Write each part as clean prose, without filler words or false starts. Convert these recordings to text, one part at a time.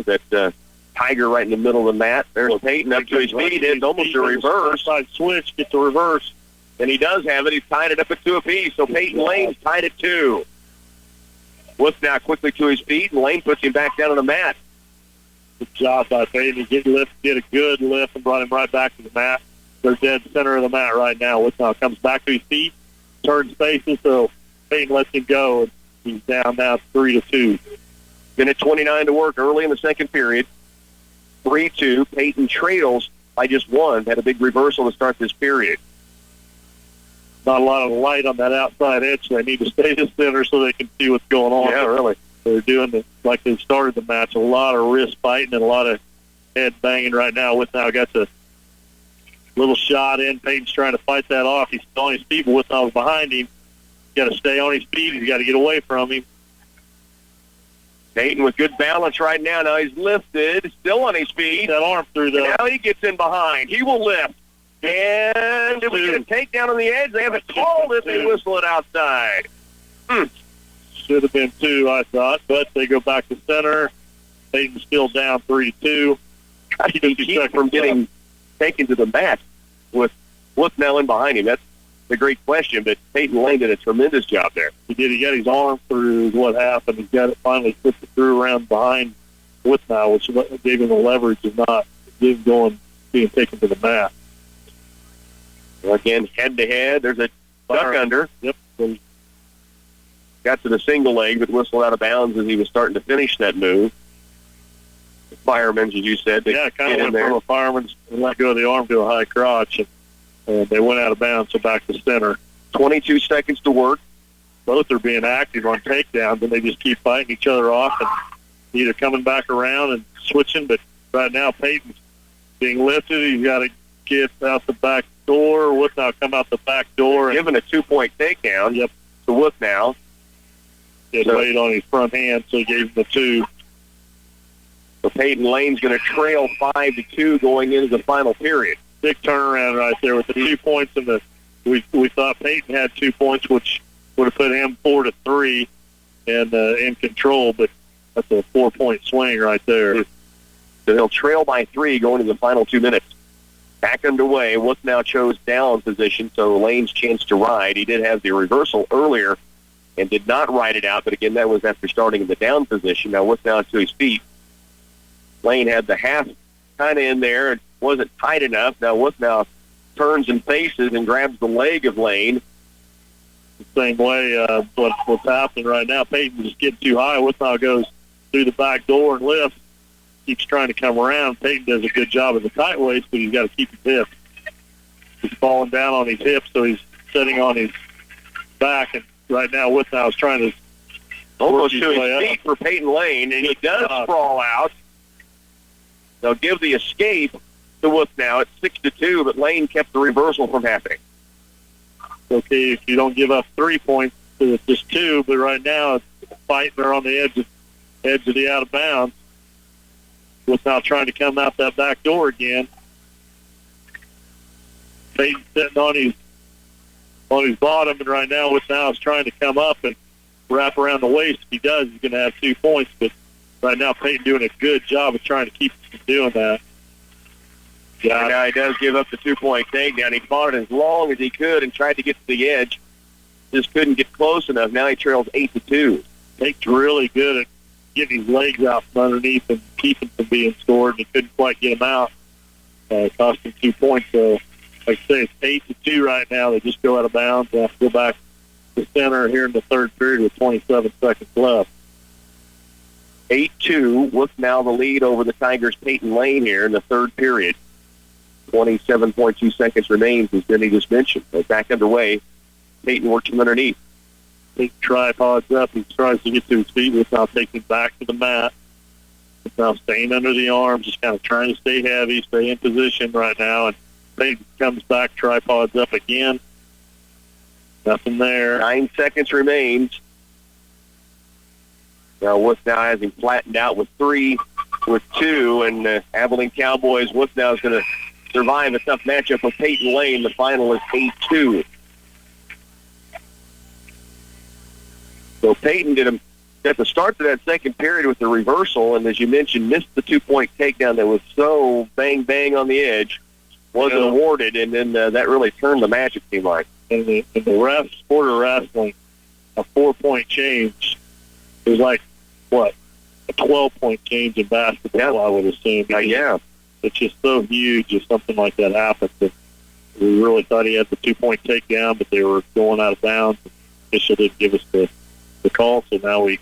that Tiger right in the middle of the mat. There's Peyton up to his feet. It's almost a reverse. Side switch, get the reverse. And he does have it. He's tied it up at 2 apiece. So Peyton Lane's tied at 2. Woods now quickly to his feet, and Lane puts him back down on the mat. Good job by Peyton. He get a good lift and brought him right back to the mat. They're dead center of the mat right now. Woods now comes back to his feet, turns faces, so Peyton lets him go. He's down now 3-2. Minute 29 to work early in the second period. 3-2. Peyton trails by just 1. Had a big reversal to start this period. Not a lot of light on that outside edge. So they need to stay to center so they can see what's going on. Yeah, really. They're doing it like they started the match. A lot of wrist fighting and a lot of head banging right now. Withnow got the little shot in. Peyton's trying to fight that off. He's still on his feet, but Withnow was behind him. He's got to stay on his feet. He's got to get away from him. Peyton with good balance right now. Now he's lifted, still on his feet. That arm through the... Now he gets in behind. He will lift. And did we get a takedown on the edge? They haven't called it. They whistle it outside. Should have been 2, I thought, but they go back to center. Peyton's still down 3-2. How did he keep from getting taken to the mat with Withnow in behind him? That's a great question, but Peyton Lane did a tremendous job there. He did. He got his arm through what happened. He got it finally flipped it through around behind Withnow, which gave him the leverage of not being taken to the mat. Well, again, head-to-head. There's a duck under. Yep. Got to the single leg, but whistled out of bounds as he was starting to finish that move. The fireman's, as you said, kind of went from a fireman's and let go of the arm to a high crotch, and they went out of bounds, so back to center. 22 seconds to work. Both are being active on takedowns, and they just keep fighting each other off and either coming back around and switching, but right now Peyton's being lifted. He's got to get out the back door. Withnow come out the back door. Given a 2-point takedown. Yep. To Withnow. He laid on his front hand, so he gave him the 2. So Peyton Lane's going to trail 5-2 going into the final period. Big turnaround right there with the 2 points. And we thought Peyton had 2 points, which would have put him 4-3 and in control, but that's a 4-point swing right there. So he'll trail by 3 going into the final 2 minutes. Back underway. Withnow chose down position, so Lane's chance to ride. He did have the reversal earlier and did not ride it out, but again, that was after starting in the down position. Now Withnow to his feet. Lane had the half kind of in there. It wasn't tight enough. Now Withnow turns and faces and grabs the leg of Lane. The same way what's happening right now. Peyton just getting too high. Withnow goes through the back door and lifts. Keeps trying to come around. Peyton does a good job at the tight waist, but he's got to keep his hips. He's falling down on his hips, so he's sitting on his back. And right now, Withnow is trying to almost to his feet for Peyton Lane, and he does sprawl out. They'll give the escape to Withnow at 6-2, but Lane kept the reversal from happening. Okay, if you don't give up 3 points, it's just 2, but right now it's fighting. They're on the edge of the out of bounds. Withnow trying to come out that back door again. Peyton sitting on his bottom, and right now Withnow is trying to come up and wrap around the waist. If he does, he's going to have 2 points, but right now Peyton doing a good job of trying to keep him from doing that. Yeah, now he does give up the 2-point takedown. He fought it as long as he could and tried to get to the edge. Just couldn't get close enough. Now he trails 8-2. Peyton's really good at getting his legs out from underneath and keeping from being scored. He couldn't quite get him out. Cost him 2 points. So, like I say, it's 8-2 right now. They just go out of bounds. They have to go back to center here in the third period with 27 seconds left. 8-2 with now the lead over the Tigers' Peyton Lane here in the third period. 27.2 seconds remains, as Denny just mentioned. So back underway. Peyton works from underneath. Peyton tripods up. He tries to get to his feet without taking back to the mat. Without staying under the arms, just kind of trying to stay heavy, stay in position right now. And Peyton comes back, tripods up again. Nothing there. 9 seconds remains. Now Withnow has him flattened out with 3, with 2, and Abilene Cowboys. Withnow is going to survive a tough matchup with Peyton Lane. The final is 8-2. So Peyton did a at the start of that second period with the reversal, and as you mentioned, missed the 2-point takedown that was so bang on the edge, wasn't awarded, and then that really turned the match, it seemed like. In the refs, sport of wrestling, a 4-point change is like, what, a 12-point change in basketball, I would assume. Yeah. It's just so huge if something like that happens. We really thought he had the 2-point takedown, but they were going out of bounds. The official didn't give us the call, so now we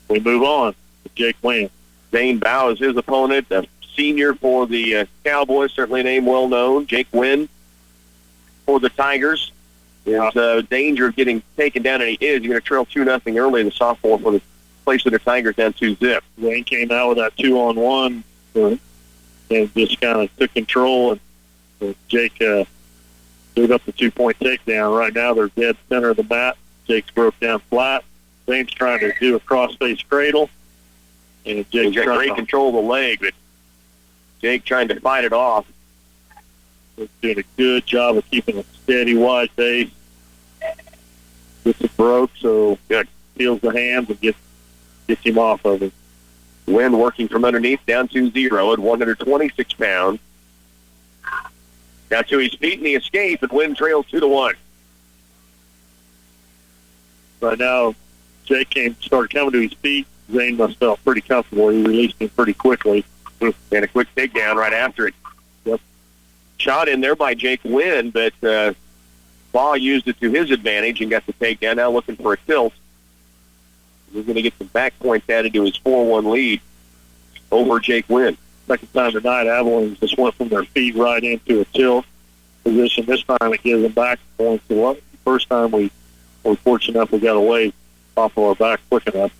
move on to Jake Wynn. Zane Bow is his opponent, a senior for the Cowboys, certainly a name well known. Jake Wynn for the Tigers is danger of getting taken down, and he is. You're going to trail 2-0 early in the sophomore for the place of the Tigers down 2-0. Wayne came out with that 2-on-1 and just kind of took control, and Jake stood up the 2-point takedown. Right now they're dead center of the mat. Jake's broke down flat. Zane's trying to do a cross-face cradle, and Jake's got great control of the leg, but Jake trying to fight it off. He's doing a good job of keeping a steady, wide base. Gets it broke, so good. Feels the hands and gets him off of it. Wynn working from underneath, down 2-0 at 126 pounds. Now to his feet in the escape, and Wynn trails 2-1. Right now, Jake started coming to his feet. Zane must have felt pretty comfortable. He released him pretty quickly. And a quick takedown right after it. Yep. Shot in there by Jake Wynn, but Ball used it to his advantage and got the takedown. Now looking for a tilt. He's going to get some back points added to his 4-1 lead over Jake Wynn. Second time tonight, Abilene just went from their feet right into a tilt position. This time it gives them back points. The first time we were fortunate enough we got away off of our back quick enough.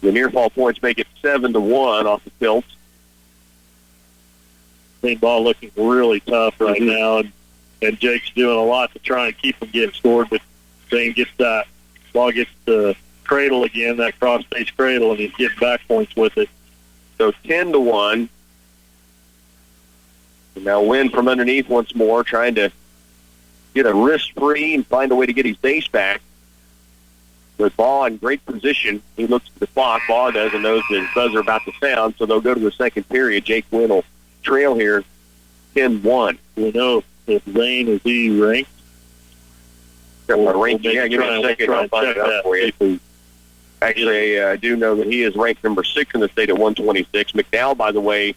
The near fall points make it 7-1 off the tilt. Zane Ball looking really tough right now, and Jake's doing a lot to try and keep him getting scored, but Zane gets that. Ball gets the cradle again, that cross-face cradle, and he's getting back points with it. So 10-1. And now Wynn from underneath once more, trying to get a wrist free and find a way to get his base back. With Ball in great position, he looks at the clock. Ball does and knows the buzzer about to sound, so they'll go to the second period. Jake Wynn will trail here 10-1. We know if Zane is he ranked. Give me a second. I'll find it out for you. Actually, I do know that he is ranked number 6 in the state at 126. McDowell, by the way,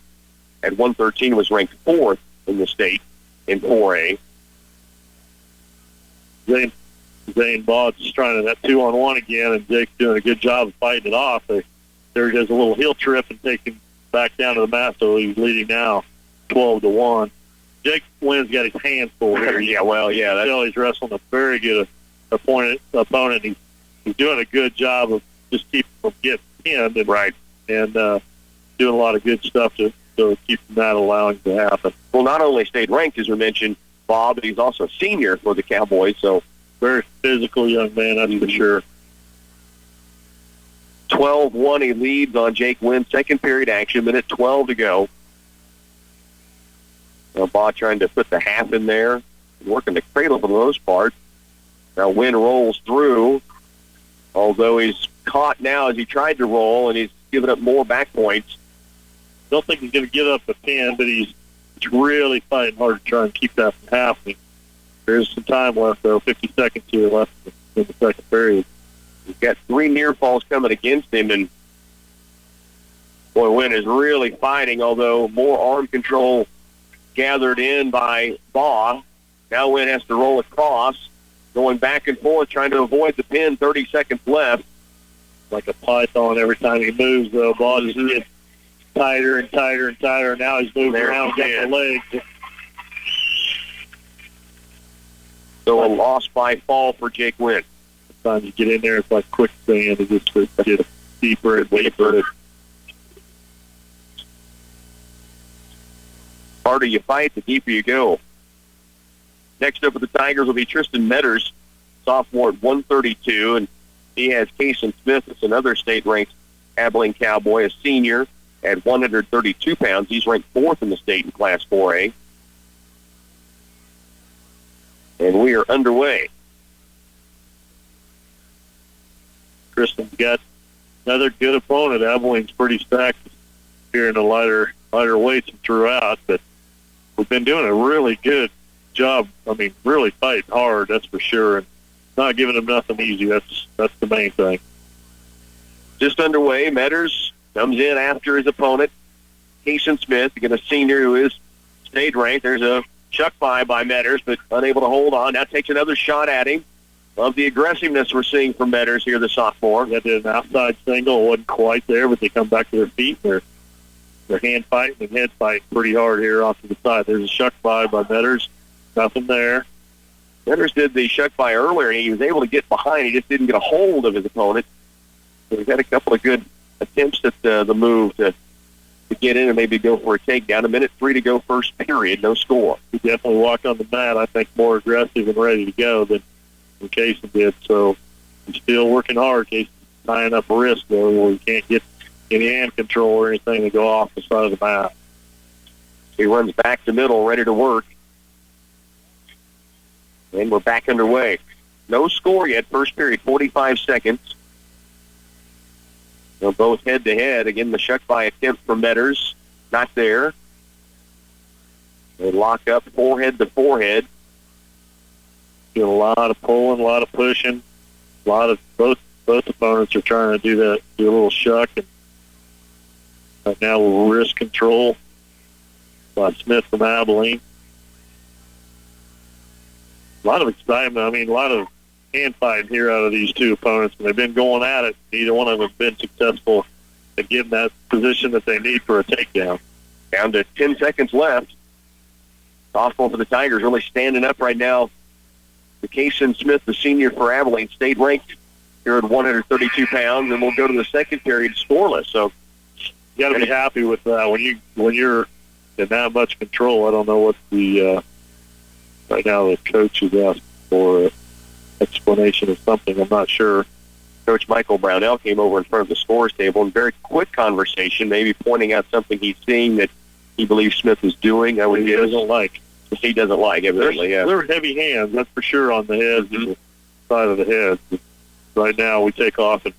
at 113 was ranked 4th in the state in 4A. Zane Ball just trying to that 2-on-1 again, and Jake's doing a good job of fighting it off. There he does a little heel trip and taking back down to the mat, so he's leading now 12-1. Jake Wynn's got his hands full here. He's wrestling a very good opponent. He's doing a good job of just keeping from getting pinned and doing a lot of good stuff to keep from that allowing to happen. Well, not only stayed ranked, as we mentioned, Bob, but he's also a senior for the Cowboys, so very physical young man, that's for sure. 12-1, he leads on Jake Wynn. Second period action, minute 12 to go. Now Bob trying to put the half in there, working the cradle for the most part. Now Wynn rolls through, although he's caught now as he tried to roll, and he's given up more back points. Don't think he's going to give up the pin, but he's really fighting hard to try and keep that from happening. There's some time left, though, 50 seconds here left in the second period. He's got 3 near falls coming against him, and boy, Wynn is really fighting, although more arm control gathered in by Baugh. Now Wynn has to roll across, going back and forth, trying to avoid the pin. 30 seconds left. Like a python every time he moves, though. Baugh just gets tighter and tighter and tighter. Now he's moving around, got the legs. So a loss by fall for Jake Wynn. Sometimes you get in there, it's like quicksand. It just get deeper and deeper. The harder you fight, the deeper you go. Next up for the Tigers will be Tristan Metters, sophomore at 132, and he has Kason Smith, that's another state-ranked Abilene Cowboy, a senior at 132 pounds. He's ranked 4th in the state in Class 4A. And we are underway. Tristan's got another good opponent. Abilene's pretty stacked here in the lighter weights and throughout, but we've been doing a really good job. I mean, really fighting hard, that's for sure, and not giving them nothing easy. That's the main thing. Just underway. Metters comes in after his opponent, Casey Smith, again a senior who is state ranked. There's a chuck by Metters, but unable to hold on. Now takes another shot at him. Love the aggressiveness we're seeing from Metters here, the sophomore. That did an outside single. It wasn't quite there, but they come back to their feet. They're hand fighting and head fighting pretty hard here off to the side. There's a shuck by Metters. Nothing there. Metters did the shuck by earlier, and he was able to get behind. He just didn't get a hold of his opponent. So he's had a couple of good attempts at the move to get in and maybe go for a takedown. 1:03 to go, first period, no score. He definitely walked on the mat, I think, more aggressive and ready to go than Casey did. So he's still working hard. Casey's tying up a wrist, though, where he can't get any hand control or anything to go off the side of the mat. He runs back to middle, ready to work. And we're back underway. No score yet, first period, 45 seconds. They're both head-to-head. Again, the shuck-by attempt for Metters. Not there. They lock up forehead to forehead. Doing a lot of pulling, a lot of pushing. A lot of both opponents are trying to do that, do a little shuck. And right now, wrist control by Smith from Abilene. A lot of excitement. I mean, a lot of hand fighting here out of these two opponents, and they've been going at it. Neither one of them have been successful at getting that position that they need for a takedown. Down to 10 seconds left. Sophomore for the Tigers really standing up right now. The Casey Smith, the senior for Abilene, stayed ranked here at 132 pounds, and we'll go to the second period scoreless. So you got to be happy with that. When you're in that much control, I don't know what the right now the coach is asking for an explanation of something. I'm not sure. Coach Michael Brownell came over in front of the scores table in very quick conversation, maybe pointing out something he's seeing that he believes Smith is doing. That he doesn't like. He doesn't like, evidently, yeah. They're heavy hands, that's for sure, on the head, the side of the head. Right now, we take off, and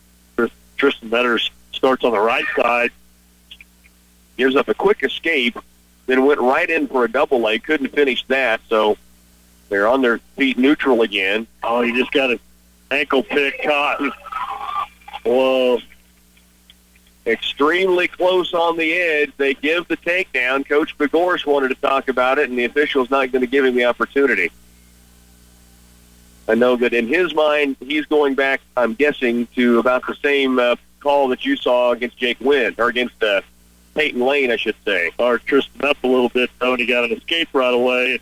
Tristan Metters starts on the right side. Gives up a quick escape, then went right in for a double leg. Couldn't finish that, so they're on their feet neutral again. Oh, he just got an ankle pick caught. Whoa. Extremely close on the edge. They give the takedown. Coach Begorsh wanted to talk about it, and the official's not going to give him the opportunity. I know that in his mind, he's going back, I'm guessing, to about the same call that you saw against Jake Wynn, or against Peyton Lane, I should say. Or Tristan up a little bit, though, and he got an escape right away.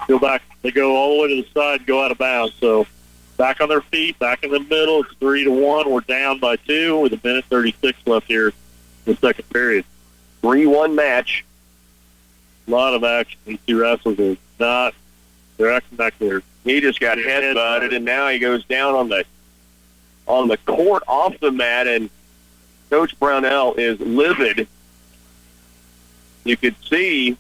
Go back. They go all the way to the side and go out of bounds. So back on their feet, back in the middle. It's 3-1. We're down by 2 with 1:36 left here in the second period. 3-1 match. A lot of action. These two wrestlers are not. They're acting back there. He just got head-butted, and now he goes down on the court off the mat, and Coach Brownell is livid. You could see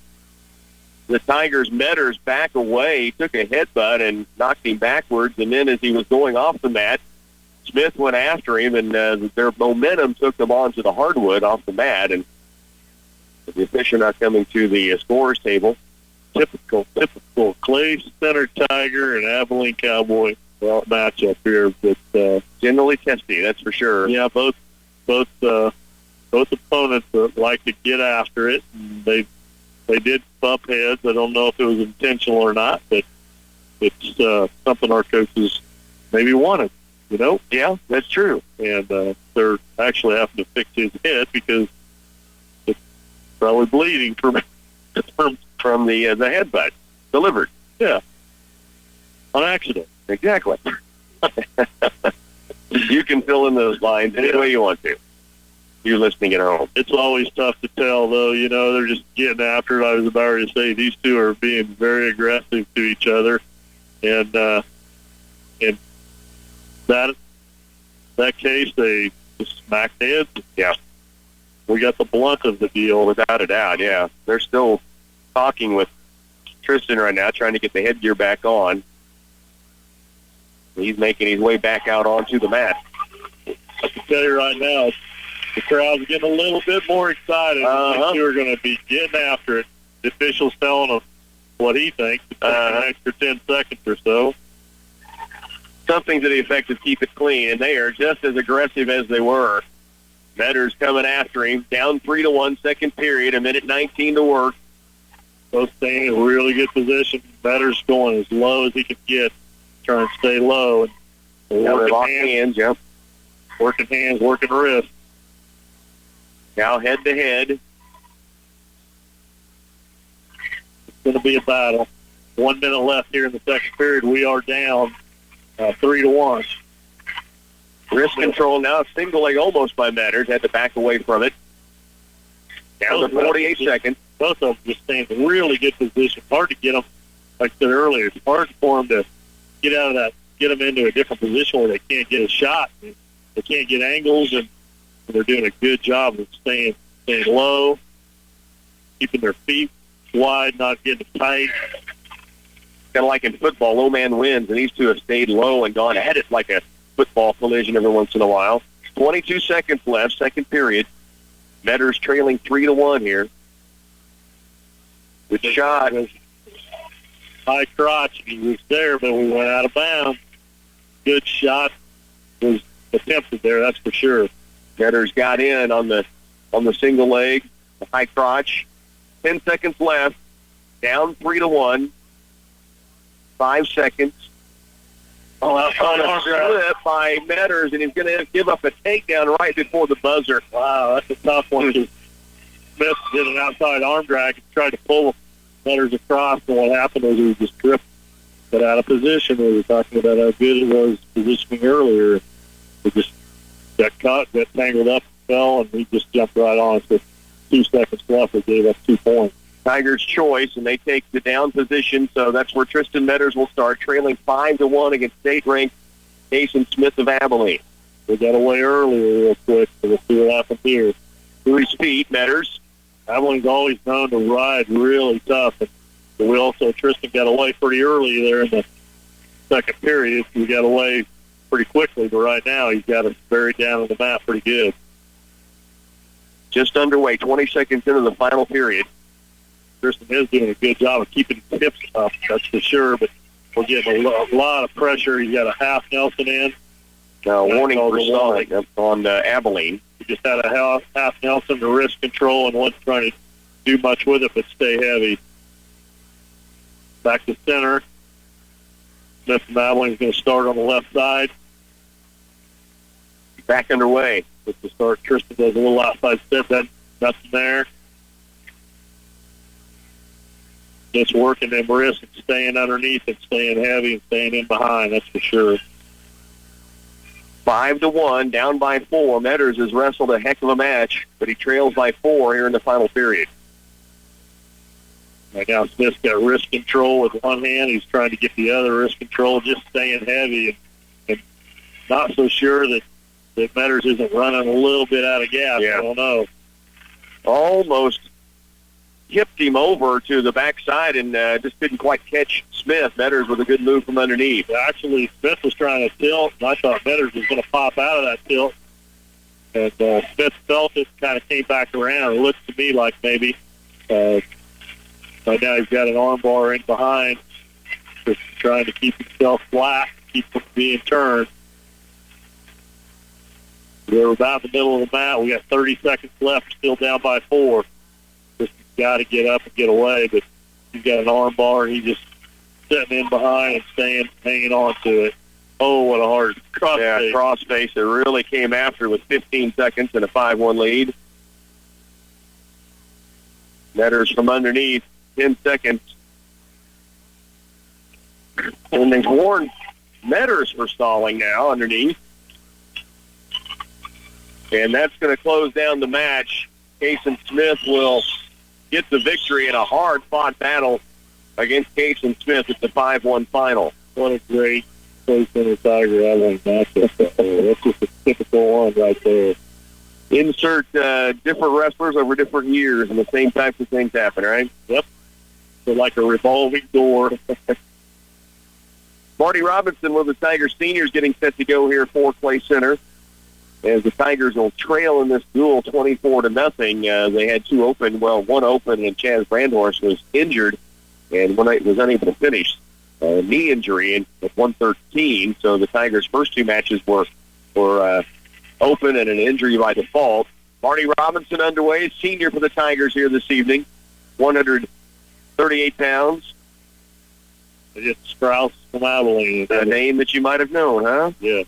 the Tigers' Metters back away. He took a headbutt and knocked him backwards, and then as he was going off the mat, Smith went after him, and their momentum took them onto the hardwood off the mat, and the official not coming to the scorers table. Typical Clay Center Tiger and Abilene Cowboy matchup here, but generally testy, that's for sure. Yeah, both opponents like to get after it, and they did bump heads. I don't know if it was intentional or not, but it's something our coaches maybe wanted, you know? Yeah, that's true. And they're actually having to fix his head because it's probably bleeding from the headbutt delivered. Yeah. On accident. Exactly. You can fill in those lines any way you want to. You listening at home. It's always tough to tell, though. You know, they're just getting after it. I was about to say these two are being very aggressive to each other, and in that case, they just smacked heads. Yeah, we got the blunt of the deal, without a doubt. Yeah, they're still talking with Tristan right now, trying to get the headgear back on. He's making his way back out onto the mat. tell you right now, the crowd's getting a little bit more excited. Uh-huh. We're going to be getting after it. The official's telling them what he thinks. It's an extra 10 seconds or so. Something to the effect of keep it clean, and they are just as aggressive as they were. Metters coming after him, down 3-1, second period, 1:19 to work. Both staying in really good position. Metters going as low as he can get, trying to stay low. And Working hands, yep. Working hands, working wrists. Now head-to-head. It's going to be a battle. 1 minute left here in the second period. We are down 3-1. Wrist control now, single leg almost by Metters. Had to back away from it. Down to 48 seconds. Both of them just staying in really good position. Hard to get them, like I said earlier, it's hard for them to get out of that, get them into a different position where they can't get a shot. They can't get angles, and they're doing a good job of staying low, keeping their feet wide, not getting tight. Kind of like in football, low man wins, and these two have stayed low and gone at it like a football collision every once in a while. 22 seconds left, second period. Metters trailing 3-1 here. Good shot. High crotch. He was there, but we went out of bounds. Good shot was attempted there, that's for sure. Metters got in on the single leg, the high crotch. 10 seconds left. Down 3-1. 5 seconds. Oh, that's on a slip by Metters, and he's going to give up a takedown right before the buzzer. Wow, that's a tough one. Smith did an outside arm drag and tried to pull Metters across, and what happened was he just tripped, got out of position. We were talking about how good it was positioning earlier. He just got caught, got tangled up, fell, and he just jumped right on us with 2 seconds left. He gave us 2 points. Tiger's choice, and they take the down position, so that's where Tristan Metters will start, trailing 5-1 against state-ranked Jason Smith of Abilene. We got away earlier real quick, so we'll see what happens here. To his feet, Metters. Abilene's always known to ride really tough, and we also, Tristan got away pretty early there in the second period. He got away pretty quickly, but right now he's got us buried down on the mat pretty good. Just underway, 20 seconds into the final period. Tristan is doing a good job of keeping his hips up, that's for sure, but we're getting a lot of pressure. He's got a half Nelson in. Warning for stalling on Abilene. He just had a half Nelson, the wrist control, and wasn't trying to do much with it, but stay heavy. Back to center. Smith from Abilene is going to start on the left side. Back underway. With the start, Tristan does a little outside step. Nothing there. Just working them wrists and staying underneath and staying heavy and staying in behind, that's for sure. 5-1, down by 4. Metters has wrestled a heck of a match, but he trails by 4 here in the final period. Right now, Smith's got wrist control with one hand. He's trying to get the other wrist control, just staying heavy, and not so sure that Metters isn't running a little bit out of gas. Yeah. I don't know. Almost tipped him over to the backside and just didn't quite catch Smith. Metters with a good move from underneath. Actually, Smith was trying to tilt, and I thought Metters was going to pop out of that tilt. And Smith felt it, kind of came back around. It looks to me like maybe right now he's got an arm bar in behind, just trying to keep himself flat, keep from being turned. We're about in the middle of the mat. We got 30 seconds left, still down by 4. Just got to get up and get away, but he's got an arm bar, and he's just sitting in behind and hanging on to it. Oh, what a hard cross face. Yeah, cross face that really came after with 15 seconds and a 5-1 lead. Metters from underneath, 10 seconds. And they've warned Metters for stalling now underneath. And that's going to close down the match. Cason Smith will get the victory in a hard-fought battle against Cason Smith at the 5-1 final. What a great close-in Tiger Abilene matchup. That's just a typical one right there. Insert different wrestlers over different years, and the same types of things happen, right? Yep. So like a revolving door. Marty Robinson with the Tiger Seniors getting set to go here for Clay Center. as the Tigers will trail in this duel 24-0. They had two open, one open, and Chaz Brandhorst was injured and was unable to finish. Knee injury at 113, so the Tigers' first two matches were open and an injury by default. Marty Robinson underway, senior for the Tigers here this evening, 138 pounds. It's Strauss from Abilene. A name that you might have known, huh? Yeah.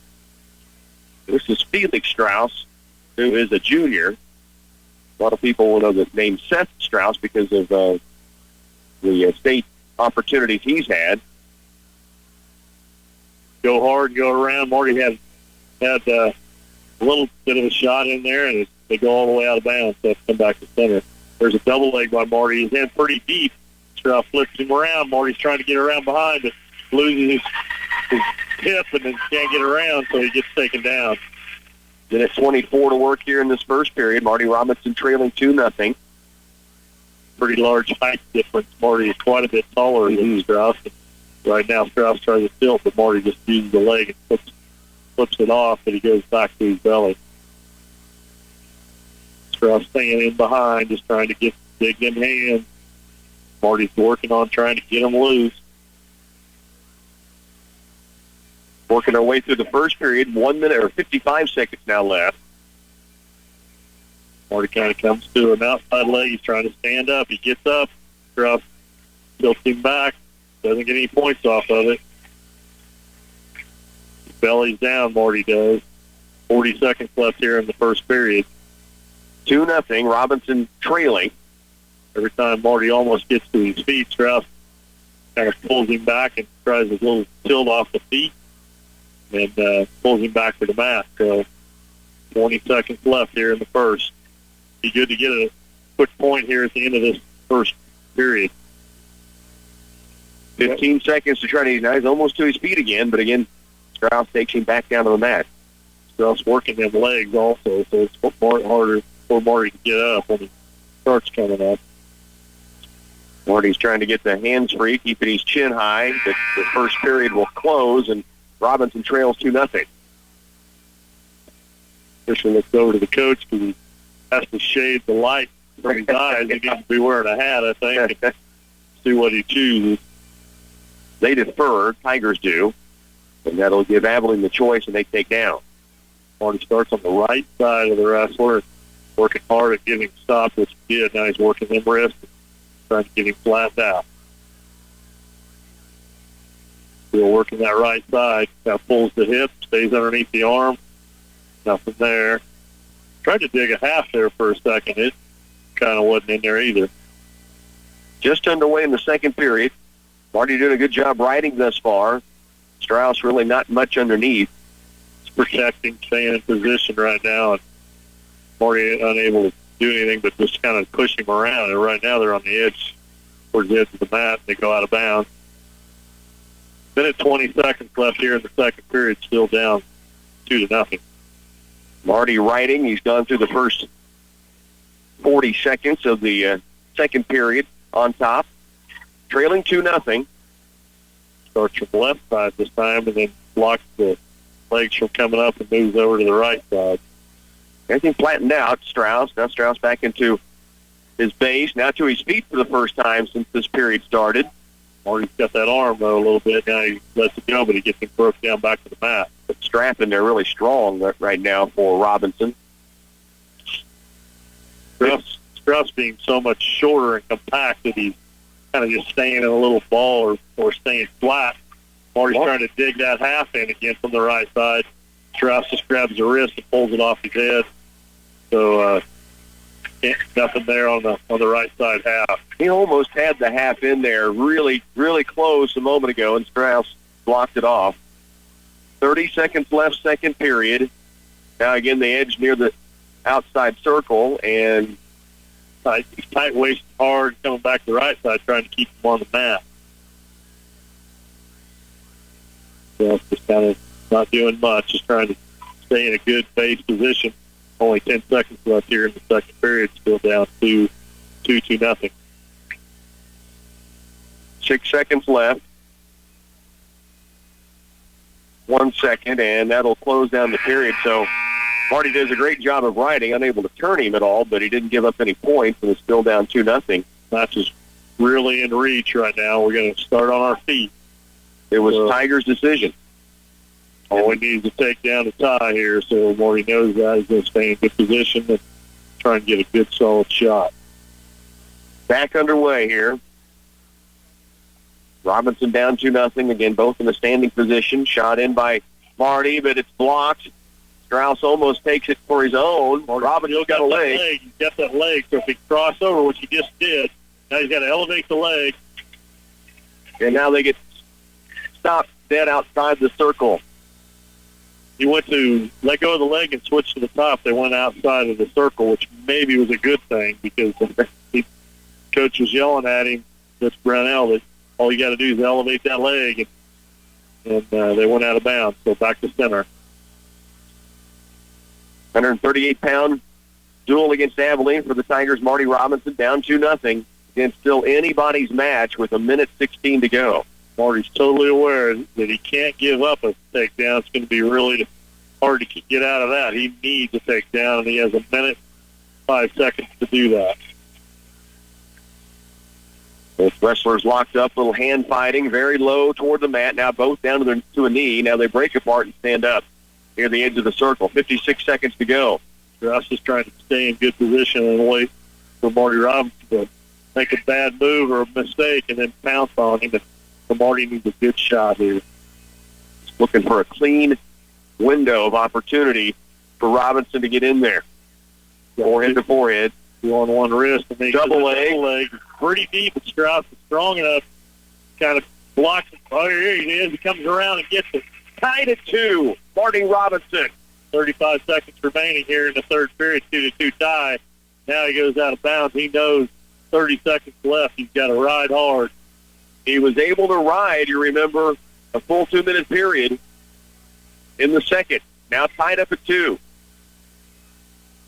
This is Felix Strauss, who is a junior. A lot of people will know the name Seth Strauss because of the state opportunities he's had. Go hard, go around. Marty had a little bit of a shot in there, and they go all the way out of bounds. So come back to center. There's a double leg by Marty. He's in pretty deep. Strauss flips him around. Marty's trying to get around behind, but loses his hip and then can't get around, so he gets taken down. Then it's 24 to work here in this first period. Marty Robinson trailing 2-0. Pretty large height difference. Marty is quite a bit taller than Strauss. Right now, Strauss tries to tilt, but Marty just uses the leg and flips it off, and he goes back to his belly. Strauss staying in behind, just trying to get big in hands. Marty's working on trying to get him loose. Working our way through the first period, 1 minute or 55 seconds now left. Marty kind of comes to an outside leg. He's trying to stand up. He gets up. Strauss tilts him back. Doesn't get any points off of it. Belly's down, Marty does. 40 seconds left here in the first period. 2-0, Robinson trailing. Every time Marty almost gets to his feet, Strauss kind of pulls him back and tries a little tilt off the feet and pulls him back to the mat. So 20 seconds left here in the first. Be good to get a quick point here at the end of this first period. 15 seconds to try to, now he's almost to his feet again, but again, Strauss takes him back down to the mat. Strauss working them legs also, so it's harder for Marty to get up when he starts coming up. Marty's trying to get the hands free, keeping his chin high. The first period will close, and Robinson trails 2-0. Fisher looks over to the coach because he has to shade the light from his eyes. He needs to be wearing a hat, I think, and see what he chooses. They defer, Tigers do, and that'll give Abilene the choice, and they take down. Marty starts on the right side of the wrestler, working hard at getting stopped, which he did. Now he's working them wrists, trying to get him flattened out. Still working that right side. Now pulls the hip, stays underneath the arm. Nothing there. Tried to dig a half there for a second. It kind of wasn't in there either. Just underway in the second period. Marty doing a good job riding thus far. Strauss really not much underneath. He's protecting, staying in position right now. And Marty unable to do anything but just kind of push him around. And right now they're on the edge, towards the edge of the mat, and they go out of bounds. Minute 20 seconds left here in the second period, still down 2-0. Marty riding. He's gone through the first 40 seconds of the second period on top. Trailing 2-0. Starts from the left side this time and then blocks the legs from coming up and moves over to the right side. Everything flattened out. Strauss. Now Strauss back into his base. Now to his feet for the first time since this period started. Marty's got that arm, though, a little bit. Now he lets it go, but he gets him broke down back to the mat. But strap in there really strong right now for Robinson. Strauss being so much shorter and compact that he's kind of just staying in a little ball or staying flat. Marty's trying to dig that half in again from the right side. Strauss just grabs the wrist and pulls it off his head. So nothing there on the right side half. He almost had the half in there really, really close a moment ago, and Strauss blocked it off. 30 seconds left, second period. Now again, the edge near the outside circle, and he's tight waist hard, coming back to the right side, trying to keep him on the mat. So just kind of not doing much, just trying to stay in a good base position. Only 10 seconds left here in the second period, still down 2-0. 6 seconds left. 1 second, and that'll close down the period. So Marty does a great job of riding, unable to turn him at all, but he didn't give up any points and is still down 2-0. Match is really in reach right now. We're going to start on our feet. It was Tiger's decision. All we need is to take down the tie here, so Marty knows that he's going to stay in good position and try and get a good, solid shot. Back underway here. Robinson down 2-0. Again, both in the standing position. Shot in by Marty, but it's blocked. Strauss almost takes it for his own. Robinson's got a leg. He's got that leg, so if he cross over, which he just did, now he's got to elevate the leg. And now they get stopped dead outside the circle. He went to let go of the leg and switch to the top. They went outside of the circle, which maybe was a good thing because the coach was yelling at him, that's Brownell, that all you got to do is elevate that leg. And they went out of bounds, so back to center. 138-pound duel against Abilene for the Tigers. Marty Robinson down 2-0. Again, still anybody's match with 1:16 to go. Marty's totally aware that he can't give up a takedown. It's going to be really hard to get out of that. He needs a takedown, and he has 1:05 to do that. Both wrestlers locked up, little hand fighting, very low toward the mat. Now both down to a knee. Now they break apart and stand up near the edge of the circle. 56 seconds to go. Strauss is trying to stay in good position and wait for Marty Robinson to make a bad move or a mistake and then pounce on him. And Marty needs a good shot here. Just looking for a clean window of opportunity for Robinson to get in there. Forehead to forehead. Two on one wrist. And double leg. Pretty deep, but Strauss is strong enough. Kind of blocks it. Oh, here he is. He comes around and gets it. Tied at 2. Marty Robinson. 35 seconds remaining here in the third period. 2-2 tie. Now he goes out of bounds. He knows 30 seconds left. He's got to ride hard. He was able to ride, you remember, a full 2-minute period in the second. Now tied up at 2.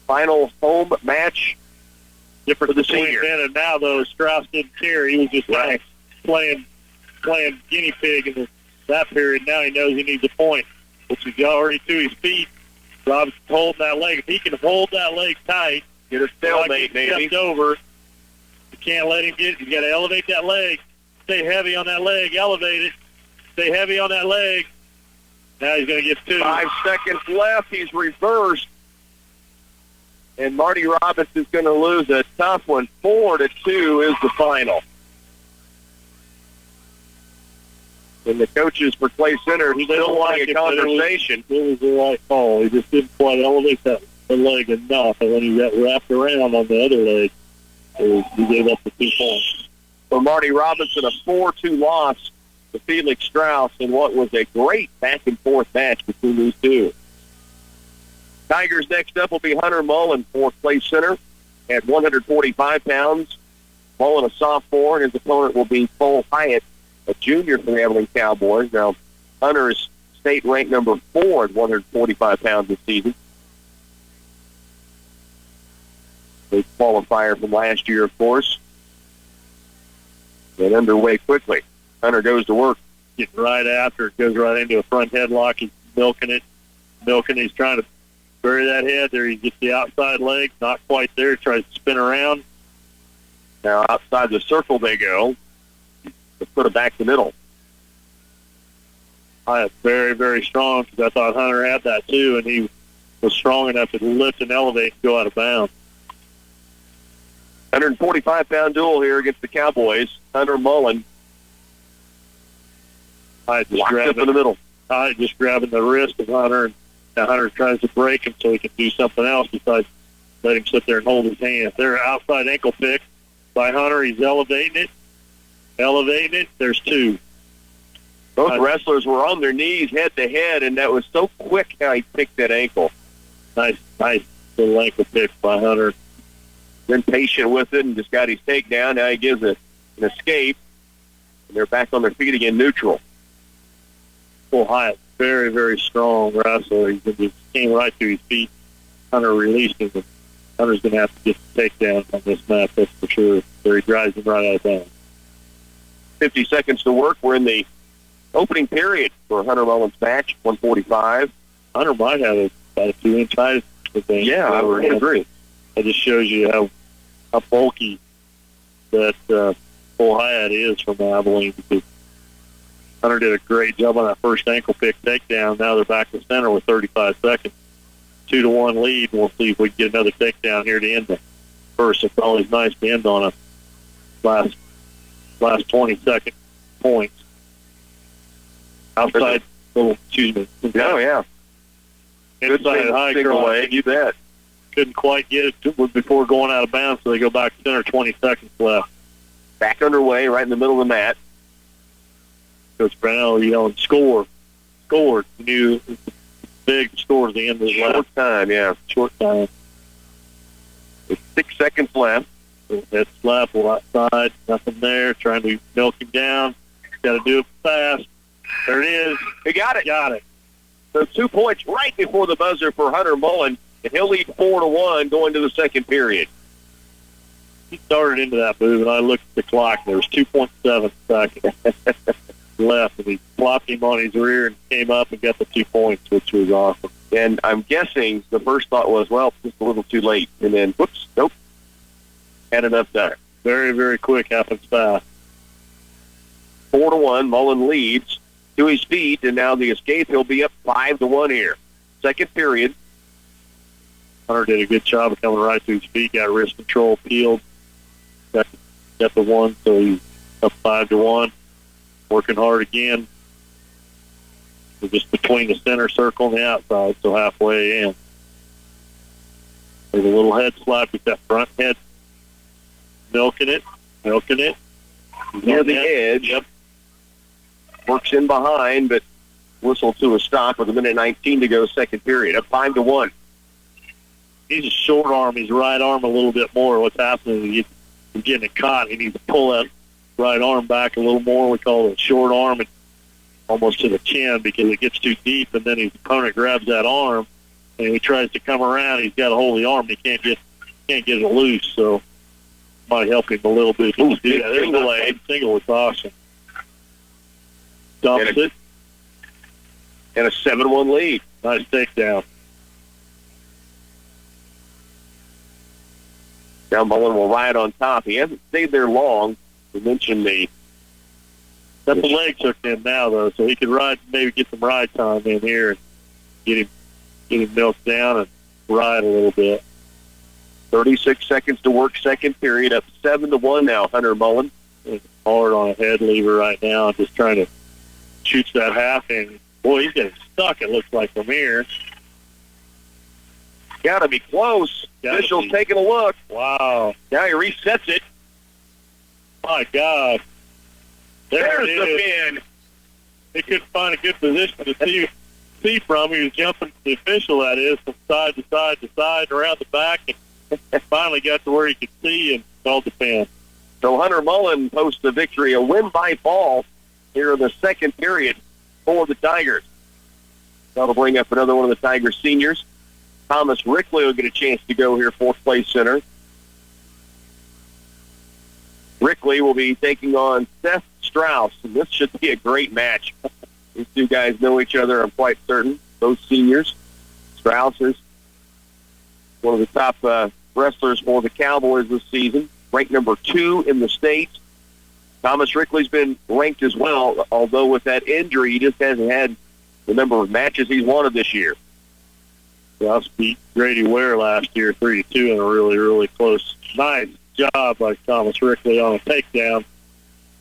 Final home match. Different for the between senior. then and now, though, Strauss didn't care. He was just playing guinea pig in that period. Now he knows he needs a point, which he's already to his feet. Robinson's holding that leg. If he can hold that leg tight, get a stalemate, maybe. Stepped over. You can't let him get it. You got to elevate that leg. Stay heavy on that leg. Elevate it. Stay heavy on that leg. Now he's going to get 2. 5 seconds left. He's reversed. And Marty Robinson's going to lose a tough one. 4-2 is the final. And the coaches for Clay Center still wanting a conversation. It was the right call. He just didn't quite elevate the leg enough. And when he got wrapped around on the other leg, he gave up the 2 points. For Marty Robinson, a 4-2 loss to Felix Strauss in what was a great back-and-forth match between these two. Tigers next up will be Hunter Mullen for Clay Center at 145 pounds. Mullen, a sophomore, and his opponent will be Cole Hyatt, a junior for the Abilene Cowboys. Now, Hunter is state ranked number 4 at 145 pounds this season. The qualifier from last year, of course. And underway quickly. Hunter goes to work. Getting right after it, goes right into a front headlock. He's milking it. He's trying to bury that head there. He gets the outside leg, not quite there. Tries to spin around. Now outside the circle they go. To put it back to the middle. I very, very strong because I thought Hunter had that too, and he was strong enough to lift and elevate and go out of bounds. 145-pound duel here against the Cowboys. Hunter Mullen. Just up in the middle. Just grabbing the wrist of Hunter, and now Hunter tries to break him so he can do something else besides let him sit there and hold his hand. There, outside ankle pick by Hunter. He's elevating it. There's 2. Both wrestlers were on their knees head to head, and that was so quick how he picked that ankle. Nice little ankle pick by Hunter. Been patient with it and just got his takedown. Now he gives an escape, and they're back on their feet again, neutral. Cole Hyatt, very, very strong wrestler. He just came right to his feet. Hunter released him. Hunter's going to have to get the takedown on this match, that's for sure. There he drives him right out of bounds. 50 seconds to work. We're in the opening period for Hunter Mullen's match, 145. Hunter might have a about a 2-inch height. Yeah, I would agree. That just shows you how bulky that full hat is from Abilene. Because Hunter did a great job on that first ankle pick takedown. Now they're back to center with 35 seconds. 2-1 lead. We'll see if we can get another takedown here to end the first. It's always nice to end on a last 20-second points. Outside little, excuse me. Oh, yeah. Inside high single leg, you bet. Couldn't quite get it before going out of bounds, so they go back to center, 20 seconds left. Back underway, right in the middle of the mat. Coach Brownell yelling, score. Scored. New big score at the end of the short time, yeah. Short time. With 6 seconds left. That's left, outside, nothing there, trying to milk him down. Got to do it fast. There it is. He got it. Got it. So 2 points right before the buzzer for Hunter Mullen, and he'll lead 4-1 going to the second period. He started into that move, and I looked at the clock. There was 2.7 seconds left, and he flopped him on his rear and came up and got the 2 points, which was awesome. And I'm guessing the first thought was, well, just a little too late. And then, whoops, nope. Had enough there. Very, very quick, happens fast. 4-1, Mullen leads to his feet, and now the escape, he'll be up 5-1 here. Second period. Hunter did a good job of coming right to his feet, got wrist control, peeled, got the one, so he's up 5-1. Working hard again. We're just between the center circle and the outside, so halfway in. There's a little head slap with that front head. Milking it. Near the edge. Yep. Works in behind, but whistle to a stop with 1:19 to go, second period. Up 5-1. He's a short arm. His right arm a little bit more. What's happening is he's getting it caught. He needs to pull that right arm back a little more. We call it short arm, and almost to the chin because it gets too deep, and then his opponent grabs that arm, and he tries to come around. He's got to hold the arm. He can't get it loose, so might help him a little bit. Ooh, There's the leg. Single was awesome. Dumps it. And a 7-1 lead. Nice takedown. Now Mullen will ride on top. He hasn't stayed there long. We mentioned That's the legs hooked in now, though, so he could ride, maybe get some ride time in here and get him milked down and ride a little bit. 36 seconds to work, second period, up 7-1 now, Hunter Mullen. Hard on a head lever right now, just trying to shoot that half in. Boy, he's getting stuck, it looks like, from here. Got to be close. Official's taking a look. Wow. Now he resets it. My God. There's the pin. He couldn't find a good position to see from. He was jumping the official, that is, from side to side to side, around the back, and finally got to where he could see and called the pin. So Hunter Mullen posts the victory, a win by fall here in the second period for the Tigers. That'll bring up another one of the Tigers seniors. Thomas Rickley will get a chance to go here, fourth place center. Rickley will be taking on Seth Strauss, and this should be a great match. These two guys know each other, I'm quite certain, both seniors. Strauss is one of the top wrestlers for the Cowboys this season, ranked number 2 in the state. Thomas Rickley's been ranked as well, although with that injury, he just hasn't had the number of matches he's wanted this year. Strauss beat Grady Ware last year 3-2 in a really, really close. Nice job by Thomas Rickley on a takedown.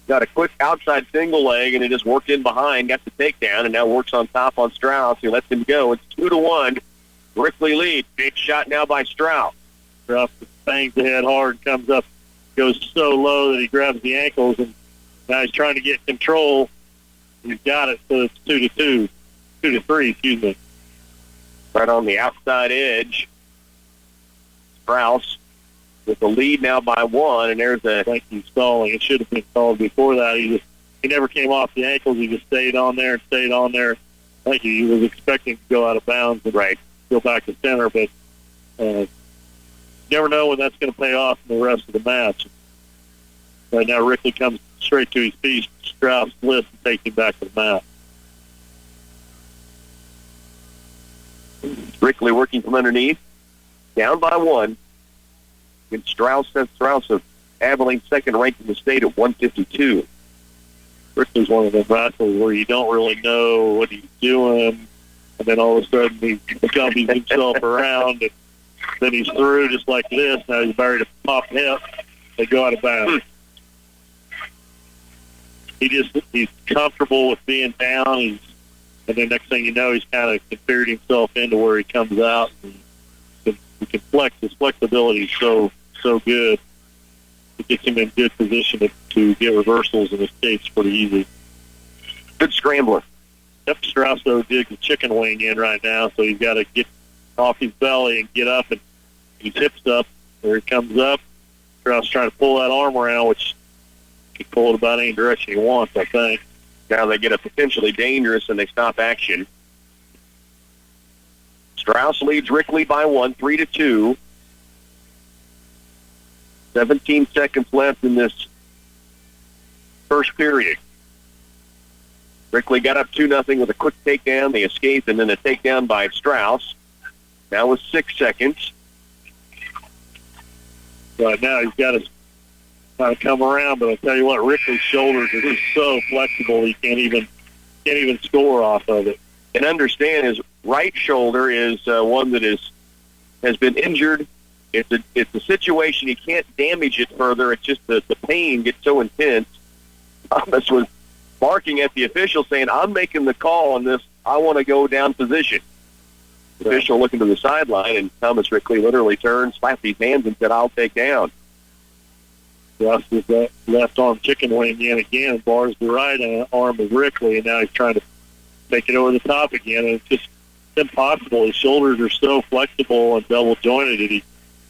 Got a quick outside single leg, and he just worked in behind, got the takedown, and now works on top on Strauss. He lets him go. It's 2-1. Rickley lead. Big shot now by Strauss. Strauss bangs the head hard and comes up, goes so low that he grabs the ankles, and now he's trying to get control. He's got it, so it's 2-2. 2-3, excuse me. Right on the outside edge. Strauss with the lead now by 1, and there's a... I think he's stalling. It should have been called before that. He never came off the ankles. He just stayed on there and stayed on there. I think he was expecting to go out of bounds and go back to center, but never know when that's going to pay off in the rest of the match. Right now, Rickley comes straight to his feet. Strauss lifts and takes him back to the mat. Rickley working from underneath. Down by one. And Strauss of Abilene, second ranked in the state at 152. Rickley's one of the wrestlers where you don't really know what he's doing, and then all of a sudden he gummies himself around, and then he's through just like this. Now he's buried a pop hip. They go out of bounds. He's comfortable with being down. And then next thing you know, he's kind of configured himself into where he comes out. And he can flex. His flexibility is so good. It gets him in good position to get reversals and escapes pretty easy. Good scrambler. Yep, Strauss, though, digs a chicken wing in right now, so he's got to get off his belly and get up, and his hips up. There he comes up. Strauss trying to pull that arm around, which he can pull it about any direction he wants, I think. Now they get a potentially dangerous, and they stop action. Strauss leads Rickley by one, 3-2. 17 seconds left in this first period. Rickley got up 2-0 with a quick takedown. They escaped, and then a takedown by Strauss. Now with 6 seconds. Right now he's got to kind of come around, but I'll tell you what, Rickley's shoulders are just so flexible he can't even score off of it. And understand his right shoulder is one that has been injured. It's a situation he can't damage it further. It's just the pain gets so intense. Thomas was barking at the official saying, I'm making the call on this. I want to go down position. The official looking to the sideline, and Thomas Rickley literally turned, slapped his hands, and said, I'll take down. Russ with that left arm chicken wing in again, bars the right arm of Rickley, and now he's trying to take it over the top again, and it's just impossible. His shoulders are so flexible and double jointed that he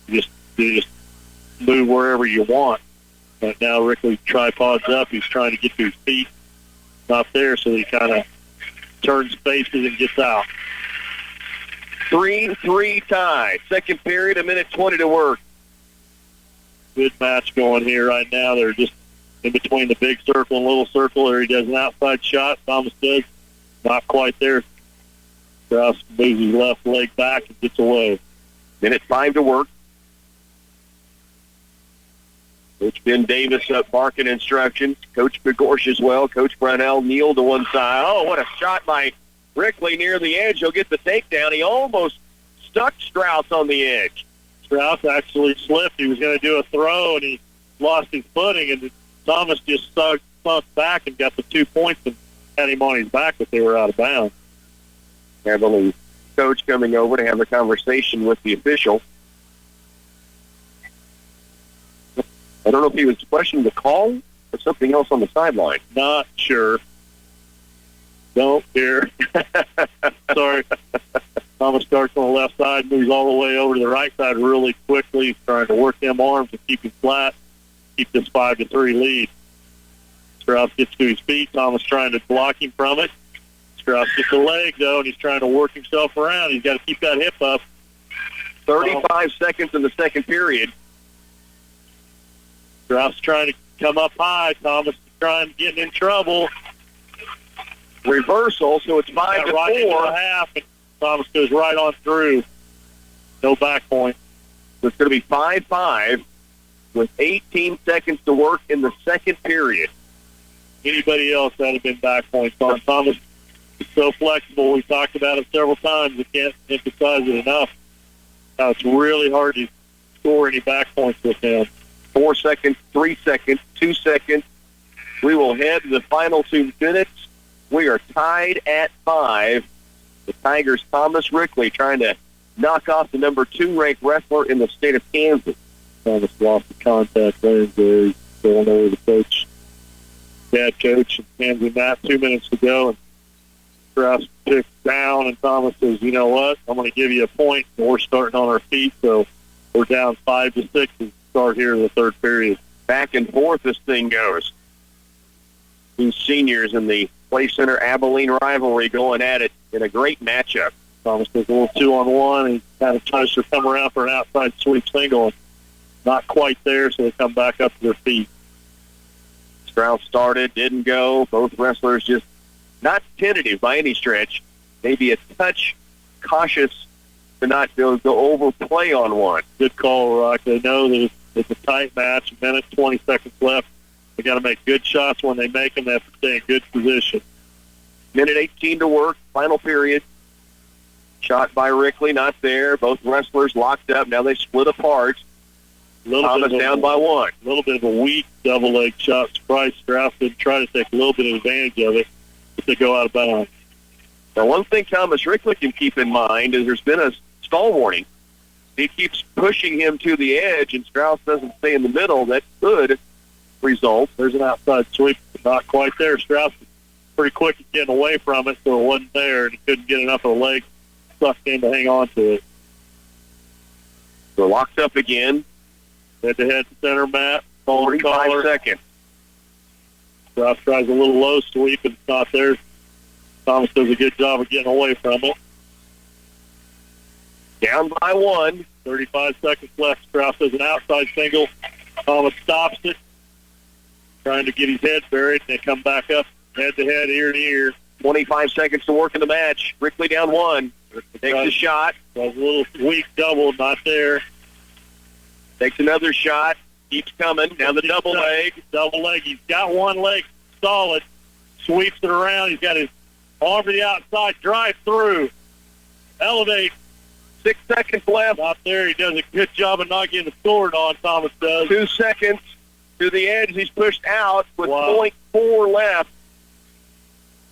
just move wherever you want. But now Rickley tripods up. He's trying to get to his feet. Not there, so he kind of turns faces and gets out. 3-3 tie. Second period, 1:20 to work. Good match going here right now. They're just in between the big circle and little circle. There he does an outside shot. Thomas does. Not quite there. Strauss moves his left leg back and gets away. 1:05 to work. Coach Ben Davis up barking instructions. Coach Begorsh as well. Coach Brownell kneeled to one side. Oh, what a shot by Rickley near the edge. He'll get the takedown. He almost stuck Strauss on the edge. Strauss actually slipped. He was going to do a throw, and he lost his footing, and Thomas just sunk back and got the 2 points and had him on his back, but they were out of bounds. Abilene coach coming over to have a conversation with the official. I don't know if he was questioning the call or something else on the sideline. Not sure. Don't care. Sorry. Thomas starts on the left side, moves all the way over to the right side really quickly. He's trying to work them arms and keep him flat, keep this 5-3 lead. Strauss gets to his feet. Thomas trying to block him from it. Strauss gets a leg, though, and he's trying to work himself around. He's got to keep that hip up. 35 seconds in the second period. Strauss trying to come up high. Thomas is trying to get in trouble. Reversal, so it's 5-4. Right into the half, and Thomas goes right on through. No back point. So it's going to be 5-5 with 18 seconds to work in the second period. Anybody else that had been back points on. Thomas is so flexible. We've talked about it several times. We can't emphasize it enough. Now it's really hard to score any back points with him. 4 seconds, 3 seconds, 2 seconds. We will head to the final 2 minutes. We are tied at 5. The Tigers' Thomas Rickley trying to knock off the number 2 ranked wrestler in the state of Kansas. Thomas lost the contact there. He's going over the coach. Bad coach and hands him that 2 minutes to go. And Strauss picks down, and Thomas says, you know what, I'm going to give you a point. And we're starting on our feet, so we're down 5-6 to start here in the third period. Back and forth this thing goes. 2 seniors in the Play Center Abilene rivalry going at it in a great matchup. Thomas does a little 2-on-1. He kind of tries to come around for an outside sweep single. Not quite there, so they come back up to their feet. Strauss started, didn't go. Both wrestlers just not tentative by any stretch. Maybe a touch cautious to not go overplay on one. Good call, Rock. They know that it's a tight match. A minute, 20 seconds left. They got to make good shots. When they make them, they have to stay in good position. Minute 18 to work, final period. Shot by Rickley, not there. Both wrestlers locked up. Now they split apart. Thomas down by one. A little bit of a weak double-leg shot. Surprise Strauss didn't try to take a little bit of advantage of it, but they go out of bounds. Now, one thing Thomas Rickley can keep in mind is there's been a stall warning. He keeps pushing him to the edge, and Strauss doesn't stay in the middle. That could result. There's an outside sweep, not quite there. Strauss was pretty quick at getting away from it, so it wasn't there, and he couldn't get enough of the leg sucked in to hang on to it. They're locked up again. Head-to-head center mat. 45 seconds. Strauss tries a little low sweep, and it's not there. Thomas does a good job of getting away from it. Down by one. 35 seconds left. Strauss does an outside single. Thomas stops it, trying to get his head buried, and they come back up head-to-head, ear-to-ear. 25 seconds to work in the match. Rickley down one. Takes a shot. Was a little weak double, not there. Takes another shot. Keeps coming. Now the double leg. Double leg. He's got one leg solid. Sweeps it around. He's got his arm to the outside. Drive through. Elevate. 6 seconds left. Not there. He does a good job of not getting the sword on. Thomas does. 2 seconds to the edge. He's pushed out with .4 left.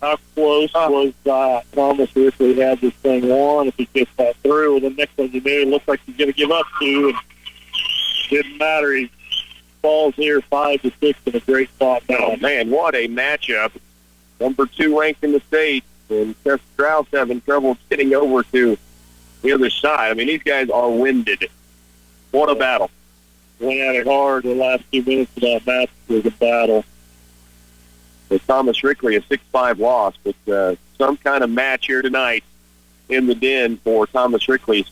How close was that? Thomas Rickley had this thing won. If he gets that through, and the next one he made, it looks like he's going to give up to. And didn't matter. He falls here 5-6 in a great spot down. Oh, man, what a matchup. Number 2 ranked in the state, and Seth Strauss having trouble getting over to the other side. I mean, these guys are winded. What a battle. Went at it hard the last 2 minutes of that match. Was a battle. So Thomas Rickley, a 6-5 loss, but some kind of match here tonight in the den for Thomas Rickley's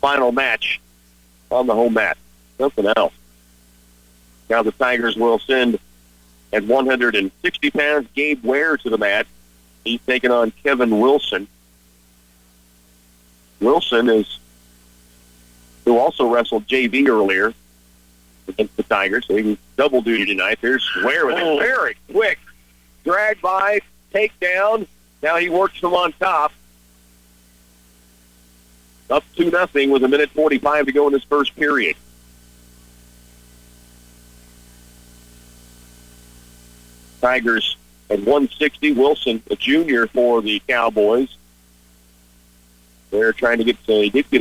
final match on the home mat. Something else. Now the Tigers will send at 160 pounds Gabe Ware to the mat. He's taking on Kevin Wilson. Wilson is who also wrestled JV earlier against the Tigers, so he was double duty tonight. There's Ware with a very quick drag by, takedown. Now he works from on top. Up 2-0 with 1:45 to go in this first period. Tigers at 160. Wilson, a junior for the Cowboys. They're trying to get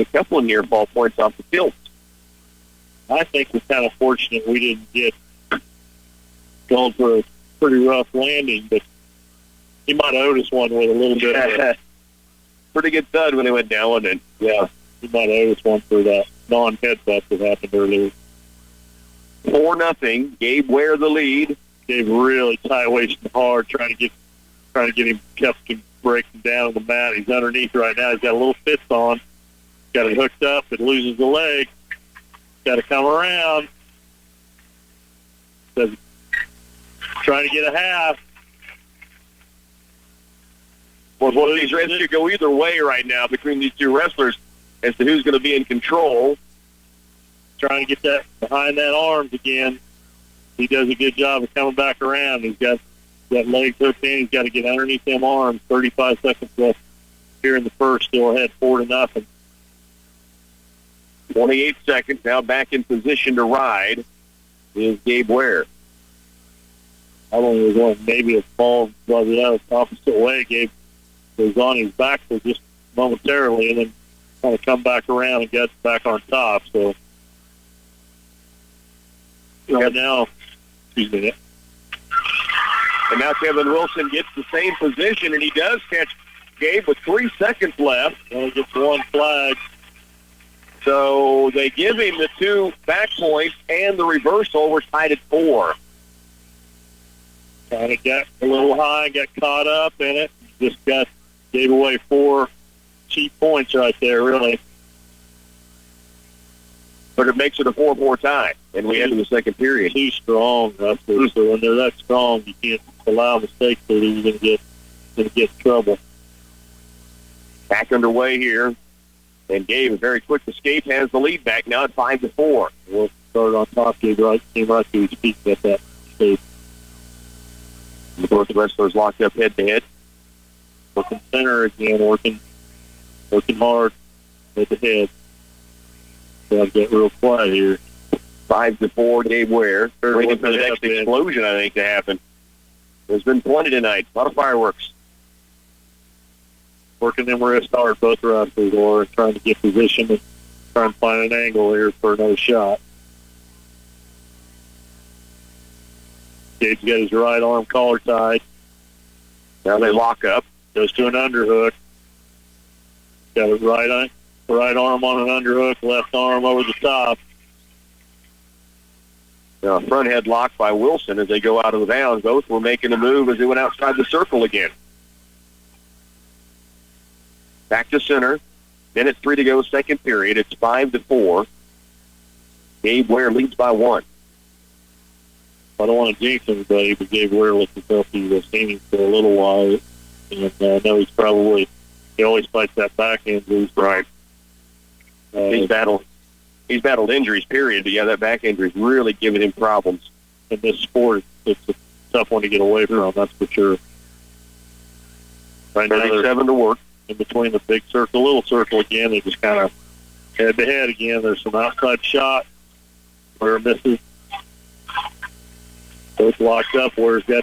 a couple of near fall points off the tilt. I think we're kind of fortunate we didn't get going for a pretty rough landing, but he might have owed us one with a little bit of pretty good thud when he went down, wasn't it? Yeah, he might have owed us one for that non-headbutt that happened earlier. 4-0. Gabe Ware the lead. Gabe really tight-waisted hard, trying to get him kept him breaking down on the mat. He's underneath right now. He's got a little fist on. Got it hooked up. It loses the leg. Got to come around. Trying to get a half. Well, these races could go either way right now between these two wrestlers as to who's going to be in control. Trying to get that behind that arms again. He does a good job of coming back around. He's got legs hooked in. He's got to get underneath them arms. 35 seconds left here in the first. Still ahead 4-0. 28 seconds. Now back in position to ride is Gabe Ware. I don't know, going maybe a fall was the opposite way. Gabe was on his back for just momentarily and then kind of come back around and gets back on top. So right now, excuse me. And now Kevin Wilson gets the same position, and he does catch Gabe with 3 seconds left. Only gets one flag. So they give him the 2 back points and the reversal. We're tied at 4. Kind of got a little high, got caught up in it. Just gave away 4 cheap points right there, really. But it makes it a 4-4 tie, and we enter the second period. Too strong, wrestlers. So when they're that strong, you can't allow mistakes that you're going to get in trouble. Back underway here And Gabe, a very quick escape, has the lead back now at 5-4. Wilson started on top. Gabe came right to his feet at that stage. Both wrestlers locked up head-to-head. Working center again, working hard head-to-head. Got to get real quiet here. 5-4, Gabe Ware. Waiting for the next explosion, I think, to happen. There's been plenty tonight. A lot of fireworks. Working them wrists hard, both wrestlers, or trying to get position and trying to find an angle here for another shot. Gabe's got his right arm collar tied. Now they lock up. Goes to an underhook. Got his right arm on an underhook, left arm over the top. Now, a front headlock by Wilson as they go out of the bounds. Both were making a move as they went outside the circle again. Back to center. Minute 3 to go, second period. It's 5-4. Gabe Ware leads by 1. I don't want to jinx anybody, but Gabe Ware looks as though he was standing for a little while. And I know he always fights that back injury. Right. He's battled injuries, period. But, yeah, that back injury's really giving him problems. In this sport, it's a tough one to get away from, that's for sure. Right now, 37 to work. In between the big circle, little circle again, they just kind of head-to-head again. There's some outside shot where it misses. Both locked up. Ware's got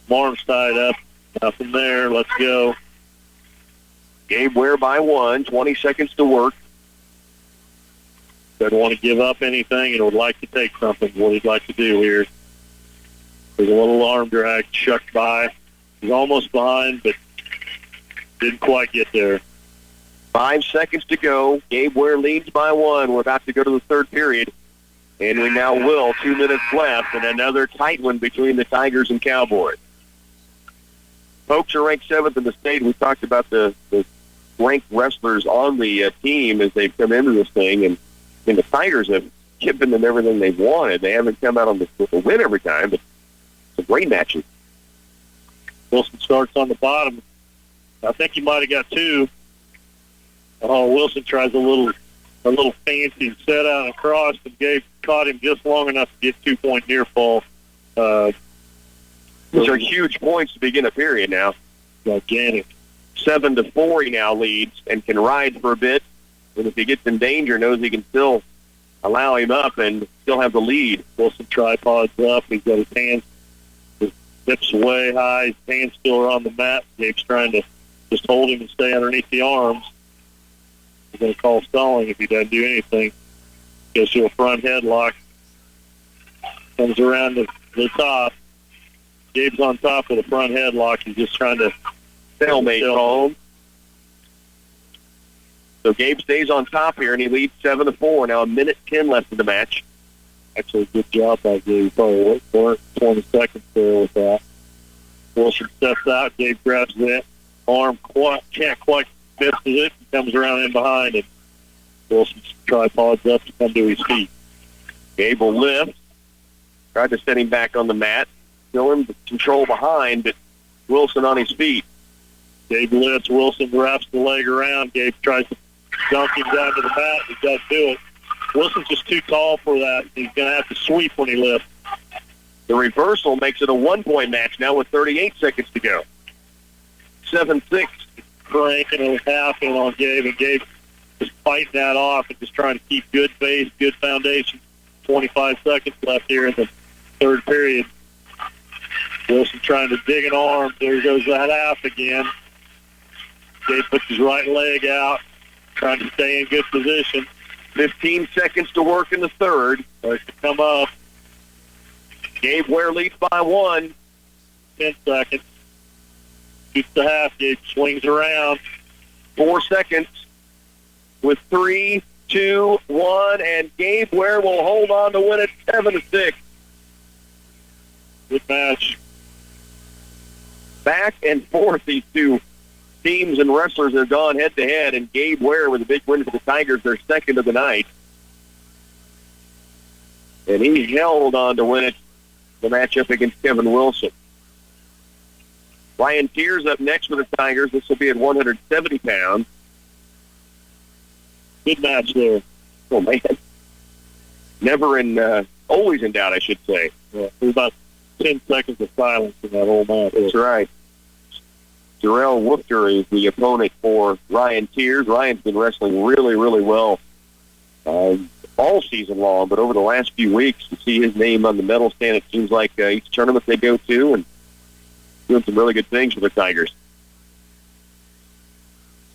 arms tied up. Nothing there. Let's go. Gabe Ware by 1, 20 seconds to work. Doesn't want to give up anything and would like to take something. What he'd like to do here. There's a little arm drag, shucked by. He's almost behind, but didn't quite get there. 5 seconds to go. Gabe Ware leads by 1. We're about to go to the third period. And we now will. 2 minutes left, and another tight one between the Tigers and Cowboys. Folks are ranked 7th in the state. We talked about the ranked wrestlers on the team as they've come into this thing, and the Tigers have given them everything they've wanted. They haven't come out with a win every time, but it's a great matches. Wilson starts on the bottom. I think he might have got 2. Wilson tries a little fancy set out and cross, and Gabe caught him just long enough to get 2-point near fall. These are huge points to begin a period now. Gigantic. 7-4 he now leads and can ride for a bit. And if he gets in danger, knows he can still allow him up and still have the lead. Wilson tripods up. He's got his hands, his hips way high. His hands still are on the mat. Gabe's trying to just hold him and stay underneath the arms. He's going to call stalling if he doesn't do anything. Goes to a front headlock. Comes around the top. Gabe's on top with a front headlock. He's just trying to stalemate home. So Gabe stays on top here, and he leads 7-4. Now 1:10 left in the match. Actually, good job by Gabe. Probably worked 20 seconds there with that. Wilson steps out. Gabe grabs that arm. Can't quite misses it. He comes around in behind, and Wilson tripods up to come to his feet. Gabe will lift. Tried to set him back on the mat. Still in control behind, but Wilson on his feet. Gabe lifts. Wilson wraps the leg around. Gabe tries to dunk him down to the mat. He does do it. Wilson's just too tall for that. He's going to have to sweep when he lifts. The reversal makes it a 1-point match now with 38 seconds to go. 7-6. Cranking a half in on Gabe, and Gabe just fighting that off and just trying to keep good base, good foundation. 25 seconds left here in the third period. Wilson trying to dig an arm. There goes that half again. Gabe puts his right leg out, trying to stay in good position. 15 seconds to work in the third. Starts to come up. Gabe Ware leads by 1. 10 seconds. Shoots the half. Gabe swings around. 4 seconds with 3, 2, 1, and Gabe Ware will hold on to win it 7-6. Good match. Back and forth, these two teams and wrestlers have gone head-to-head, and Gabe Ware with a big win for the Tigers, their second of the night. And he held on to win it, the matchup against Kevin Wilson. Ryan Tears up next for the Tigers. This will be at 170 pounds. Good match there. Oh, man. Always in doubt, I should say. Yeah, there's about 10 seconds of silence in that whole match. That's right. Darrell Woofter is the opponent for Ryan Tears. Ryan's been wrestling really, really well all season long, but over the last few weeks, to see his name on the medal stand, it seems like each tournament they go to, and doing some really good things for the Tigers.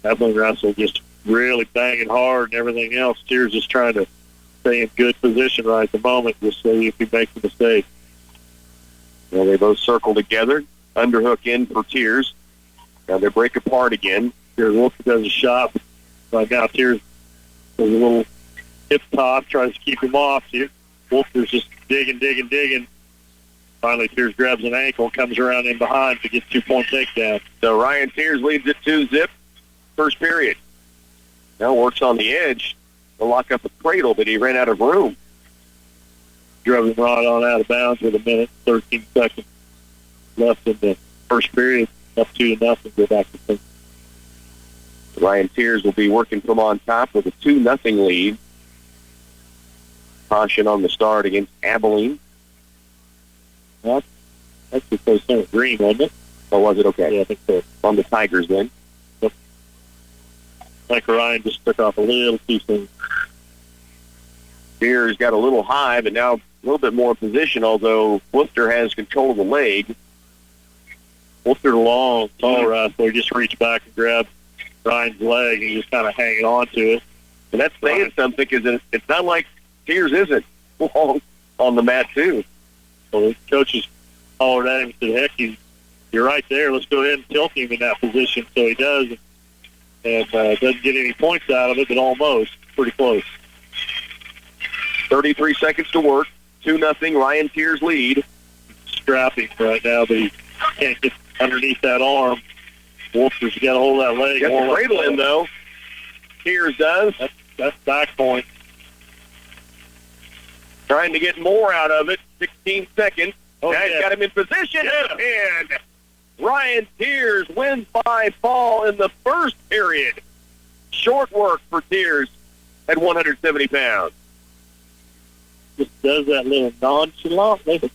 Abilene wrestle just really banging hard and everything else. Tears just trying to stay in good position right at the moment, just so if he makes a mistake. Well, they both circle together. Underhook in for Tears. Now they break apart again. Tears Wolfter does a shot. Right now, Tears does a little hip toss, tries to keep him off. Wolfter's just digging. Finally, Tears grabs an ankle, comes around in behind to get 2-point takedown. So Ryan Tears leads it 2-zip. First period. Now works on the edge to lock up the cradle, but he ran out of room. Drove him right on out of bounds with 1:13 seconds left in the first period. Up 2-0, go back to 10. Ryan Tears will be working from on top with a 2-0 lead. Caution on the start against Abilene. Well, that's because they're green, wasn't it? Or was it okay? Yeah, I think so. On the Tigers then. Yep. I think Ryan just took off a little too soon. Tears got a little high, but now a little bit more position, although Woofter has control of the leg. Wolfter, long, tall wrestler, just reached back and grabbed Ryan's leg and just kind of hanging on to it. And that's saying something, because it's not like Tears isn't long on the mat, too. So the coaches hollered at him and said, heck, you're right there. Let's go ahead and tilt him in that position. So he does, and doesn't get any points out of it, but almost. Pretty close. 33 seconds to work. 2-0, Ryan Tears lead. Strapping right now, but he can't get underneath that arm. Wolfter's got a hold of that leg. Got the cradle in, though. Tears does. That's back point. Trying to get more out of it. 16 seconds. Oh, now he's got him in position. Yeah. And Ryan Tears wins by fall in the first period. Short work for Tears at 170 pounds. Just does that little nonchalantly.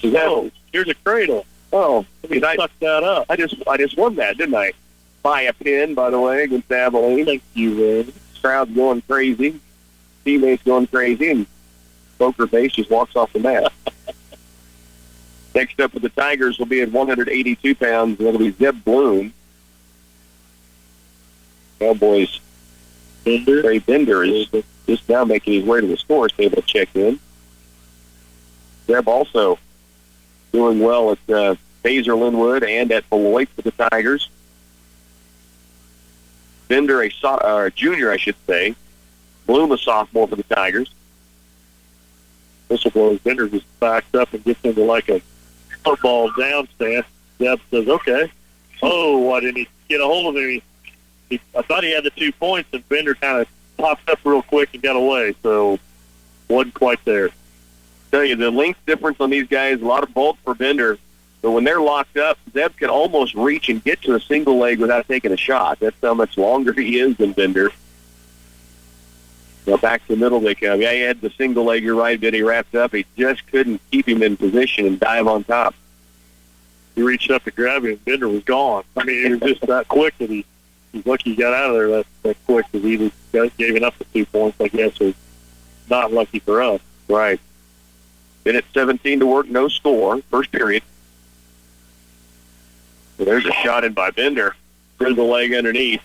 Oh, here's a cradle. Oh, he sucked that up. I just won that, didn't I? By a pin, by the way, against Abilene. Thank you, Red. Crowd's going crazy. Teammates going crazy, and Poker Face just walks off the mat. Next up for the Tigers will be at 182 pounds. That'll be Zeb Bloom. Cowboys. Trey Bender is just now making his way to the score table to check in. Zeb also doing well at Baser Linwood and at Beloit for the Tigers. Bender, a junior, I should say. Bloom, a sophomore for the Tigers. Whistle blows. Bender just backs up and gets into like a football down stance. Zeb says, okay. Oh, why didn't he get a hold of him? I thought he had the 2 points, and Bender kind of popped up real quick and got away, so wasn't quite there. Tell you, the length difference on these guys, a lot of bulk for Bender. But when they're locked up, Zeb can almost reach and get to a single leg without taking a shot. That's how much longer he is than Bender. Now back to the middle they come. Yeah, he had the single leg, you're right, but he wrapped up. He just couldn't keep him in position and dive on top. He reached up to grab him, and Bender was gone. I mean, it was just that quick that he's lucky he got out of there that quick, because he was giving up the 2 points, I guess, or not lucky for us. Right. Minute 17 to work, no score, first period. So there's a shot in by Bender. There's the leg underneath.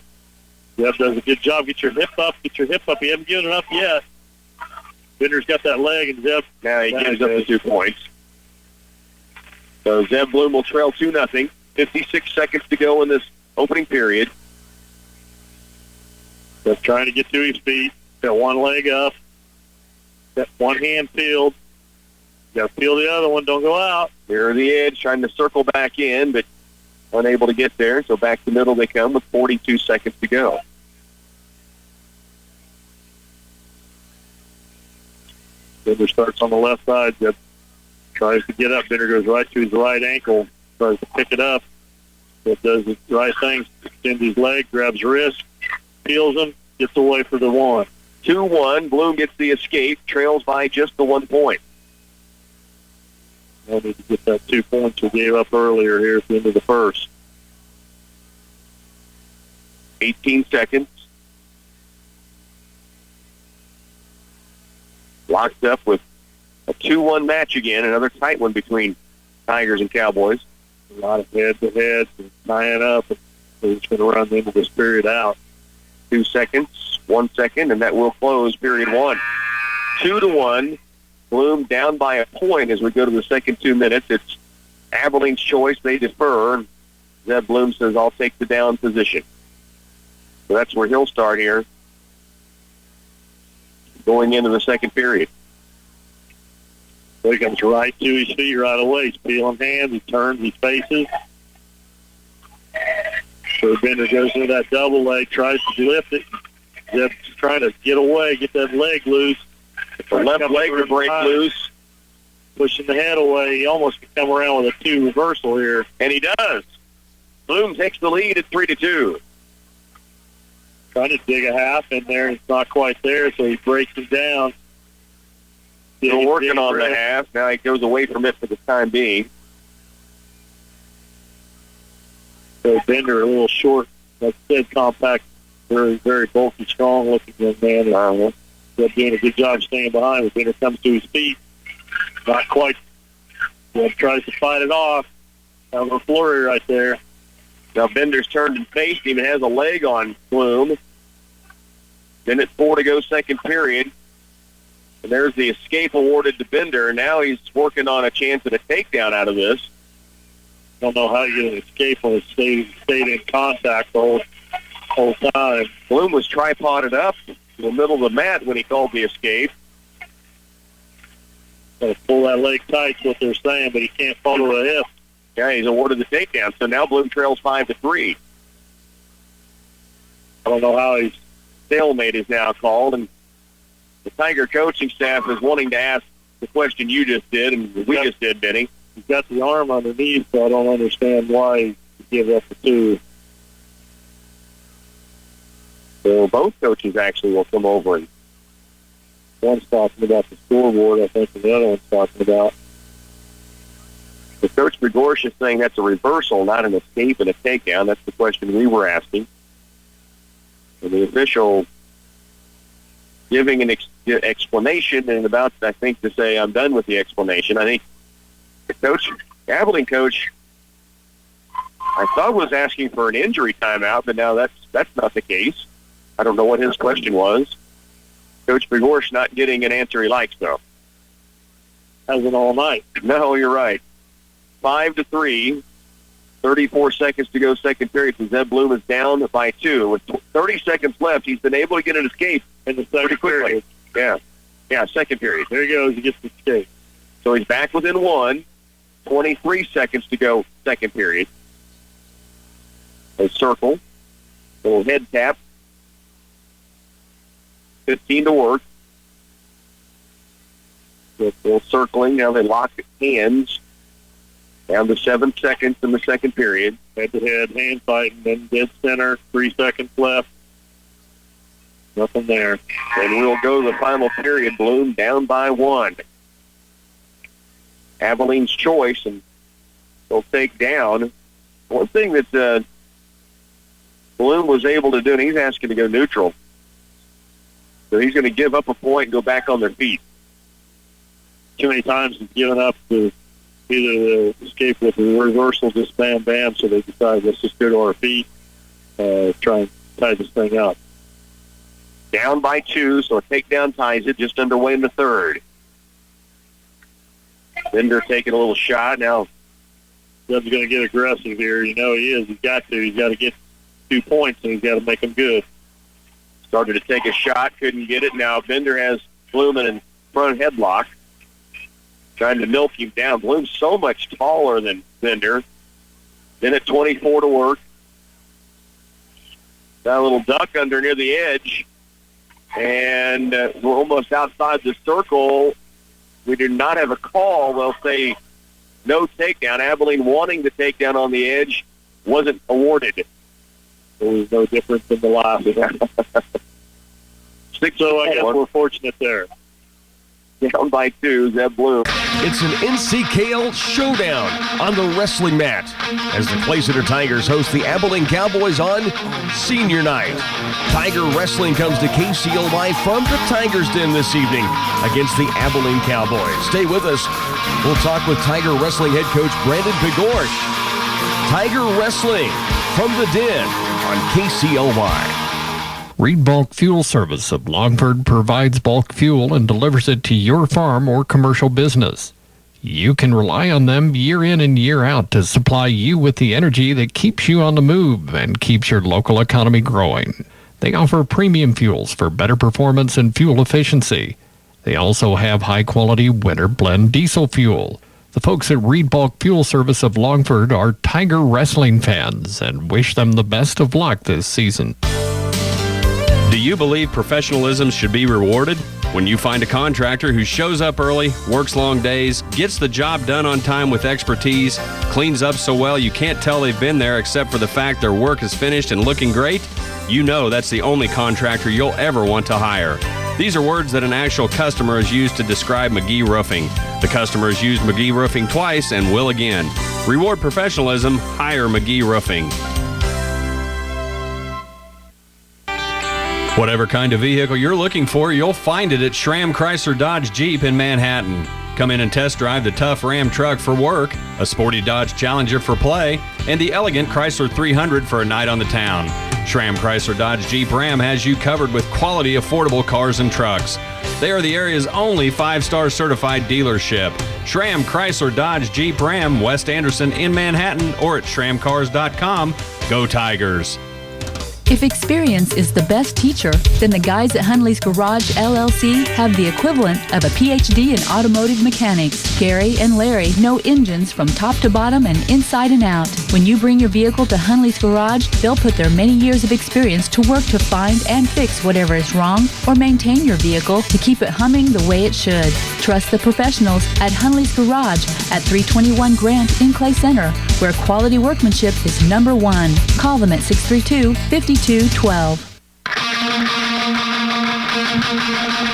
Zeb does a good job. Get your hip up. He hasn't given it up yet. Bender's got that leg, and Zeb. Now he gives up the 2 points. So Zeb Bloom will trail 2-0. 56 seconds to go in this opening period. Zeb trying to get to his feet. Got one leg up. Got one hand peeled. Got to peel the other one. Don't go out. Near the edge, trying to circle back in, but unable to get there. So back to the middle they come with 42 seconds to go. Bender starts on the left side. Zeb tries to get up. Bender goes right to his right ankle. Tries to pick it up. Zeb does the right thing. Extends his leg, grabs wrist, peels him, gets away for the one. 2-1. Bloom gets the escape, trails by just the 1 point. They'll need to get that 2 points we gave up earlier here at the end of the first. 18 seconds. Locked up with a 2-1 match again, another tight one between Tigers and Cowboys. A lot of head-to-heads and tying up. We're just going to run the end of this period out. 2 seconds, 1 second, and that will close period one. 2-1. Bloom down by a point as we go to the second 2 minutes. It's Abilene's choice. They defer. Zeb Bloom says, I'll take the down position. So that's where he'll start here going into the second period. So he comes right to his feet right away. He's peeling hands. He turns. He faces. So Bender goes into that double leg, tries to lift it. Zeb's trying to get away, get that leg loose. The left leg to break loose. Pushing the head away. He almost can come around with a 2 reversal here. And he does. Bloom takes the lead at 3-2. Trying to dig a half in there. It's not quite there, so he breaks him down. Still working on the half. Now he goes away from it for the time being. So Bender, a little short, like I said, compact, very, very bulky, strong-looking young man. They're doing a good job staying behind. Bender comes to his feet. Not quite. Webb tries to fight it off. Have a flurry right there. Now Bender's turned and faced him and has a leg on Bloom. Then it's 4 to go, second period. And there's the escape awarded to Bender. Now he's working on a chance at a takedown out of this. Don't know how you get an escape when it stayed in contact the whole time. Bloom was tripoded up in the middle of the mat when he called the escape. Got to pull that leg tight is what they're saying, but he can't follow the hip. Yeah, he's awarded the takedown. So now Bloom trails 5-3. I don't know how he's... Stalemate is now called, and the Tiger coaching staff is wanting to ask the question you just did and we just did, Benny. He's got the arm underneath, so I don't understand why he gave up the 2. So both coaches actually will come over. And one's talking about the scoreboard, I think, and the other one's talking about. The Coach Grigorsch is saying that's a reversal, not an escape and a takedown. That's the question we were asking. And the official giving an explanation and about, I think, to say, I'm done with the explanation. I think the coach, Abilene coach, I thought was asking for an injury timeout, but now that's not the case. I don't know what his question was. Coach Grigorsch not getting an answer he likes, though. Hasn't all night. No, you're right. 5-3. 34 seconds to go, second period. So Zeb Bloom is down by 2. With 30 seconds left, he's been able to get an escape in the second period. Yeah, second period. There he goes. He gets the escape. So he's back within 1. 23 seconds to go, second period. A circle. Little head tap. 15 to work. Little circling. Now they lock hands. Down to 7 seconds in the second period. Head-to-head, hand fighting, then dead center, 3 seconds left. Nothing there. And we'll go to the final period. Bloom down by 1. Abilene's choice, and they'll take down. One thing that Bloom was able to do, and he's asking to go neutral. So he's going to give up a point and go back on their feet. Too many times he's given up to either the escape with the reversal, just bam, so they decided let's just go to our feet, try and tie this thing up. Down by 2, so a takedown ties it, just underway in the third. Bender taking a little shot. Now, Zeb's going to get aggressive here. You know he is. He's got to. He's got to get 2 points, and he's got to make them good. Started to take a shot, couldn't get it. Now Bender has Bloom in front headlock. Trying to milk him down. Bloom's so much taller than Bender. Then at 24 to work. Got a little duck under near the edge. And we're almost outside the circle. We do not have a call. They'll say no takedown. Abilene wanting the takedown on the edge wasn't awarded. There was no difference in the last. So I guess we're fortunate there. Down by 2, Zeb Bloom. It's an NCKL showdown on the wrestling mat as the Clay Center Tigers host the Abilene Cowboys on Senior Night. Tiger Wrestling comes to KCLY from the Tigers Den this evening against the Abilene Cowboys. Stay with us. We'll talk with Tiger Wrestling head coach Brandon Pigorsh. Tiger Wrestling from the Den on KCLY. Reed Bulk Fuel Service of Longford provides bulk fuel and delivers it to your farm or commercial business. You can rely on them year in and year out to supply you with the energy that keeps you on the move and keeps your local economy growing. They offer premium fuels for better performance and fuel efficiency. They also have high-quality winter blend diesel fuel. The folks at Reed Bulk Fuel Service of Longford are Tiger Wrestling fans and wish them the best of luck this season. Do you believe professionalism should be rewarded? When you find a contractor who shows up early, works long days, gets the job done on time with expertise, cleans up so well you can't tell they've been there except for the fact their work is finished and looking great, you know that's the only contractor you'll ever want to hire. These are words that an actual customer has used to describe McGee Roofing. The customer has used McGee Roofing twice and will again. Reward professionalism, hire McGee Roofing. Whatever kind of vehicle you're looking for, you'll find it at Schramm Chrysler Dodge Jeep in Manhattan. Come in and test drive the tough Ram truck for work, a sporty Dodge Challenger for play, and the elegant Chrysler 300 for a night on the town. Schramm Chrysler Dodge Jeep Ram has you covered with quality, affordable cars and trucks. They are the area's only 5-star certified dealership. Schramm Chrysler Dodge Jeep Ram, West Anderson in Manhattan, or at schrammcars.com. Go Tigers! If experience is the best teacher, then the guys at Hunley's Garage LLC have the equivalent of a PhD in automotive mechanics. Gary and Larry know engines from top to bottom and inside and out. When you bring your vehicle to Hunley's Garage, they'll put their many years of experience to work to find and fix whatever is wrong or maintain your vehicle to keep it humming the way it should. Trust the professionals at Hunley's Garage at 321 Grant in Clay Center, where quality workmanship is number one. Call them at 632-5212.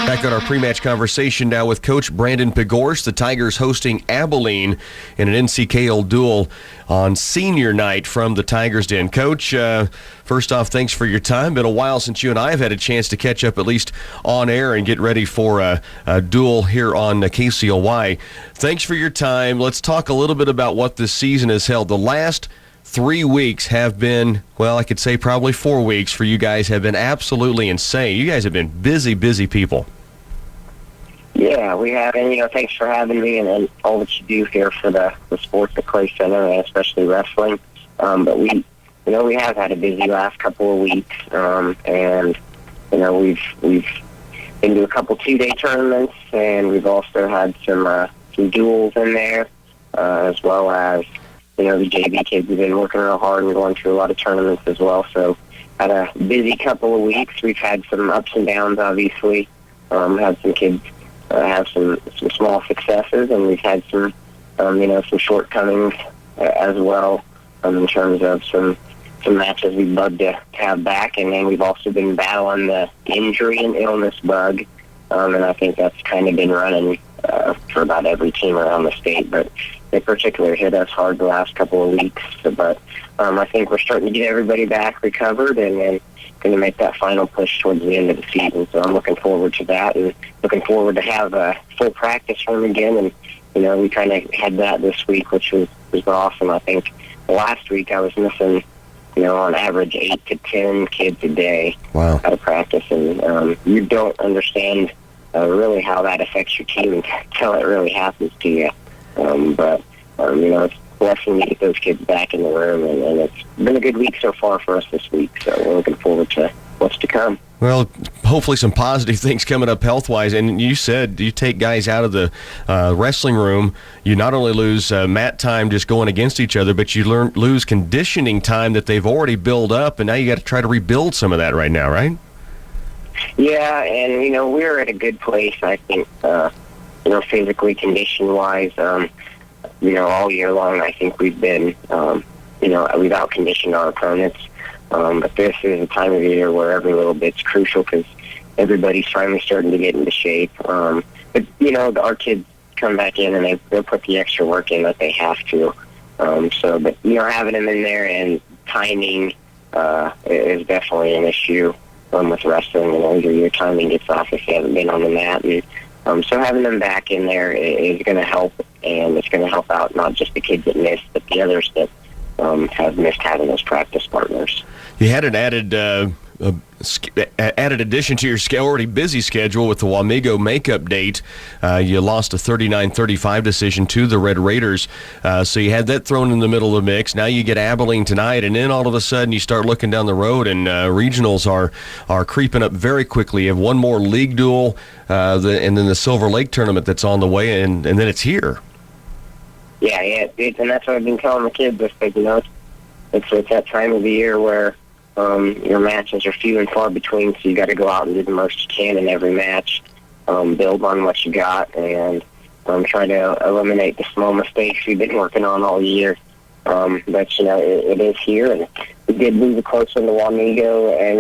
Back on our pre-match conversation now with Coach Brandon Pigorsh. The Tigers hosting Abilene in an NCKL duel on Senior Night from the Tigers Den. Coach, first off, thanks for your time. Been a while since you and I have had a chance to catch up at least on air and get ready for a duel here on KCLY. Thanks for your time. Let's talk a little bit about what this season has held. The last 3 weeks have been, well, I could say probably 4 weeks for you guys have been absolutely insane. You guys have been busy, busy people. Yeah, we have, and, thanks for having me and all that you do here for the sports at Clay Center, and especially wrestling. But we have had a busy last couple of weeks, and, we've been to a couple 2-day tournaments, and we've also had some duels in there, as well as, the JV kids have been working real hard and going to a lot of tournaments as well. So had a busy couple of weeks. We've had some ups and downs, obviously. Had some kids have some small successes, and we've had some, some shortcomings as well in terms of some matches we'd love to have back. And then we've also been battling the injury and illness bug, and I think that's kind of been running for about every team around the state, but in particular hit us hard the last couple of weeks. But I think we're starting to get everybody back recovered and then going to make that final push towards the end of the season. So I'm looking forward to that and looking forward to have a full practice room again. And, we kind of had that this week, which was awesome. I think last week I was missing, on average 8 to 10 kids a day out of practice. And you don't understand really how that affects your team until it really happens to you. But it's a blessing to get those kids back in the room, and it's been a good week so far for us this week, so we're looking forward to what's to come. Well, hopefully some positive things coming up health-wise, and you said you take guys out of the wrestling room, you not only lose mat time just going against each other, but you lose conditioning time that they've already built up, and now you got to try to rebuild some of that right now, right? Yeah, and, we're at a good place, I think, physically, condition-wise. All year long, I think we've been, we've out-conditioned our opponents. But this is a time of year where every little bit's crucial because, everybody's finally starting to get into shape. But, our kids come back in and they'll put the extra work in that they have to. But having them in there and timing is definitely an issue with wrestling. Your timing gets off if you haven't been on the mat. And so having them back in there is going to help, and it's going to help out not just the kids that missed, but the others that have missed having those practice partners. You had an added addition to your already busy schedule with the Wamego makeup date. You lost a 39-35 decision to the Red Raiders, so you had that thrown in the middle of the mix. Now you get Abilene tonight, and then all of a sudden you start looking down the road, and regionals are creeping up very quickly. You have one more league duel, and then the Silver Lake tournament that's on the way, and then it's here. Yeah, and that's what I've been telling the kids. It's that time of the year where your matches are few and far between, so you got to go out and do the most you can in every match, build on what you got, and try to eliminate the small mistakes you've been working on all year. But it is here, and we did lose a close one to Wamego, and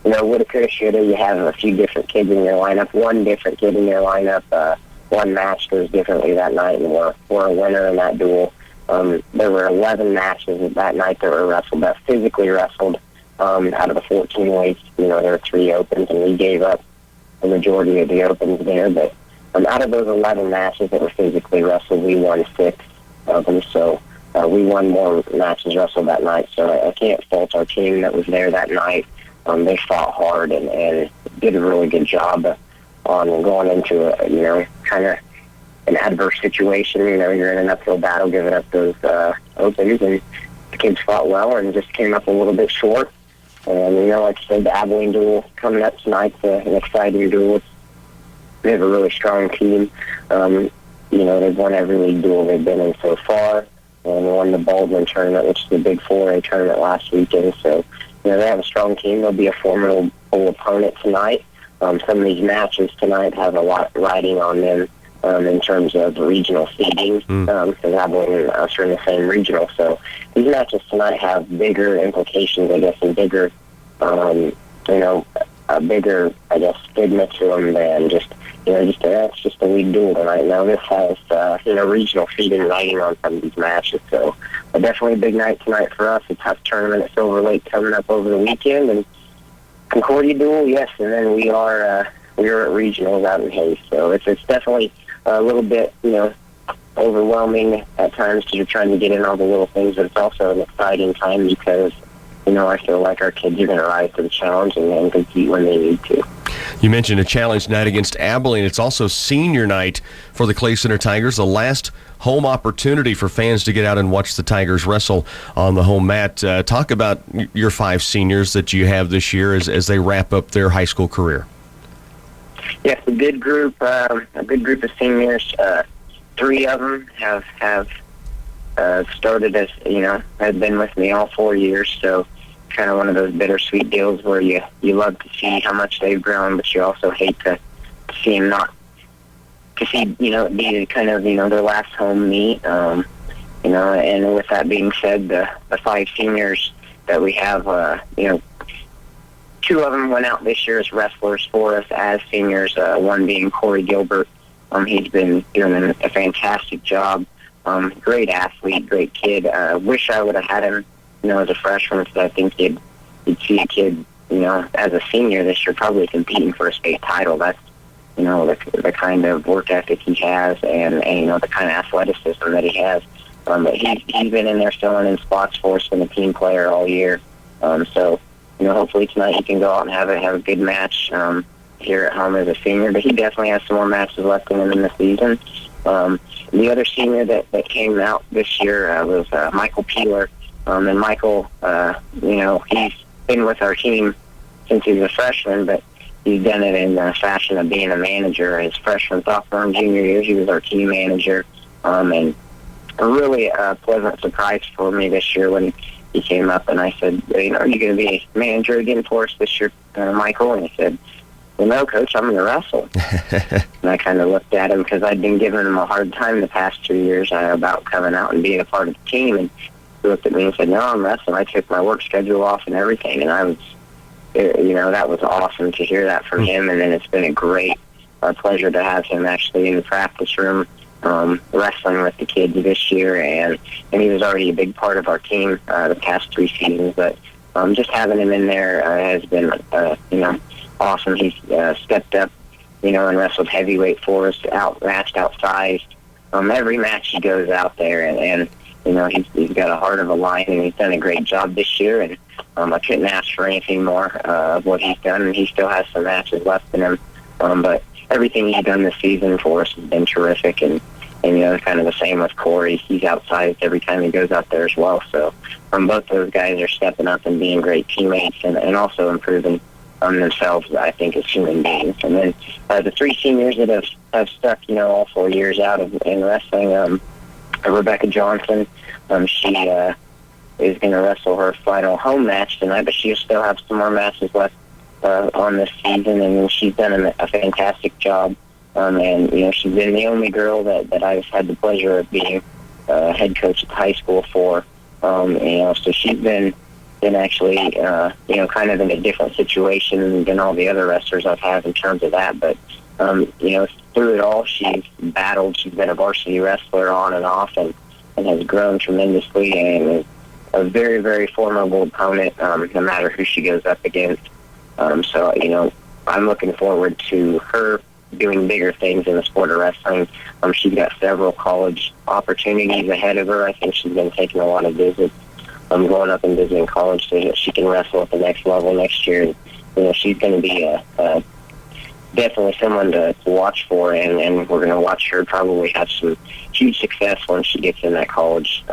woulda, coulda, shoulda. You have a few different kids in your lineup, one different kid in your lineup. One match goes differently that night, and we're a winner in that duel. There were 11 matches that night that were physically wrestled. Out of the 14 weights, there were 3 opens, and we gave up the majority of the opens there. But out of those 11 matches that were physically wrestled, we won 6 of them. So we won more matches wrestled that night. So I can't fault our team that was there that night. They fought hard and did a really good job on going into kind of an adverse situation. You're in an uphill battle giving up those opens, and the kids fought well and just came up a little bit short. And, like I said, the Abilene duel coming up tonight's an exciting duel. They have a really strong team. They've won every league duel they've been in so far, and won the Baldwin tournament, which is the big 4A tournament last weekend. So, they have a strong team. They'll be a formidable opponent tonight. Some of these matches tonight have a lot riding on them in terms of regional seeding, because Abilene and us are in the same regional. So these matches tonight have bigger implications, I guess, and bigger, a bigger, I guess, stigma to them than that's just a league duel tonight. Now this has, regional seeding riding on some of these matches. So definitely a big night tonight for us. A tough tournament at Silver Lake coming up over the weekend, and Concordia duel, yes, and then we are at regionals out in Hayes. So it's definitely a little bit, overwhelming at times because you're trying to get in all the little things, but it's also an exciting time because, I feel like our kids are going to rise to the challenge and compete when they need to. You mentioned a challenge night against Abilene. It's also senior night for the Clay Center Tigers, the last home opportunity for fans to get out and watch the Tigers wrestle on the home mat. Talk about your 5 seniors that you have this year as they wrap up their high school career. Yes, a good group of seniors. 3 of them have started as, have been with me all 4 years, so kind of one of those bittersweet deals where you love to see how much they've grown, but you also hate to see them it be kind of, their last home meet. And with that being said, the 5 seniors that we have, 2 of them went out this year as wrestlers for us as seniors, one being Corey Gilbert. He's been doing a fantastic job. Great athlete, great kid. Wish I would have had him, as a freshman, because I think you'd see a kid, as a senior this year probably competing for a state title. That's, the kind of work ethic he has and the kind of athleticism that he has. But he's been in there filling in spots for us, been a team player all year. So, hopefully tonight he can go out and have a good match here at home as a senior. But he definitely has some more matches left in him in the season. The other senior that came out this year was Michael Peeler. And Michael, he's been with our team since he was a freshman, but he's done it in the fashion of being a manager. His freshman, sophomore, and junior years, he was our team manager. And a really pleasant surprise for me this year when he came up and I said, are you going to be a manager again for us this year, Michael? And he said, well, no, Coach, I'm going to wrestle. And I kind of looked at him because I'd been giving him a hard time the past 2 years about coming out and being a part of the team. And he looked at me and said, no, I'm wrestling. I took my work schedule off and everything. And that was awesome to hear that from him. And then it's been a great pleasure to have him actually in the practice room wrestling with the kids this year. And he was already a big part of our team the past 3 seasons. But just having him in there has been, awesome. He's stepped up, and wrestled heavyweight for us, outmatched, outsized. Every match he goes out there, and he's got a heart of a lion, and he's done a great job this year. And I couldn't ask for anything more of what he's done, and he still has some matches left in him. But everything he's done this season for us has been terrific, and kind of the same with Corey. He's outsized every time he goes out there as well. So both those guys are stepping up and being great teammates, and also improving themselves, I think, as human beings. And then the 3 seniors that have stuck, all 4 years out in wrestling, Rebecca Johnson, she is going to wrestle her final home match tonight, but she'll still have some more matches left on this season, and she's done a fantastic job. And she's been the only girl that I've had the pleasure of being head coach at the high school for. So she's been actually kind of in a different situation than all the other wrestlers I've had in terms of that. But through it all, she's battled. She's been a varsity wrestler on and off, and has grown tremendously, and is a very, very formidable opponent, no matter who she goes up against. So I'm looking forward to her doing bigger things in the sport of wrestling. She's got several college opportunities ahead of her. I think she's been taking a lot of visits. Going up and visiting college so that she can wrestle at the next level next year. And, she's going to be definitely someone to watch for, and we're going to watch her probably have some huge success when she gets in that college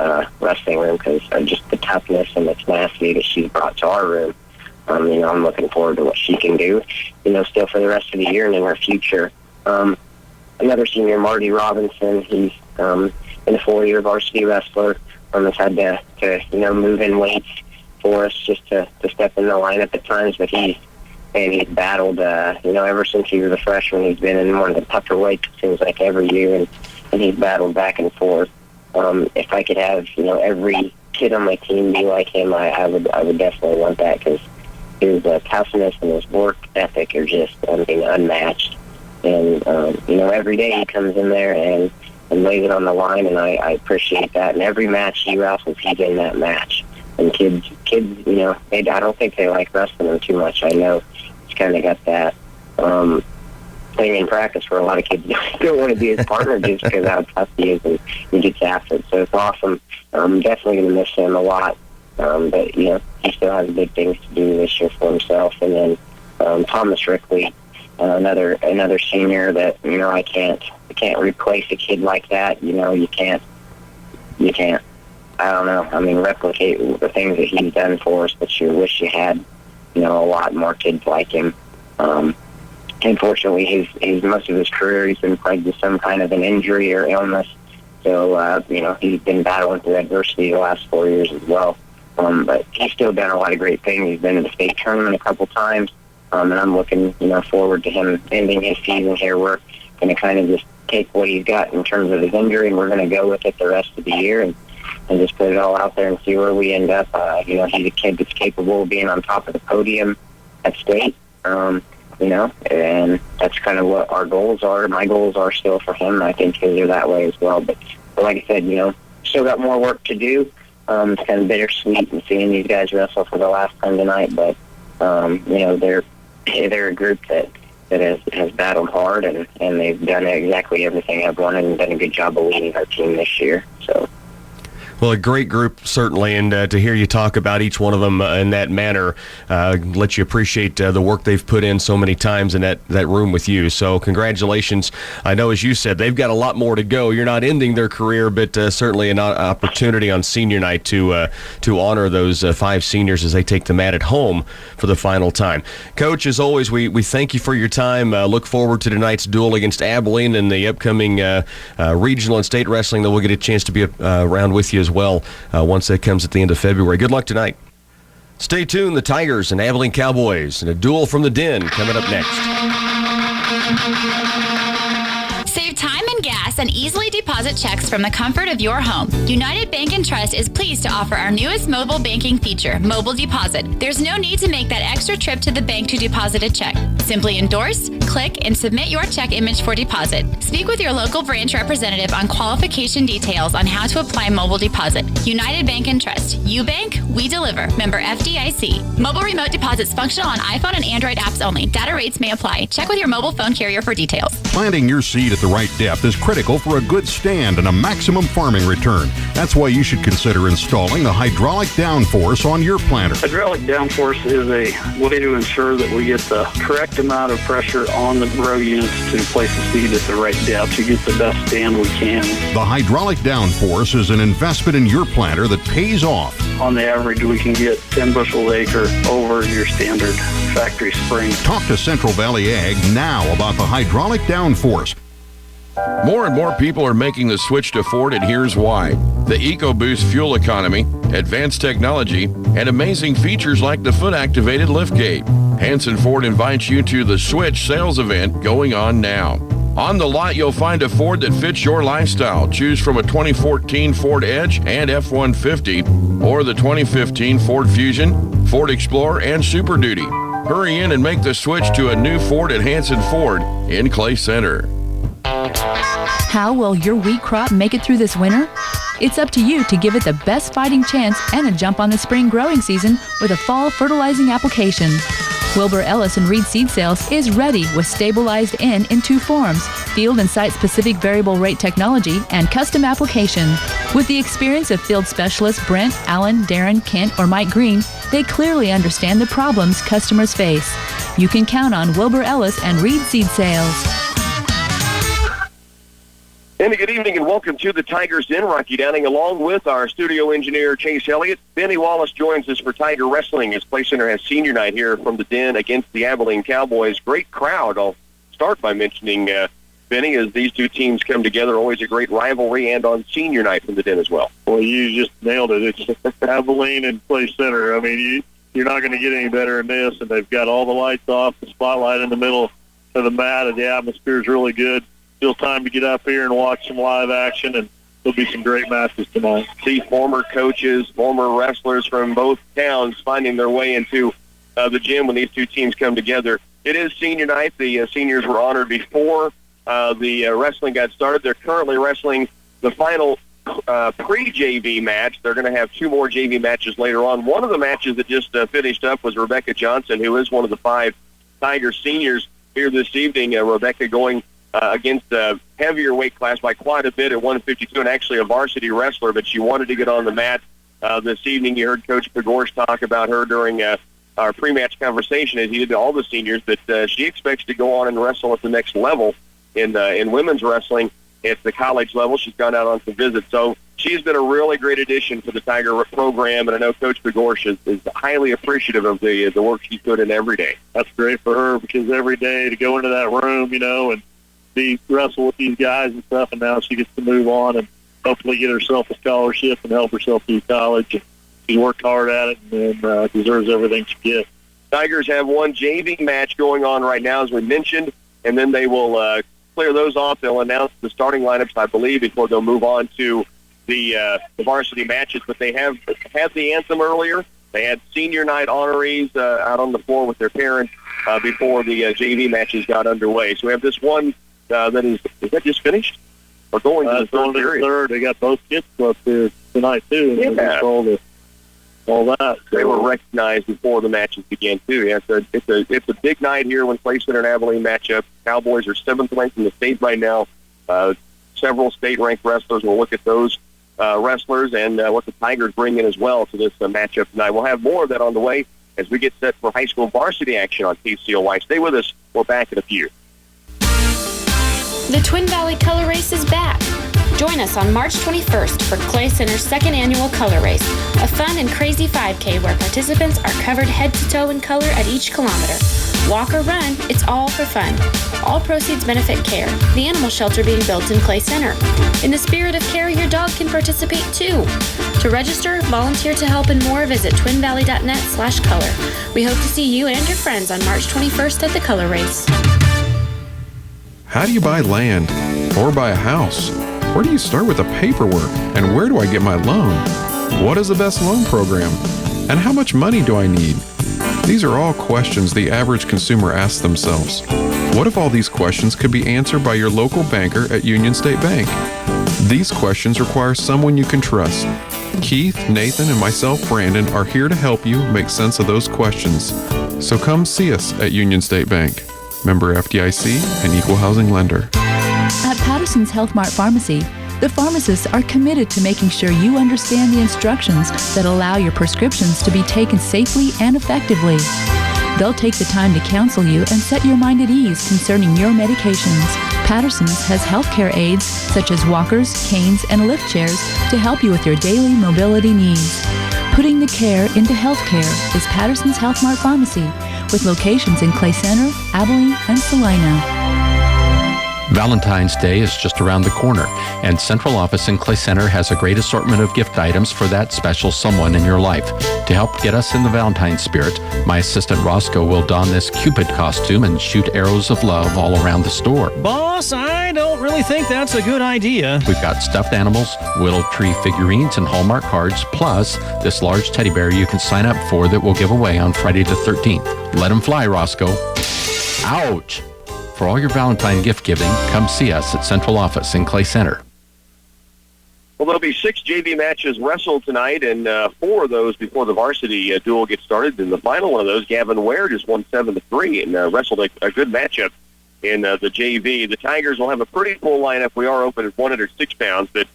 wrestling room, because just the toughness and the tenacity that she's brought to our room. I'm looking forward to what she can do, still for the rest of the year and in her future. Another senior, Marty Robinson, he's in a 4-year varsity wrestler. Has had to move in weights for us just to step in the lineup at times, but he's battled, ever since he was a freshman. He's been in one of the tougher weights, it seems like, every year, and he's battled back and forth. If I could have, every kid on my team be like him, I would definitely want that, because his toughness and his work ethic are just, unmatched. And, every day he comes in there and lays it on the line, and I appreciate that. And every match he wrestles, he's in that match. And kids, I don't think they like wrestling him too much. I know he's kind of got that thing in practice where a lot of kids don't want to be his partner just because how tough he is and he gets after it. So it's awesome. I'm definitely going to miss him a lot. But, he still has big things to do this year for himself. And then Thomas Rickley, another senior that, I can't replace a kid like that. You can't, I don't know, replicate the things that he's done for us, but you wish you had, a lot more kids like him. Unfortunately, his most of his career, he's been plagued with some kind of an injury or illness. So, he's been battling through adversity the last 4 years as well. But he's still done a lot of great things. He's been in the state tournament a couple times. And I'm looking, forward to him ending his season here. We're going to kind of just take what he's got in terms of his injury, and we're going to go with it the rest of the year and just put it all out there and see where we end up. He's a kid that's capable of being on top of the podium at state, and that's kind of what our goals are. My goals are still for him, and I think his are that way as well. But like I said, still got more work to do. It's kind of bittersweet and seeing these guys wrestle for the last time tonight, but they're a group that has battled hard, and they've done exactly everything I've wanted and done a good job of leading our team this year. So. Well, a great group, certainly, and to hear you talk about each one of them in that manner lets you appreciate the work they've put in so many times in that room with you. So congratulations. I know, as you said, they've got a lot more to go. You're not ending their career, but certainly an opportunity on senior night to honor those 5 seniors as they take the mat at home for the final time. Coach, as always, we thank you for your time. Look forward to tonight's duel against Abilene and the upcoming regional and state wrestling that we'll get a chance to be around with you as well once that comes at the end of February. Good luck tonight. Stay tuned. The Tigers and Abilene Cowboys and a duel from the Den coming up next. Save time and gas fast, and easily deposit checks from the comfort of your home. United Bank & Trust is pleased to offer our newest mobile banking feature, Mobile Deposit. There's no need to make that extra trip to the bank to deposit a check. Simply endorse, click, and submit your check image for deposit. Speak with your local branch representative on qualification details on how to apply Mobile Deposit. United Bank & Trust. You bank, we deliver. Member FDIC. Mobile remote deposits functional on iPhone and Android apps only. Data rates may apply. Check with your mobile phone carrier for details. Planting your seed at the right depth is critical for a good stand and a maximum farming return. That's why you should consider installing the hydraulic downforce on your planter. Hydraulic downforce is a way to ensure that we get the correct amount of pressure on the grow units to place the seed at the right depth to get the best stand we can. The hydraulic downforce is an investment in your planter that pays off. On the average, we can get 10 bushels acre over your standard factory spring. Talk to Central Valley Ag now about the hydraulic downforce. More and more people are making the switch to Ford, and here's why. The EcoBoost fuel economy, advanced technology, and amazing features like the foot-activated liftgate. Hanson Ford invites you to the Switch sales event going on now. On the lot, you'll find a Ford that fits your lifestyle. Choose from a 2014 Ford Edge and F-150, or the 2015 Ford Fusion, Ford Explorer, and Super Duty. Hurry in and make the switch to a new Ford at Hanson Ford in Clay Center. How will your wheat crop make it through this winter? It's up to you to give it the best fighting chance and a jump on the spring growing season with a fall fertilizing application. Wilbur Ellis and Reed Seed Sales is ready with stabilized in two forms, field and site-specific variable rate technology and custom application. With the experience of field specialists Brent, Allen, Darren, Kent, or Mike Green, they clearly understand the problems customers face. You can count on Wilbur Ellis and Reed Seed Sales. And good evening and welcome to the Tigers Den. Rocky Downing along with our studio engineer Chase Elliott. Benny Wallace joins us for Tiger Wrestling as Play Center has senior night here from the Den against the Abilene Cowboys. Great crowd. I'll start by mentioning, Benny, as these two teams come together, always a great rivalry, and on senior night from the Den as well. Well, you just nailed it. It's Abilene and Play Center. I mean, you're not going to get any better than this, and they've got all the lights off, the spotlight in the middle of the mat, and the atmosphere is really good. Still time to get up here and watch some live action, and there'll be some great matches tonight. See former coaches, former wrestlers from both towns finding their way into the gym when these two teams come together. It is senior night. The seniors were honored before the wrestling got started. They're currently wrestling the final pre-JV match. They're going to have two more JV matches later on. One of the matches that just finished up was Rebecca Johnson, who is one of the 5 Tiger seniors here this evening. Rebecca going against a heavier weight class by quite a bit at 152, and actually a varsity wrestler, but she wanted to get on the mat this evening. You heard Coach Pagorsh talk about her during our pre-match conversation, as he did to all the seniors, that she expects to go on and wrestle at the next level in women's wrestling at the college level. She's gone out on some visits, so she's been a really great addition to the Tiger program, and I know Coach Pagorsh is highly appreciative of the work she put in every day. That's great for her, because every day to go into that room, and wrestle with these guys and stuff, and now she gets to move on and hopefully get herself a scholarship and help herself through college. She worked hard at it and deserves everything she gets. Tigers have one JV match going on right now, as we mentioned, and then they will clear those off. They'll announce the starting lineups, I believe, before they'll move on to the varsity matches. But they have had the anthem earlier. They had senior night honorees out on the floor with their parents before the JV matches got underway. So we have this one that is that just finished? Or going to the third period? Third. They got both kids up there tonight, too. Yeah. All that. They were recognized before the matches began, too. Yeah, it's a big night here when Clay Center and Abilene match up. Cowboys are 7th ranked in the state right now. Several state-ranked wrestlers. We'll look at those wrestlers and what the Tigers bring in as well to this matchup tonight. We'll have more of that on the way as we get set for high school varsity action on KCOY. Stay with us. We're back in a few. The Twin Valley Color Race is back. Join us on March 21st for Clay Center's second annual Color Race, a fun and crazy 5K where participants are covered head to toe in color at each kilometer. Walk or run, it's all for fun. All proceeds benefit CARE, the animal shelter being built in Clay Center. In the spirit of CARE, your dog can participate too. To register, volunteer to help, and more, visit twinvalley.net/color. We hope to see you and your friends on March 21st at the Color Race. How do you buy land? Or buy a house? Where do you start with the paperwork? And where do I get my loan? What is the best loan program? And how much money do I need? These are all questions the average consumer asks themselves. What if all these questions could be answered by your local banker at Union State Bank? These questions require someone you can trust. Keith, Nathan, and myself, Brandon, are here to help you make sense of those questions. So come see us at Union State Bank. Member FDIC and Equal Housing Lender. At Patterson's Health Mart Pharmacy, the pharmacists are committed to making sure you understand the instructions that allow your prescriptions to be taken safely and effectively. They'll take the time to counsel you and set your mind at ease concerning your medications. Patterson's has healthcare aids such as walkers, canes, and lift chairs to help you with your daily mobility needs. Putting the care into healthcare is Patterson's Health Mart Pharmacy, with locations in Clay Center, Abilene, and Salina. Valentine's Day is just around the corner, and Central Office in Clay Center has a great assortment of gift items for that special someone in your life. To help get us in the Valentine spirit, my assistant Roscoe will don this Cupid costume and shoot arrows of love all around the store. Boss, I don't really think that's a good idea. We've got stuffed animals, willow tree figurines, and Hallmark cards, plus this large teddy bear you can sign up for that we'll give away on Friday the 13th. Let 'em fly, Roscoe. Ouch! For all your Valentine gift giving, come see us at Central Office in Clay Center. Well, there'll be 6 JV matches wrestled tonight, and 4 of those before the varsity duel gets started. In the final one of those, Gavin Ware just won 7-3 and wrestled a good matchup in the JV. The Tigers will have a pretty full lineup. We are open at 106 pounds, but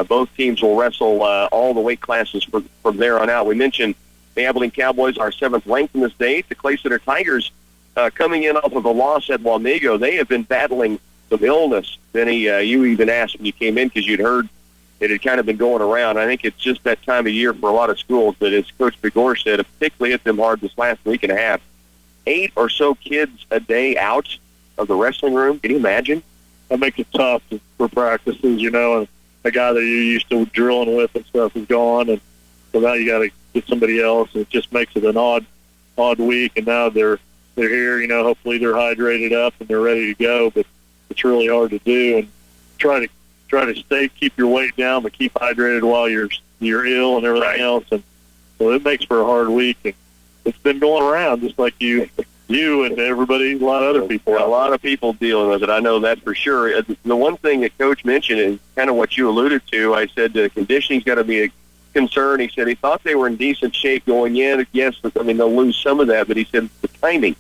both teams will wrestle all the weight classes from there on out. We mentioned the Abilene Cowboys are 7th ranked in the state. The Clay Center Tigers coming in off of a loss at Wamego, they have been battling some illness. Benny, you even asked when you came in because you'd heard it had kind of been going around. I think it's just that time of year for a lot of schools, but as Coach Begor said, it particularly hit them hard this last week and a half. 8 or so kids a day out of the wrestling room. Can you imagine? That makes it tough for practices, you know, and a guy that you're used to drilling with and stuff is gone, and so now you got to get somebody else, and it just makes it an odd week, and now they're here, you know, hopefully they're hydrated up and they're ready to go, but it's really hard to do, and try to keep your weight down, but keep hydrated while you're ill and everything else, and so it makes for a hard week, and it's been going around just like you and everybody, a lot of other people. A lot of people dealing with it. I know that for sure. The one thing that Coach mentioned is kind of what you alluded to. I said the conditioning's got to be a concern. He said he thought they were in decent shape going in. Yes, I mean, they'll lose some of that, but he said the timing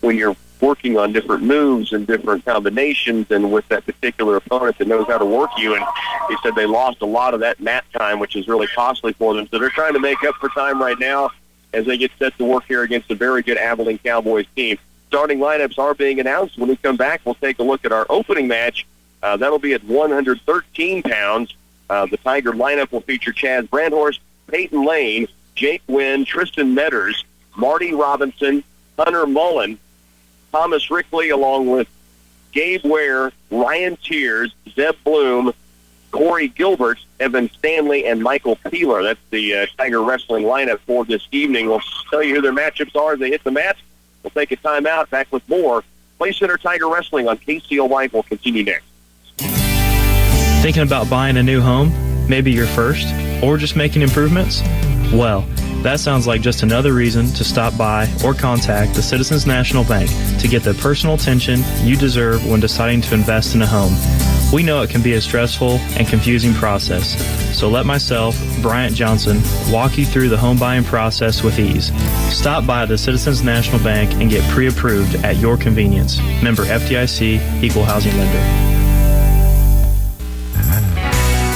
when you're working on different moves and different combinations and with that particular opponent that knows how to work you. And he said they lost a lot of that mat time, which is really costly for them. So they're trying to make up for time right now as they get set to work here against a very good Abilene Cowboys team. Starting lineups are being announced. When we come back, we'll take a look at our opening match. That'll be at 113 pounds. The Tiger lineup will feature Chaz Brandhorst, Peyton Lane, Jake Wynn, Tristan Metters, Marty Robinson, Hunter Mullen, Thomas Rickley, along with Gabe Ware, Ryan Tears, Zeb Bloom, Corey Gilbert, Evan Stanley, and Michael Peeler. That's the Tiger Wrestling lineup for this evening. We'll tell you who their matchups are as they hit the mat. We'll take a timeout. Back with more Clay Center Tiger Wrestling on KCLY. Will continue next. Thinking about buying a new home? Maybe your first? Or just making improvements? Well, that sounds like just another reason to stop by or contact the Citizens National Bank to get the personal attention you deserve when deciding to invest in a home. We know it can be a stressful and confusing process, so let myself, Bryant Johnson, walk you through the home buying process with ease. Stop by the Citizens National Bank and get pre-approved at your convenience. Member FDIC, Equal Housing Lender.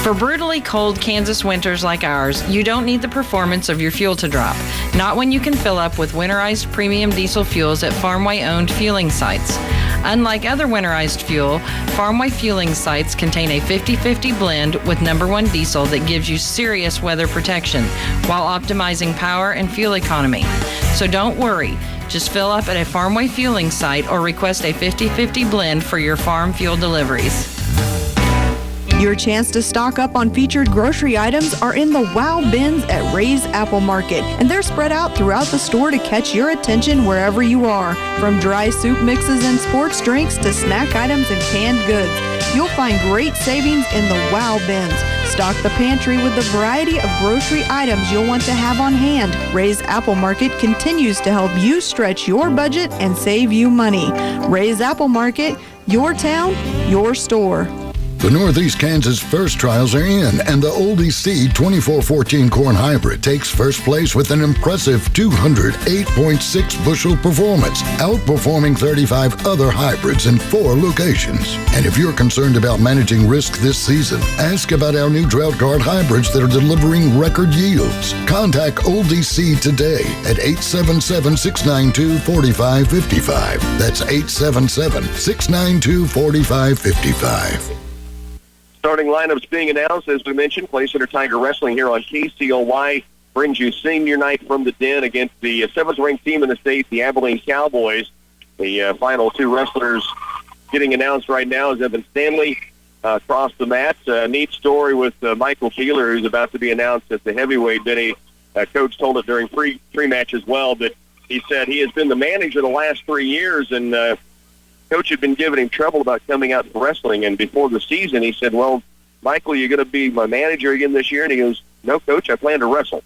For brutally cold Kansas winters like ours, you don't need the performance of your fuel to drop. Not when you can fill up with winterized premium diesel fuels at Farmway-owned fueling sites. Unlike other winterized fuel, Farmway fueling sites contain a 50-50 blend with #1 diesel that gives you serious weather protection while optimizing power and fuel economy. So don't worry. Just fill up at a Farmway fueling site or request a 50-50 blend for your farm fuel deliveries. Your chance to stock up on featured grocery items are in the Wow Bins at Ray's Apple Market, and they're spread out throughout the store to catch your attention wherever you are. From dry soup mixes and sports drinks to snack items and canned goods, you'll find great savings in the Wow Bins. Stock the pantry with the variety of grocery items you'll want to have on hand. Ray's Apple Market continues to help you stretch your budget and save you money. Ray's Apple Market, your town, your store. The Northeast Kansas First Trials are in, and the Oldie Seed 2414 Corn Hybrid takes first place with an impressive 208.6 bushel performance, outperforming 35 other hybrids in 4 locations. And if you're concerned about managing risk this season, ask about our new Drought Guard hybrids that are delivering record yields. Contact Oldie Seed today at 877-692-4555. That's 877-692-4555. Starting lineups being announced, as we mentioned. Clay Center Tiger Wrestling here on KCOY brings you senior night from the Den against the 7th-ranked team in the state, the Abilene Cowboys. The final 2 wrestlers getting announced right now is Evan Stanley across the mat. Neat story with Michael Keeler, who's about to be announced at the heavyweight. Benny, coach told it during pre-match as well, but he said he has been the manager the last 3 years, and Coach had been giving him trouble about coming out for wrestling, and before the season, he said, well, Michael, you're going to be my manager again this year? And he goes, no, Coach, I plan to wrestle.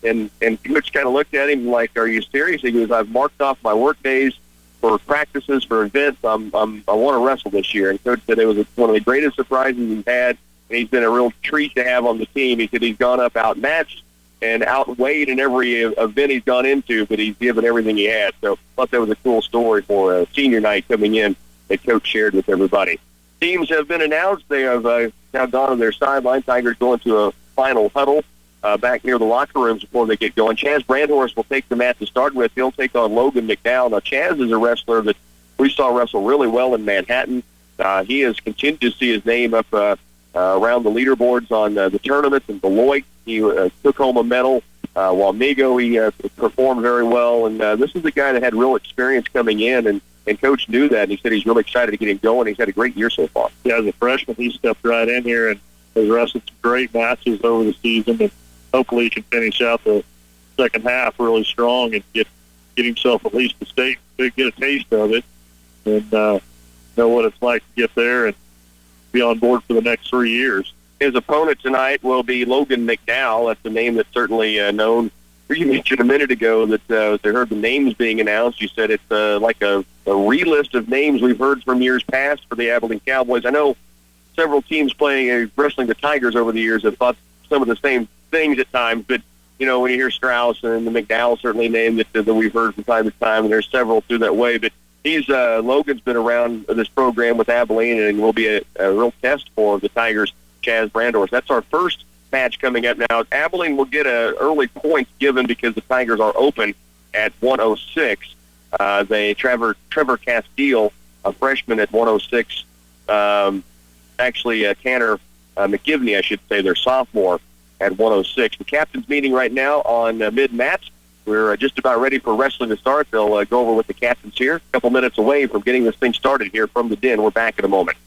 And Coach kind of looked at him like, are you serious? He goes, I've marked off my work days for practices, for events. I want to wrestle this year. And Coach said it was one of the greatest surprises he's had, and he's been a real treat to have on the team. He said he's gone up outmatched and outweighed in every event he's gone into, but he's given everything he had. So I thought that was a cool story for a senior night coming in that Coach shared with everybody. Teams have been announced. They have now gone to their sideline. Tigers going to a final huddle back near the locker rooms before they get going. Chaz Brandhorst will take the mat to start with. He'll take on Logan McDowell. Now, Chaz is a wrestler that we saw wrestle really well in Manhattan. He has continued to see his name up around the leaderboards on the tournaments in Beloit. He took home a medal. While Migo, he performed very well. And this is a guy that had real experience coming in, and Coach knew that. And he said he's really excited to get him going. He's had a great year so far. Yeah, as a freshman, he stepped right in here and has wrestled some great matches over the season. And hopefully he can finish out the second half really strong and get himself at least to state, get a taste of it, and know what it's like to get there and be on board for the next 3 years. His opponent tonight will be Logan McDowell. That's a name that's certainly known. You mentioned a minute ago that they heard the names being announced. You said it's like a re-list of names we've heard from years past for the Abilene Cowboys. I know several teams playing wrestling the Tigers over the years have thought some of the same things at times, but you know, when you hear Strauss and the McDowell certainly name that we've heard from time to time, and there's several through that way, but Logan's been around this program with Abilene and will be a real test for the Tigers. Chaz Brandhorst. That's our first match coming up now. Abilene will get an early point given because the Tigers are open at 106. Trevor Castile, a freshman, at 106. Tanner McGivney, I should say, their sophomore, at 106. The captain's meeting right now on mid-match. We're just about ready for wrestling to start. They'll go over with the captains here. A couple minutes away from getting this thing started here from the Den. We're back in a moment.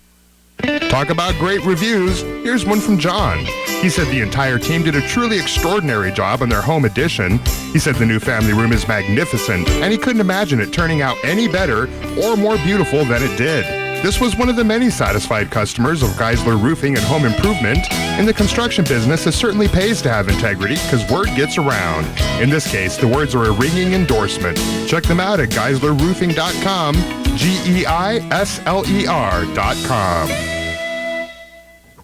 Talk about great reviews. Here's one from John. He said the entire team did a truly extraordinary job on their home addition. He said the new family room is magnificent, and he couldn't imagine it turning out any better or more beautiful than it did. This was one of the many satisfied customers of Geisler Roofing and Home Improvement. In the construction business, it certainly pays to have integrity because word gets around. In this case, the words are a ringing endorsement. Check them out at GeislerRoofing.com, Geisler.com.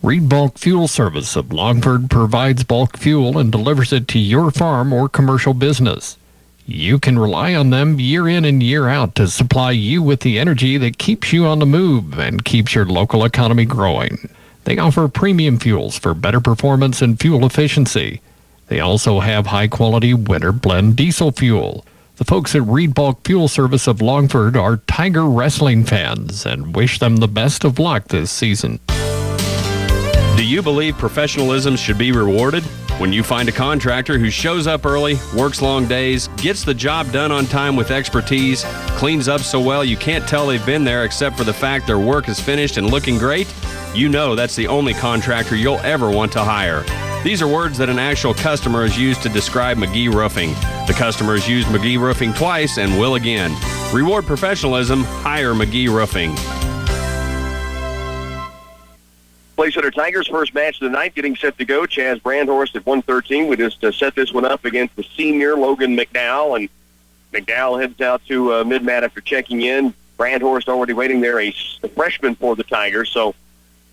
Reed Bulk Fuel Service of Longford provides bulk fuel and delivers it to your farm or commercial business. You can rely on them year in and year out to supply you with the energy that keeps you on the move and keeps your local economy growing. They offer premium fuels for better performance and fuel efficiency. They also have high-quality winter blend diesel fuel. The folks at Reed Bulk Fuel Service of Longford are Tiger wrestling fans and wish them the best of luck this season. Do you believe professionalism should be rewarded? when you find a contractor who shows up early, works long days, gets the job done on time with expertise, cleans up so well you can't tell they've been there except for the fact their work is finished and looking great, you know that's the only contractor you'll ever want to hire. These are words that an actual customer has used to describe McGee Roofing. The customer has used McGee Roofing twice and will again. Reward professionalism, hire McGee Roofing. Place Center Tigers' first match of the night getting set to go. Chaz Brandhorst at 113. We just set this one up against the senior Logan McDowell, and McDowell heads out to mid-mat after checking in. Brandhorst already waiting there, a freshman for the Tigers, so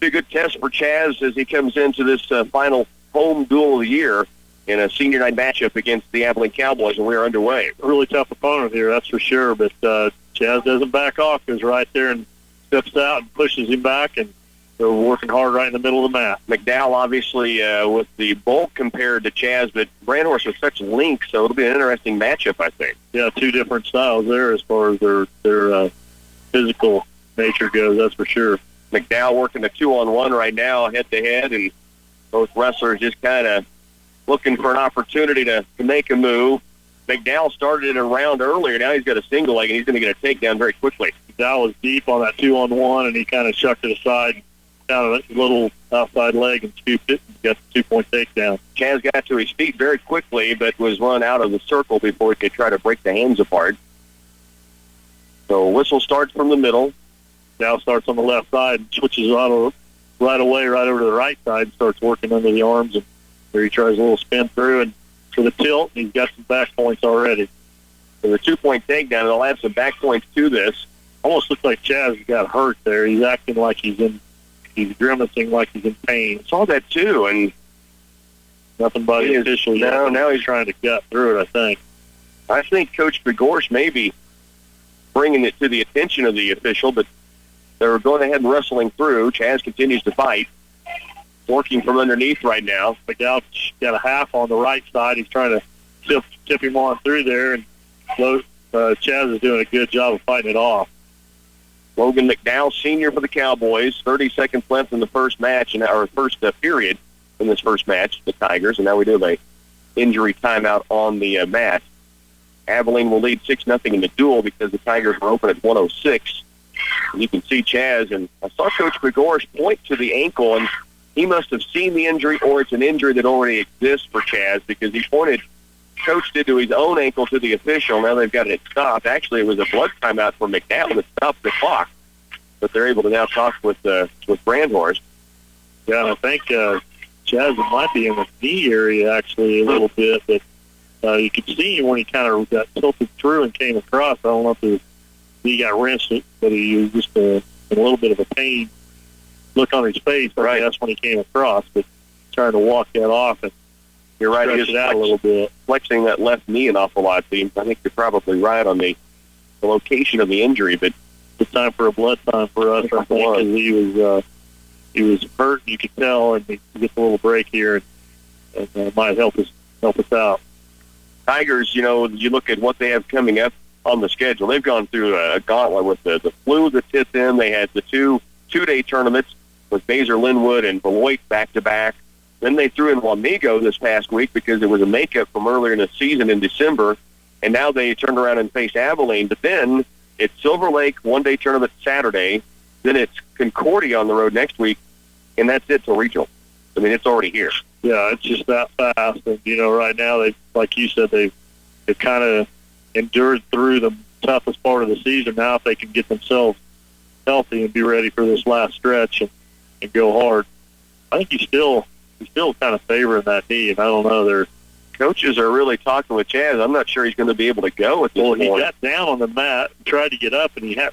be a good test for Chaz as he comes into this final home duel of the year in a senior night matchup against the Abilene Cowboys, and we are underway. A really tough opponent here, that's for sure, but Chaz doesn't back off. Goes right there and steps out and pushes him back, and they're working hard right in the middle of the mat. McDowell, obviously, with the bulk compared to Chaz, but Brandhorst with such length, so it'll be an interesting matchup, I think. Yeah, two different styles there as far as their physical nature goes, that's for sure. McDowell working a 2-on-1 right now, head-to-head, and both wrestlers just kind of looking for an opportunity to make a move. McDowell started it a round earlier. Now he's got a single leg, and he's going to get a takedown very quickly. McDowell was deep on that 2-on-1, and he kind of chucked it aside, down a little outside leg, and scooped it and got the 2-point takedown. Chaz got to his feet very quickly, but was run out of the circle before he could try to break the hands apart. So whistle starts from the middle. Now starts on the left side, switches right away, right over to the right side, and starts working under the arms, and there he tries a little spin through, and for the tilt, he's got some back points already. So the 2-point takedown, and they'll have some back points to this. Almost looks like Chaz got hurt there. He's acting like he's grimacing like he's in pain. Saw that too, and nothing by the official yet. No, now he's trying to gut through it, I think. I think Coach Begorsh may be bringing it to the attention of the official, but they're going ahead and wrestling through. Chaz continues to fight. Working from underneath right now. McDowell's got a half on the right side. He's trying to tip him on through there, and Chaz is doing a good job of fighting it off. Logan McDowell, senior for the Cowboys. 30 seconds left in the first match, or first period in this first match, the Tigers, and now we do have a injury timeout on the mat. Abilene will lead 6-0 in the duel because the Tigers were open at 106. And you can see Chaz, and I saw Coach Begorsh point to the ankle, and he must have seen the injury, or it's an injury that already exists for Chaz, because he pointed, Coach did to his own ankle to the official. Now they've got it stopped. Actually, it was a blood timeout for McDowell that stopped the clock, but they're able to now talk with Brandhorst. Yeah, I think Chaz might be in the knee area actually a little bit, but you could see when he kind of got tilted through and came across. I don't know if he got wrenched, but he was just in a little bit of a pain look on his face. Right, that's when he came across, but trying to walk that off and you're right, he is out a little bit, flexing that left knee an awful lot. I think you're probably right on the location of the injury, but it's time for a blood time for us. I think because he was hurt, you could tell, and he gets a little break here, and might help us out. Tigers, you look at what they have coming up on the schedule. They've gone through a gauntlet with the flu that hit them. They had the two-day tournaments with Baser Linwood and Beloit back-to-back. Then they threw in Wamego this past week because it was a makeup from earlier in the season in December, and now they turned around and faced Abilene. But then it's Silver Lake one-day tournament Saturday, then it's Concordia on the road next week, and that's it till regional. I mean, it's already here. Yeah, it's just that fast. And, right now, they, like you said, they've kind of endured through the toughest part of the season. Now if they can get themselves healthy and be ready for this last stretch and go hard, I think he's still kind of favoring that knee, and I don't know. Their coaches are really talking with Chaz. I'm not sure he's going to be able to go at this point. He got down on the mat, tried to get up, and he had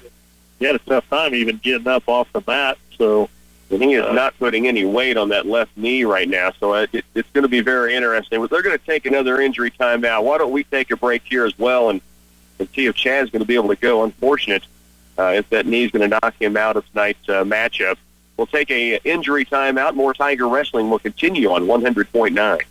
a tough time even getting up off the mat. So he is not putting any weight on that left knee right now. So it's going to be very interesting. They're going to take another injury timeout. Why don't we take a break here as well and see if Chaz is going to be able to go? Unfortunate if that knee is going to knock him out of tonight's matchup. We'll take a injury timeout. More Tiger Wrestling will continue on 100.9.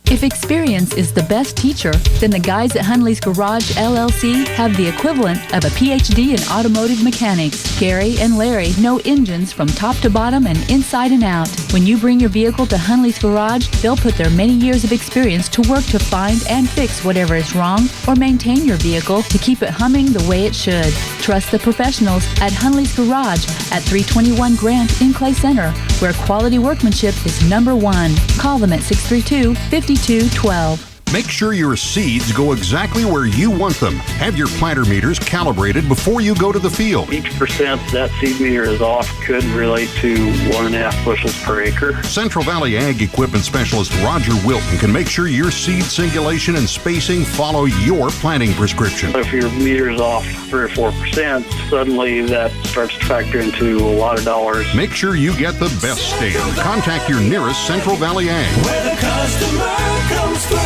If experience is the best teacher, then the guys at Hunley's Garage LLC have the equivalent of a PhD in automotive mechanics. Gary and Larry know engines from top to bottom and inside and out. When you bring your vehicle to Hunley's Garage, they'll put their many years of experience to work to find and fix whatever is wrong or maintain your vehicle to keep it humming the way it should. Trust the professionals at Hunley's Garage at 321 Grant in Clay Center, where quality workmanship is number one. Call them at 632-5212. Make sure your seeds go exactly where you want them. Have your planter meters calibrated before you go to the field. Each percent that seed meter is off could relate to 1.5 bushels per acre. Central Valley Ag Equipment Specialist Roger Wilton can make sure your seed singulation and spacing follow your planting prescription. If your meter's off 3 or 4%, suddenly that starts to factor into a lot of dollars. Make sure you get the best stand. Contact your nearest Central Valley Ag. Where the customer comes first.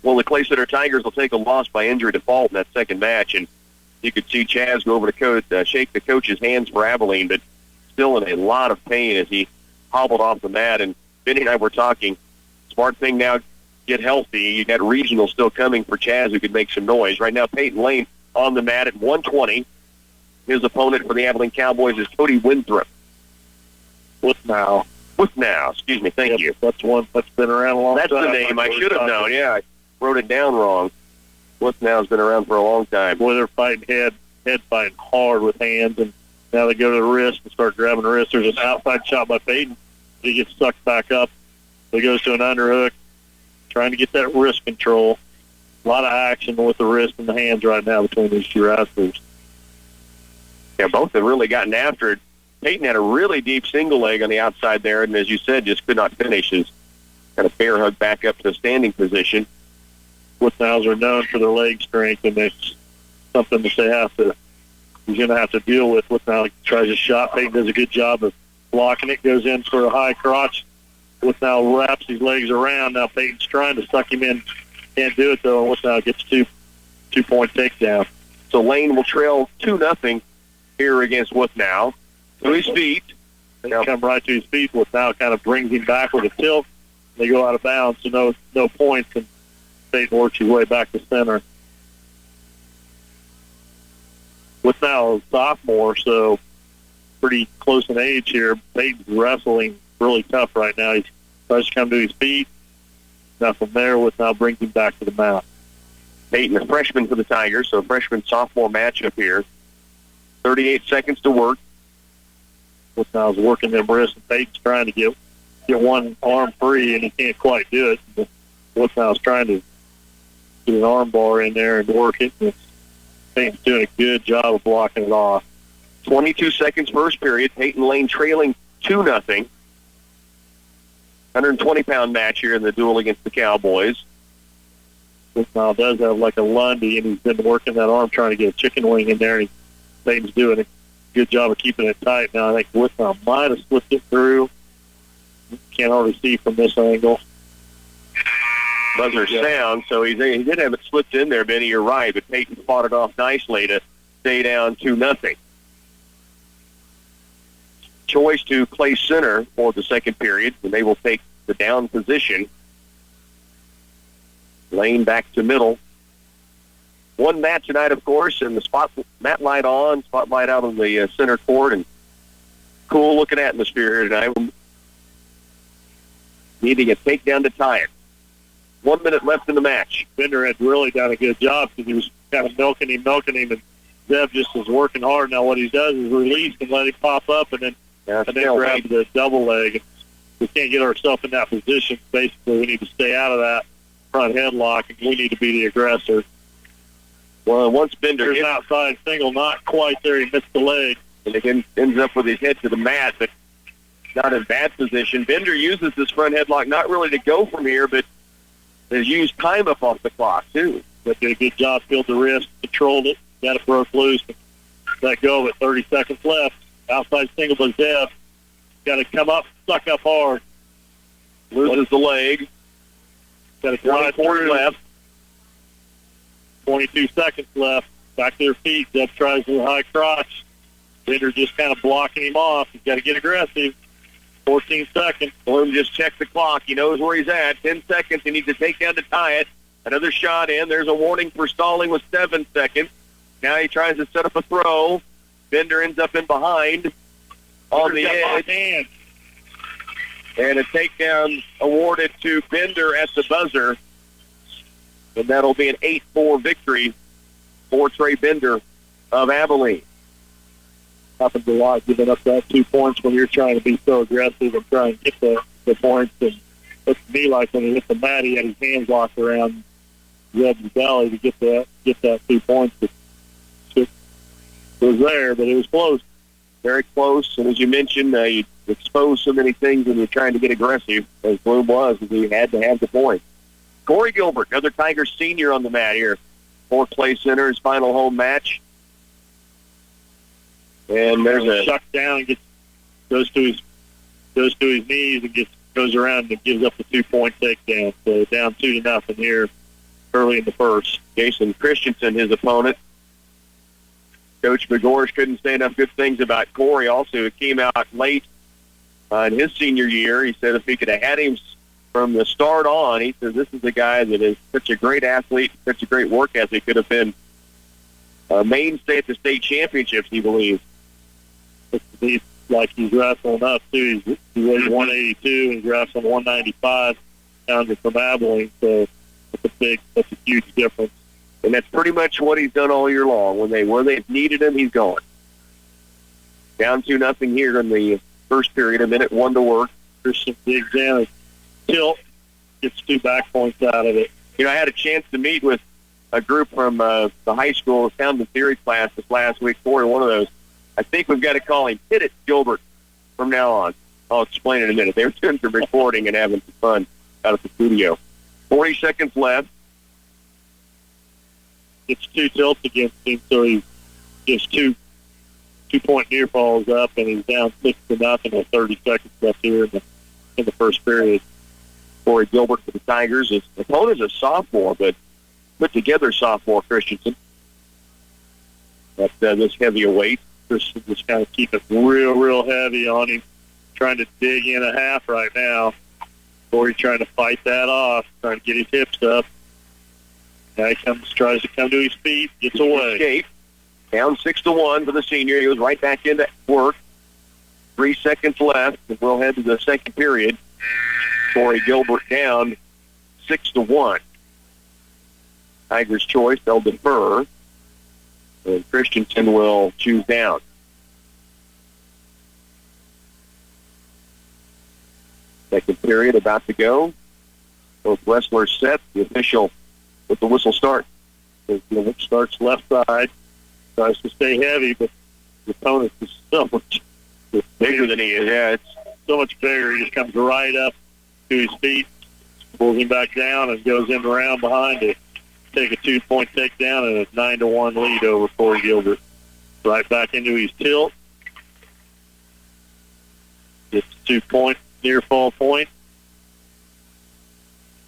Well, the Clay Center Tigers will take a loss by injury default in that second match, and you could see Chaz go over to coach, shake the coach's hands for Abilene, but still in a lot of pain as he hobbled off the mat. And Benny and I were talking, smart thing now, get healthy. You got regional still coming for Chaz who could make some noise. Right now, Peyton Lane on the mat at 120. His opponent for the Abilene Cowboys is Cody Winthrop. Withnow, excuse me, thank you. That's one that's been around a long time. That's the name I should have known, yeah. I wrote it down wrong. Withnow's been around for a long time. Boy, they're fighting head fighting hard with hands, and now they go to the wrist and start grabbing the wrist. There's an outside shot by Peyton. He gets sucked back up. He goes to an underhook, trying to get that wrist control. A lot of action with the wrist and the hands right now between these two wrestlers. Yeah, both have really gotten after it. Peyton had a really deep single leg on the outside there, and as you said, just could not finish. His kind of bear hug back up to a standing position. Withnows are known for their leg strength, and it's something that he's going to have to deal with. Withnow tries a shot. Peyton does a good job of blocking it, goes in for a high crotch. Withnow wraps his legs around. Now Peyton's trying to suck him in. Can't do it, though, and Withnow gets two-point takedown. So Lane will trail 2-0 here against Withnow. To his feet. They come right to his feet. Withnow kind of brings him back with a tilt. They go out of bounds, so no points, and Peyton works his way back to center. Withnow a sophomore, so pretty close in age here. Peyton's wrestling really tough right now. He tries to come to his feet. Now from there, Withnow brings him back to the mat. Peyton, a freshman for the Tigers, so freshman-sophomore matchup here. 38 seconds to work. Withnow's working them wrists, and Peyton's trying to get one arm free, and he can't quite do it. But Withnow's trying to get an arm bar in there and work it. And Peyton's doing a good job of blocking it off. 22 seconds first period. Peyton Lane trailing 2-0. 120-pound match here in the duel against the Cowboys. Withnow does have like a Lundy, and he's been working that arm trying to get a chicken wing in there, and Peyton's doing a good job of keeping it tight. Now I think Withnow might have slipped it through. Can't hardly see from this angle. Buzzer sound, so he did have it slipped in there, Benny. You're right, but Peyton fought it off nicely to stay down 2-0. Choice to Clay Center for the second period, and they will take the down position. Lane back to middle. One mat tonight, of course, and the mat light on, spotlight out on the center court, and cool looking atmosphere here tonight. Needing a takedown to tie it. 1 minute left in the match. Bender had really done a good job because he was kind of milking him, and Zev just was working hard. Now what he does is release and let him pop up, and then grab the double leg. We can't get ourselves in that position. Basically, we need to stay out of that front headlock, and we need to be the aggressor. Well, once Bender hits outside single, not quite there. He missed the leg. And again, ends up with his head to the mat, but not in bad position. Bender uses this front headlock not really to go from here, but has used time up off the clock, too. But did a good job, filled the wrist, controlled it, got it broke loose, let go with 30 seconds left. Outside single by Zev. Got to come up, suck up hard. Loses the leg. Got to drive forward left. 22 seconds left. Back to their feet. Zev tries with a high crotch. Bender just kind of blocking him off. He's got to get aggressive. 14 seconds. Bloom just checked the clock. He knows where he's at. 10 seconds. He needs to take down to tie it. Another shot in. There's a warning for stalling with 7 seconds. Now he tries to set up a throw. Bender ends up in behind on the edge. And a takedown awarded to Bender at the buzzer. And that'll be an 8-4 victory for Trey Bender of Abilene. Happens a lot, giving up that 2 points when you're trying to be so aggressive and try and get the points. And looks to me like when he hit the mat, he had his hands locked around Zeb's belly to get that 2 points. It was there, but it was close. Very close. And as you mentioned, you expose so many things when you're trying to get aggressive, as Bloom was, as he had to have the point. Corey Gilbert, another Tigers senior on the mat here. Fourth place center, his final home match. And there's a shuck down and goes to his knees and goes around and gives up the 2-point takedown. So down 2-0 here early in the first. Jason Christensen, his opponent. Coach Begorsh couldn't say enough good things about Corey. Also, it came out late in his senior year. He said if he could have had him from the start on, he says this is a guy that is such a great athlete, such a great work ethic. Could have been a mainstay at the state championships, he believes. He's like he's wrestling up, too. He weighs 182 and he's wrestling 195 down from Abilene. So that's a huge difference. And that's pretty much what he's done all year long. Where they've needed him, he's going. Down 2-0 here in the first period. A minute 1 to work. Christian digs in and tilt, gets 2 back points out of it. You know, I had a chance to meet with a group from the high school sound and theory class this last week. Corey, one of those. I think we've got to call him Hit It Gilbert from now on. I'll explain in a minute. They were doing some recording and having some fun out at the studio. 40 seconds left. Gets 2 tilts against him, so he gives 2-point near falls up, and he's down 6-0 with 30 seconds left here in the first period. Corey Gilbert for the Tigers. His opponent's a sophomore, but put together sophomore Christensen. That's this heavy a weight. Christian just kind of keep it real heavy on him, trying to dig in a half right now. Corey trying to fight that off, trying to get his hips up. Now he tries to come to his feet, gets away. Escape. Down 6-1 for the senior. He was right back into work. 3 seconds left, and we'll head to the second period. Corey Gilbert down 6-1. Tigers' choice, they'll defer. And Christensen will choose down. Second period about to go. Both wrestlers set. The official with the whistle start. The whistle starts left side. Tries to stay heavy, but the opponent is so much bigger than he is. Yeah, it's so much bigger. He just comes right up to his feet, pulls him back down, and goes in around behind it. Take a 2-point takedown and a 9-1 lead over Corey Gilbert. Right back into his tilt. Gets 2-point near fall point.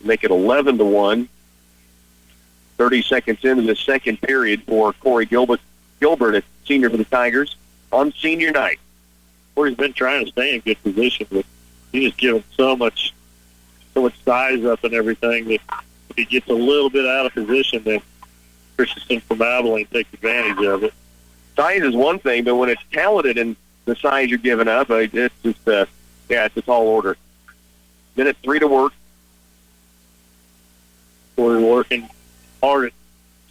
Make it 11-1. 30 seconds into the second period for Corey Gilbert. Gilbert, a senior for the Tigers, on senior night. Corey's been trying to stay in good position, but he's just given so much size up and everything that if he gets a little bit out of position, then Christensen from Abilene takes advantage of it. Size is one thing, but when it's talented and the size you're giving up, it's just, it's a tall order. Minute 3 to work. Corey working hard at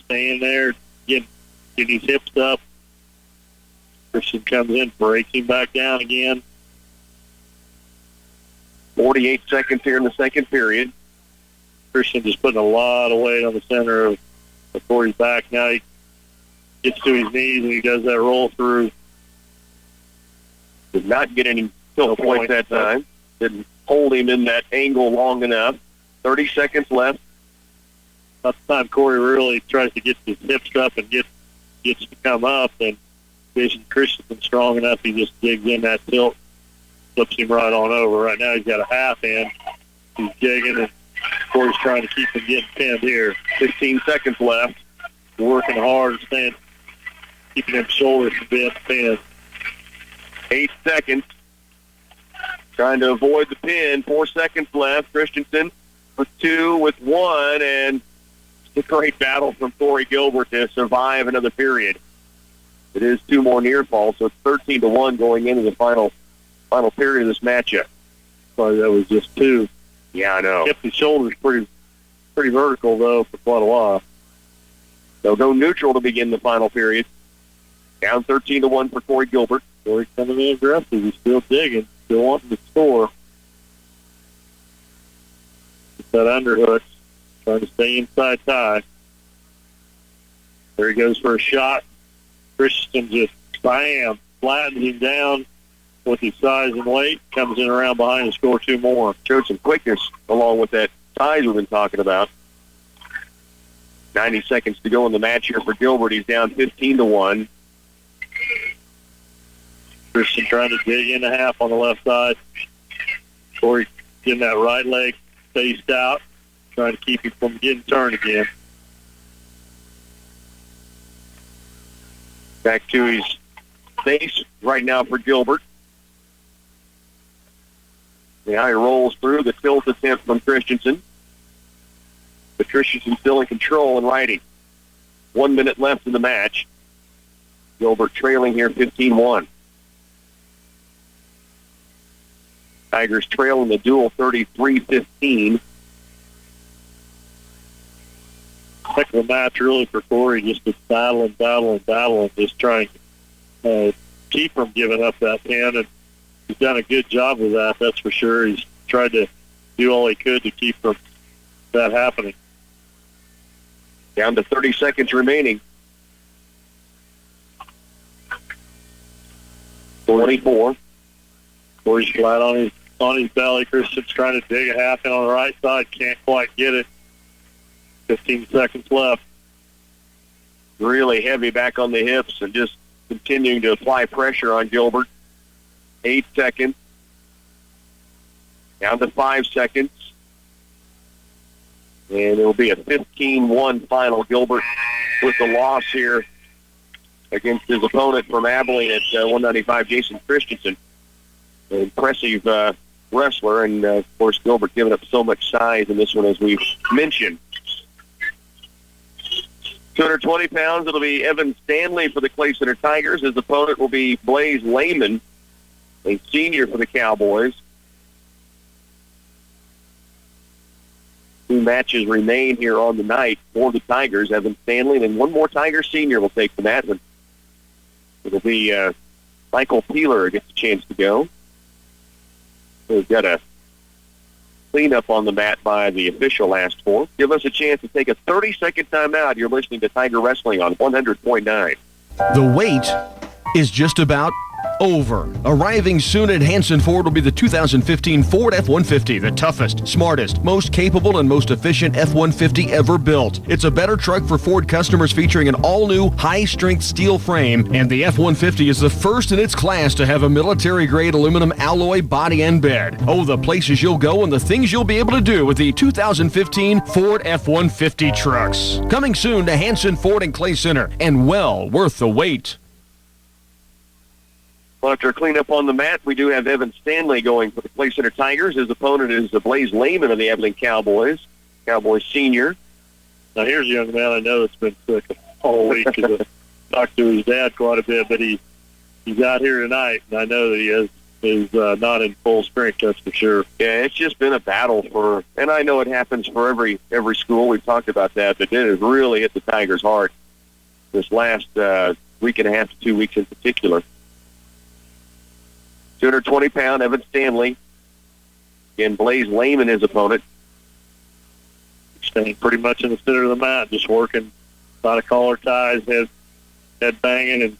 staying there, getting his hips up. Christian comes in, breaks him back down again. 48 seconds here in the second period. Christian just putting a lot of weight on the center of Corey's back. Now he gets to his knees and he does that roll through. Did not get any tilt points that time. Didn't hold him in that angle long enough. 30 seconds left. By the time Corey really tries to get his hips up and gets to come up, and Jason Christensen strong enough, he just digs in that tilt, flips him right on over. Right now he's got a half in. He's digging, and Corey's trying to keep him getting pinned here. 15 seconds left. Working hard, keeping him shoulders from being pinned. 8 seconds. trying to avoid the pin. 4 seconds left. Christensen with 2, with 1, and it's a great battle from Corey Gilbert to survive another period. It is 2 more near falls, so it's 13-1 going into the final period of this matchup. Sorry, that was just 2. Yeah, I know. Kept his shoulders pretty vertical, though, for quite a while. They'll go neutral to begin the final period. Down 13-1 for Corey Gilbert. Corey coming in aggressive. He's still digging, still wanting to score. It's that underhook, trying to stay inside tie. There he goes for a shot. Christensen just, bam, flattens him down with his size and weight. Comes in around behind to score 2 more. Showed some quickness along with that size we've been talking about. 90 seconds to go in the match here for Gilbert. He's down 15-1. Christian trying to dig in a half on the left side. Corey getting that right leg spaced out, trying to keep him from getting turned again. Back to his face right now for Gilbert. Now he rolls through the tilt attempt from Christensen. But Christensen still in control and righty. 1 minute left in the match. Gilbert trailing here 15-1. Tigers trailing the duel 33-15. Heck of a match really for Corey, just to battle and just trying to keep from giving up that pin. And he's done a good job of that, that's for sure. He's tried to do all he could to keep from that happening. Down to 30 seconds remaining. 24. Corey's flat on his belly. Christian's trying to dig a half in on the right side. Can't quite get it. 15 seconds left. Really heavy back on the hips and just continuing to apply pressure on Gilbert. 8 seconds. Down to 5 seconds. And it'll be a 15-1 final. Gilbert with the loss here against his opponent from Abilene at 195, Jason Christensen. An impressive wrestler, and of course Gilbert giving up so much size in this one, as we've mentioned. 220 pounds, it'll be Evan Stanley for the Clay Center Tigers. His opponent will be Blaze Lehman, a senior for the Cowboys. 2 matches remain here on the night for the Tigers. Evan Stanley, and then one more Tiger senior will take the mat. It'll be Michael Peeler gets a chance to go. We've got a cleanup on the mat by the official asked for. Give us a chance to take a 30-second timeout. You're listening to Tiger Wrestling on 100.9. The wait is just about over. Arriving soon at Hanson Ford will be the 2015 Ford F-150, the toughest, smartest, most capable, and most efficient F-150 ever built. It's a better truck for Ford customers, featuring an all-new, high-strength steel frame, and the F-150 is the first in its class to have a military-grade aluminum alloy body and bed. Oh, the places you'll go and the things you'll be able to do with the 2015 Ford F-150 trucks. Coming soon to Hanson Ford and Clay Center, and well worth the wait. Well, after a cleanup on the mat, we do have Evan Stanley going for the Clay Center Tigers. His opponent is Blaze Lehman of the Abilene Cowboys senior. Now, here's a young man I know that's been sick all week. I talked to his dad quite a bit, but he's out here tonight, and I know that he is not in full strength, that's for sure. Yeah, it's just been a battle for, and I know it happens for every school. We've talked about that, but it has really hit the Tigers hard this last week and a half to 2 weeks in particular. 220-pound Evan Stanley. Again, Blaze Lehman, his opponent. Staying pretty much in the center of the mat, just working a lot of collar ties, head banging, and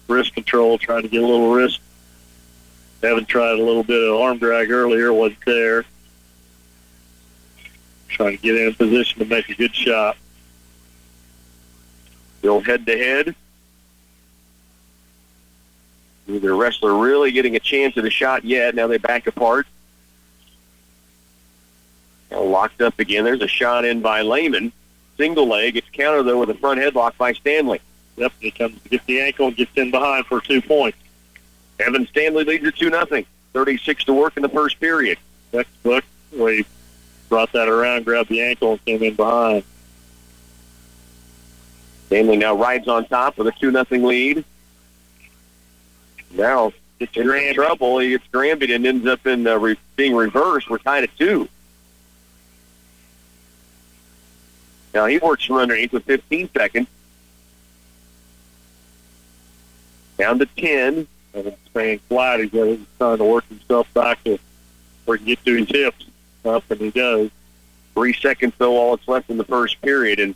wrist control, trying to get a little wrist. Evan tried a little bit of arm drag earlier, wasn't there. Trying to get in a position to make a good shot. Still head-to-head. Neither wrestler really getting a chance at a shot yet. Now they back apart. Now locked up again. There's a shot in by Lehman. Single leg. It's countered, though, with a front headlock by Stanley. Yep, he comes to get the ankle and gets in behind for 2 points. Evan Stanley leads it 2-0. 36 to work in the first period. Textbook, we brought that around, grabbed the ankle, and came in behind. Stanley now rides on top with a 2-0 lead. Now, gets in trouble. He gets Granby and ends up in being reversed. We're tied at 2. Now, he works from underneath with 15 seconds. Down to 10. And staying flat. He's trying to work himself back to where he can get to his hips. Up, and he does. 3 seconds, though, all that's left in the first period. And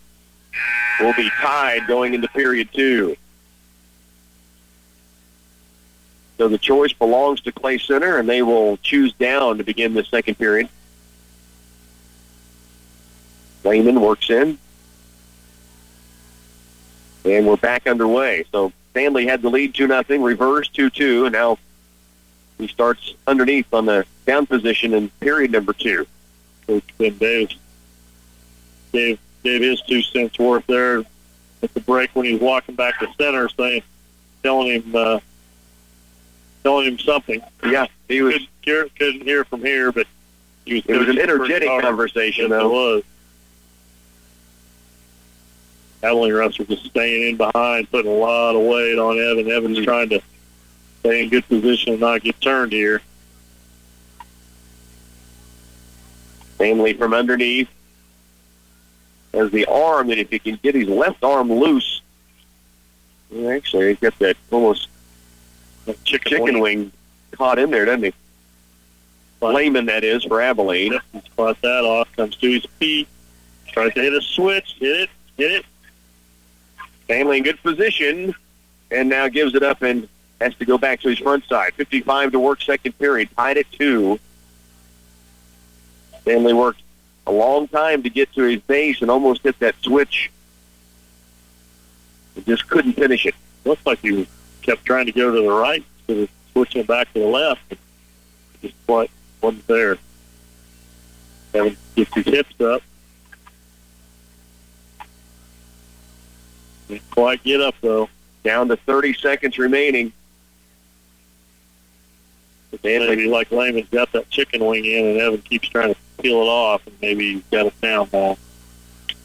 we'll be tied going into period 2. So the choice belongs to Clay Center, and they will choose down to begin the second period. Lehman works in. And we're back underway. So Stanley had the lead 2-0, reverse 2-2, and now he starts underneath on the down position in period number 2. Coach Ben Davis gave his 2 cents worth there at the break when he was walking back to center, telling him something. Yeah, he was couldn't hear from here, but it was an energetic conversation, though. It was. Abilene wrestler just staying in behind, putting a lot of weight on Evan. Evan's trying to stay in good position and not get turned here. Stanley from underneath has the arm that if he can get his left arm loose, actually he's got that almost chicken wing caught in there, doesn't he? Lehman, that is, for Abilene. He spot that off, comes to his feet, tries to hit a switch, hit it. Stanley in good position, and now gives it up and has to go back to his front side. 55 to work second period, tied at 2. Stanley worked a long time to get to his base and almost hit that switch. He just couldn't finish it. Looks like he kept trying to go to the right instead of switching back to the left. Just wasn't there. Evan gets his hips up. Didn't quite get up, though. Down to 30 seconds remaining. Maybe like Lehman's got that chicken wing in, and Evan keeps trying to peel it off, and maybe he's got a down ball.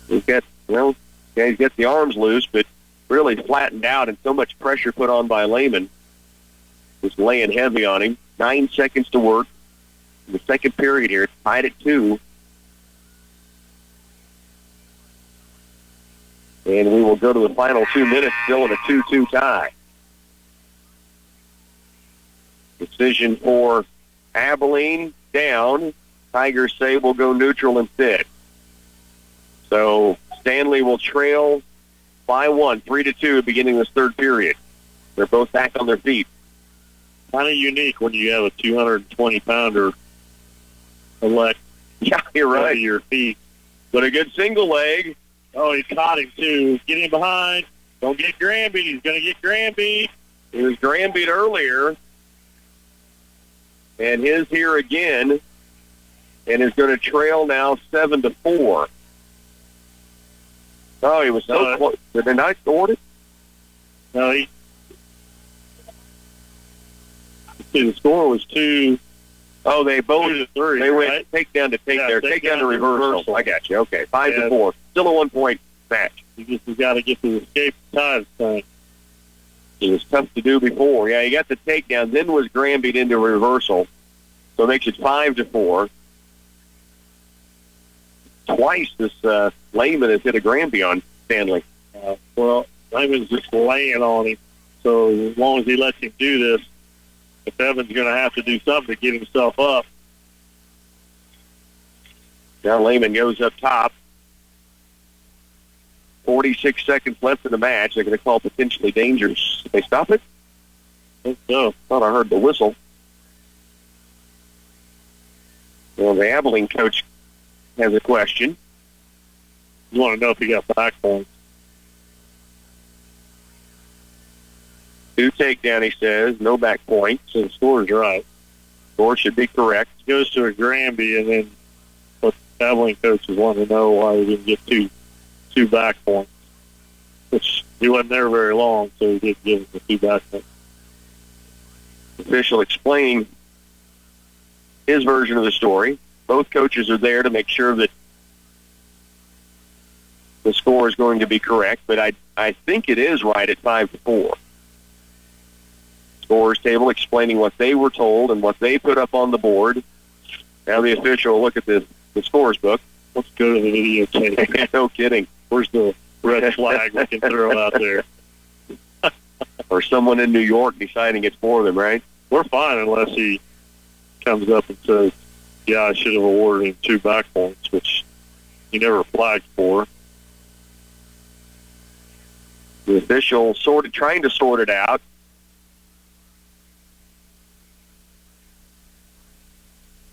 He's got the arms loose, but really flattened out, and so much pressure put on by Lehman. Just laying heavy on him. 9 seconds to work in the second period here. It's tied at 2. And we will go to the final 2 minutes, still in a 2-2 tie. Decision for Abilene, down. Tigers say we'll go neutral instead. So Stanley will trail by 1, 3-2, beginning this third period. They're both back on their feet. Kind of unique when you have a 220-pounder elect. Yeah, you're right. To your feet. But a good single leg. Oh, he caught him, too. Get him behind. Don't get Granby. He's going to get Granby. He was Granby earlier. And his here again. And is going to trail now 7-4. Oh, he was so close. Did they not score it? No, the score was 2. Oh, they both 2-3. They went right? takedown to takedown to reversal. I got you. Okay, 5-4. Still a 1-point match. You just got to get to the escape time thing. It was tough to do before. Yeah, he got the takedown, then was Granby into reversal. So it makes it 5-4. Twice this Lehman has hit a Granby on Stanley. Well, Lehman's just laying on him. So as long as he lets him do this, if Evan's going to have to do something to get himself up. Now Lehman goes up top. 46 seconds left in the match. They're going to call potentially dangerous. Did they stop it? I think so. Thought I heard the whistle. Well, the Abilene coach has a question. You want to know if he got back points. 2 takedown, he says. No back point. So the score's right. Score should be correct. Goes to a Granby, and then what the Abilene coaches want to know why he didn't get two back points, which he wasn't there very long, so he did give him the 2 back points. Official explaining his version of the story. Both coaches are there to make sure that the score is going to be correct, but I think it is right at 5-4. Scorers table explaining what they were told and what they put up on the board. Now the official will look at the scorer's book. Let's go to the videotape. No kidding. Where's the red flag we can throw out there? Or someone in New York deciding it's for them, right? We're fine unless he comes up and says, yeah, I should have awarded him 2 back points, which he never flagged for. The official trying to sort it out.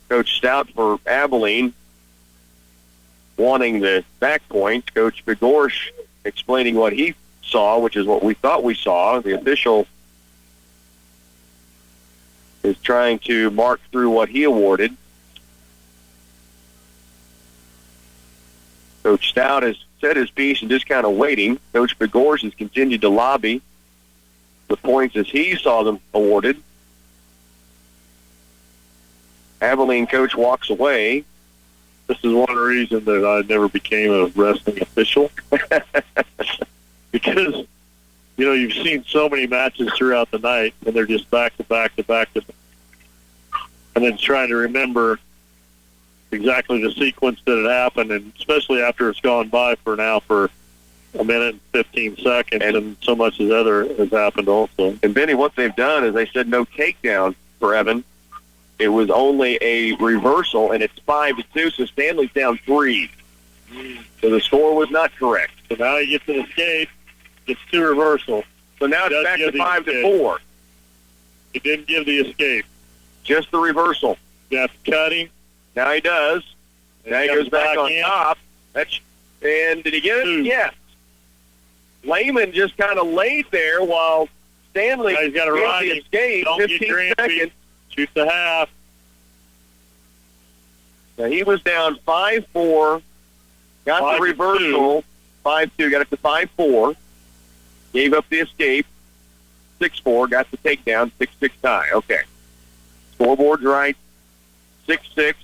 Coach Stout for Abilene wanting the back points. Coach Begorsh explaining what he saw, which is what we thought we saw. The official is trying to mark through what he awarded. Coach Stout has said his piece and just kind of waiting. Coach Begorsh has continued to lobby the points as he saw them awarded. Abilene coach walks away. This is one reason that I never became a wrestling official. Because, you know, you've seen so many matches throughout the night, and they're just back to back to back to back. And then trying to remember exactly the sequence that had happened, and especially after it's gone by for a minute and 15 seconds, and so much as other has happened also. And, Benny, what they've done is they said no takedown for Evan. It was only a reversal, and it's 5-2, so Stanley's down 3. So the score was not correct. So now he gets an escape, gets 2 reversals. So now it's back to 5-4. He didn't give the escape. Just the reversal. You have to cut him. Now he does. Now he goes back on top. And did he get it? 2. Yes. Lehman just kind of laid there while Stanley he's got to ride the escape. Don't 15 get grampy. seconds. Shoot the half. Now he was down 5-4. Got the reversal. 5-2. Got it to 5-4. Gave up the escape. 6-4. Got the takedown. 6-6 tie. Okay. Scoreboard's right. 6-6.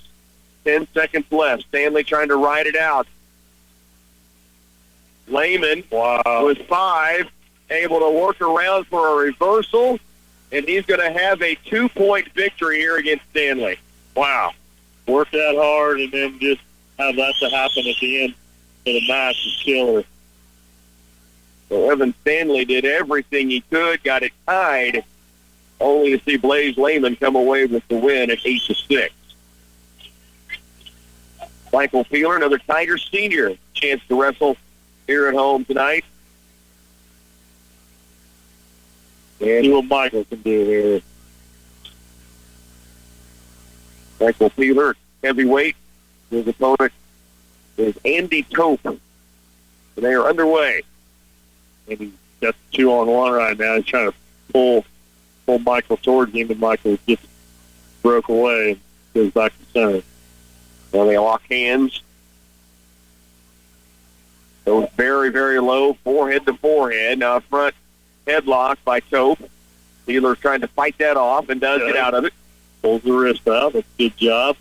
10 seconds left. Stanley trying to ride it out. Lehman was 5. Able to work around for a reversal. And he's going to have a 2-point victory here against Stanley. Wow. Work that hard and then just have that to happen at the end of the match is killer. So Evan Stanley did everything he could, got it tied, only to see Blaze Lehman come away with the win at 8-6. Michael Peeler, another Tiger senior, chance to wrestle here at home tonight. And see what Michael can do here. Michael Peeler, heavyweight. His opponent is Andy Tope. And they are underway. And he's got 2-on-1 right now. He's trying to pull Michael towards him, and Michael gets broke away and goes back to center. Now they lock hands. Goes very, very low, forehead to forehead. Now front headlock by Tope. Peeler's trying to fight that off and does get out of it. Pulls the wrist out. That's a good job.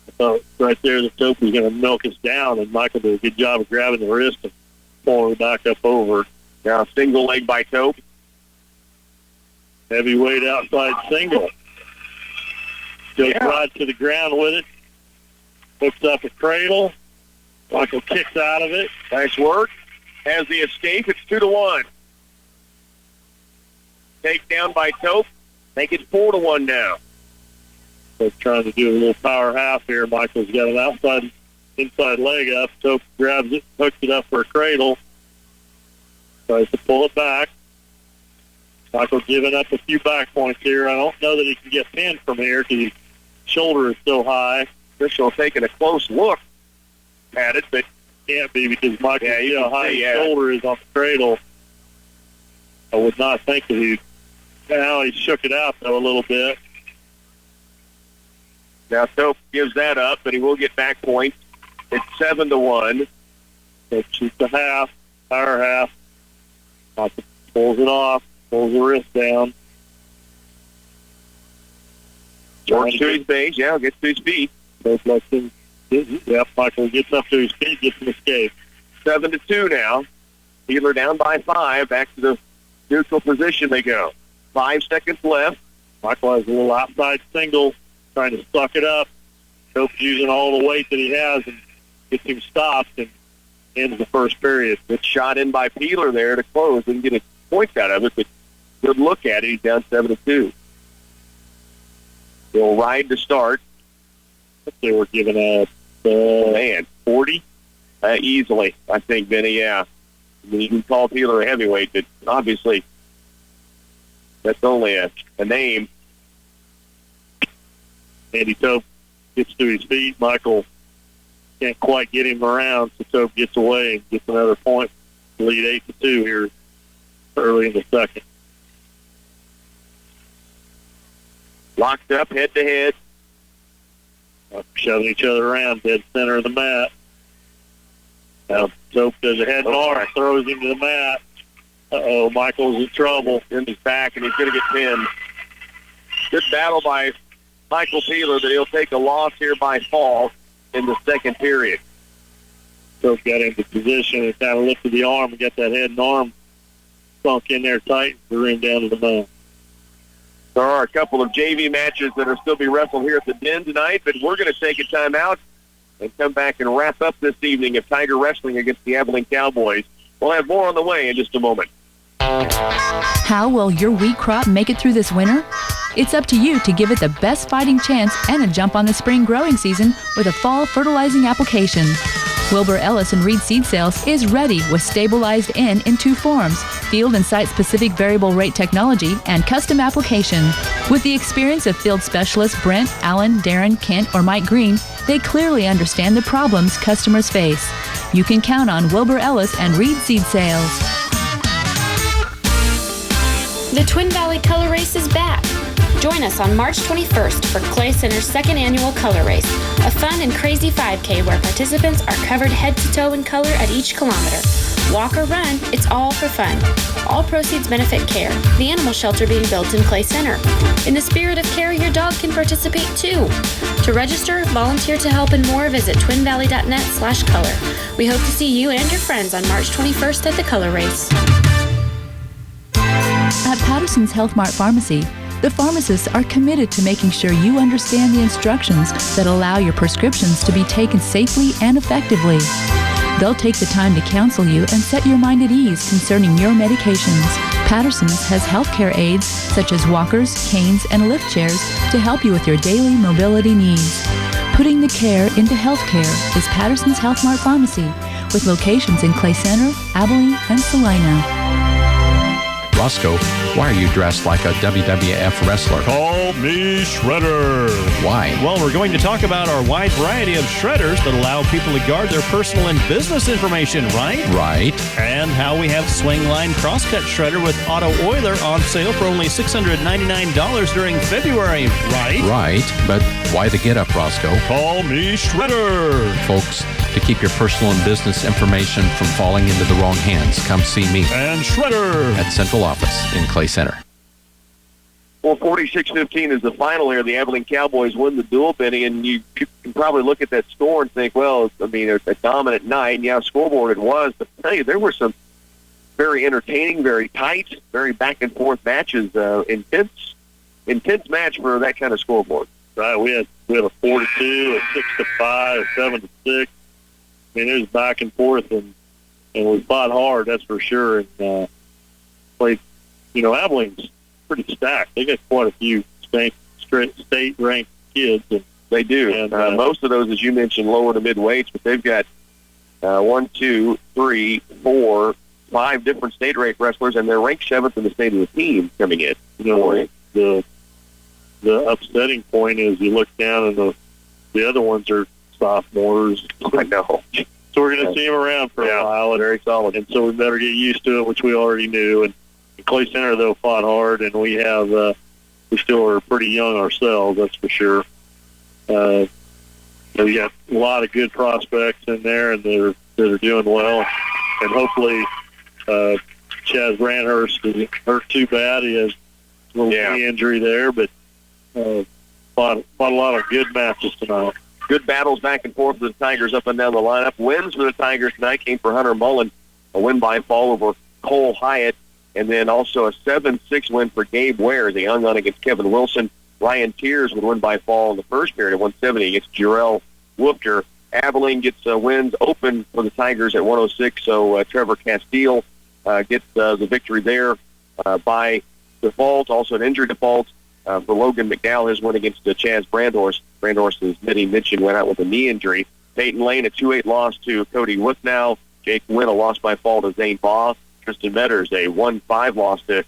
I thought right there that Tope was going to milk us down, and Michael did a good job of grabbing the wrist and pulling it back up over. Now single leg by Tope. Heavyweight outside single. Goes right to the ground with it. Hooks up a cradle. Michael kicks out of it. Nice work. Has the escape. It's 2-1. Takedown by Tope. Think it's 4-1 now. So trying to do a little power half here. Michael's got an inside leg up. Tope grabs it, hooks it up for a cradle. Tries to pull it back. Michael giving up a few back points here. I don't know that he can get pinned from here because his shoulder is so high. Official taking a close look at it, but can't be because Michael, see how high his shoulder is on the cradle. I would not think that he. Now he shook it out though a little bit. Now Tope gives that up, but he will get back points. It's 7-1. So shoots the half, power half. Michael pulls it off, pulls the wrist down. Works to his base, gets to his feet. Michael gets up to his feet, gets an escape. 7-2 now. Peeler down by 5. Back to the neutral position they go. 5 seconds left. Michael has a little outside single, trying to suck it up. Cope's using all the weight that he has and gets him stopped and ends the first period. Good shot in by Peeler there to close. Didn't get a point out of it, but good look at it. He's down 7-2. They'll ride to start. They were given a 40 easily, I think, Benny. Yeah, I mean, you can call Peeler a heavyweight, but obviously that's only a name. Andy Tope gets to his feet. Michael can't quite get him around, so Tope gets away and gets another point. Lead 8-2 here early in the second. Locked up head-to-head. Shoving each other around, dead center of the mat. Now, Tope does a head and arm, throws him to the mat. Uh-oh, Michael's in trouble. In his back, and he's going to get pinned. Good battle by Michael Peeler, but he'll take a loss here by fall in the second period. Tope got into position and kind of lifted the arm and got that head and arm sunk in there tight, threw him down to the mat. There are a couple of JV matches that are still be wrestled here at the Den tonight, but we're going to take a timeout and come back and wrap up this evening of Tiger Wrestling against the Abilene Cowboys. We'll have more on the way in just a moment. How will your wheat crop make it through this winter? It's up to you to give it the best fighting chance and a jump on the spring growing season with a fall fertilizing application. Wilbur Ellis and Reed Seed Sales is ready with stabilized N in 2 forms, field and site-specific variable rate technology, and custom application. With the experience of field specialists Brent, Allen, Darren, Kent, or Mike Green, they clearly understand the problems customers face. You can count on Wilbur Ellis and Reed Seed Sales. The Twin Valley Color Race is back. Join us on March 21st for Clay Center's second annual Color Race, a fun and crazy 5K where participants are covered head to toe in color at each kilometer. Walk or run, it's all for fun. All proceeds benefit CARE, the animal shelter being built in Clay Center. In the spirit of care, your dog can participate too. To register, volunteer to help, and more, visit twinvalley.net/color. We hope to see you and your friends on March 21st at the Color Race. At Patterson's Health Mart Pharmacy, the pharmacists are committed to making sure you understand the instructions that allow your prescriptions to be taken safely and effectively. They'll take the time to counsel you and set your mind at ease concerning your medications. Patterson's has healthcare aids such as walkers, canes, and lift chairs to help you with your daily mobility needs. Putting the care into healthcare is Patterson's Health Mart Pharmacy, with locations in Clay Center, Abilene, and Salina. Roscoe, why are you dressed like a WWF wrestler? Call me Shredder. Why? Well, we're going to talk about our wide variety of shredders that allow people to guard their personal and business information, right? Right. And how we have Swingline Crosscut Shredder with Auto Oiler on sale for only $699 during February, right? Right, but why the get-up, Roscoe? Call me Shredder. Folks, to keep your personal and business information from falling into the wrong hands, come see me. And Shredder. At Central Office in Clay Center. Well, 46-15 is the final here. The Abilene Cowboys win the duel, Benny, and you can probably look at that score and think, well, I mean, it's a dominant night. And yeah, scoreboard it was, but I tell you, there were some very entertaining, very tight, very back-and-forth matches, intense match for that kind of scoreboard. Right, we had a 4-2, a 6-5, a 7-6. I mean, it was back and forth, and we fought hard, that's for sure. And played, Abilene's pretty stacked. They got quite a few state-ranked kids. And they do. And most of those, as you mentioned, lower to mid-weights, but they've got 1, 2, 3, 4, 5 different state-ranked wrestlers, and they're ranked 7th in the state of the team coming in. The upsetting point is you look down and the other ones are sophomores. I know. So we're going to see them around for a while. Very solid. And so we better get used to it, which we already knew. And Clay Center, though, fought hard, and we still are pretty young ourselves, that's for sure. We got a lot of good prospects in there, and that are doing well. And hopefully Chaz Brandhurst isn't hurt too bad. He has a little knee injury there, but a lot of good matches tonight. Good battles back and forth with the Tigers up and down the lineup. Wins for the Tigers tonight came for Hunter Mullen, a win by fall over Cole Hyatt, and then also a 7-6 win for Gabe Ware. They hung on against Kevin Wilson. Ryan Tears would win by fall in the first period at 170 against Jarrell Woofter. Abilene gets wins open for the Tigers at 106, so Trevor Castile gets the victory there by default, also an injury default for Logan McDowell, his win against Chaz Brandhorst. Brandhorst, as Mitty mentioned, went out with a knee injury. Peyton Lane, a 2-8 loss to Cody Withnow. Jake Wynn, a loss by fall to Zane Baugh. Tristan Metters, a 1-5 loss to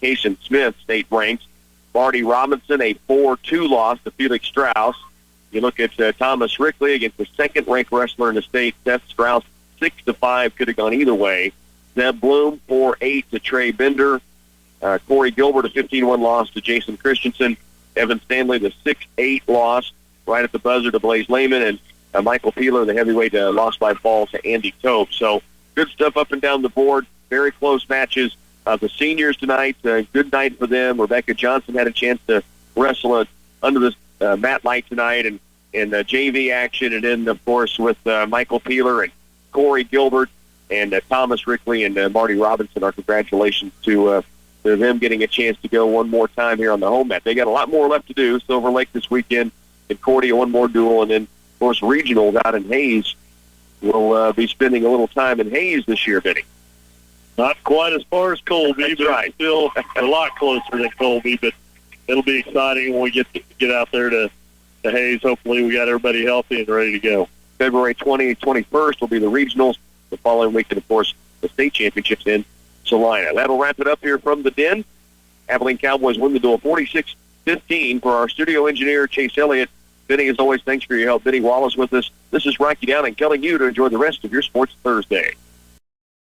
Kason Smith, state ranks. Marty Robinson, a 4-2 loss to Felix Strauss. You look at Thomas Rickley against the second-ranked wrestler in the state, Seth Strauss, 6-5, could have gone either way. Zeb Bloom, 4-8 to Trey Bender. Corey Gilbert, a 15-1 loss to Jason Christensen. Evan Stanley, the 6-8 loss right at the buzzer to Blaze Lehman. And Michael Peeler, the heavyweight, lost by fall to Andy Tope. So good stuff up and down the board. Very close matches. The seniors tonight, good night for them. Rebecca Johnson had a chance to wrestle under the mat light tonight and JV action. And then, of course, with Michael Peeler and Corey Gilbert and Thomas Rickley and Marty Robinson, our congratulations to them getting a chance to go one more time here on the home mat. They got a lot more left to do. Silver Lake this weekend, Concordia one more duel, and then, of course, regionals out in Hayes. We'll be spending a little time in Hayes this year, Benny. Not quite as far as Colby, but right. Still a lot closer than Colby. But it'll be exciting when we get out there to Hayes. Hopefully we got everybody healthy and ready to go. February 20th, 21st will be the regionals. The following weekend, of course, the state championships in Salina. That'll wrap it up here from the Den. Abilene Cowboys win the duel 46-15 for our studio engineer, Chase Elliott. Benny, as always, thanks for your help. Benny Wallace with us. This is Rocky Downing telling you to enjoy the rest of your Sports Thursday.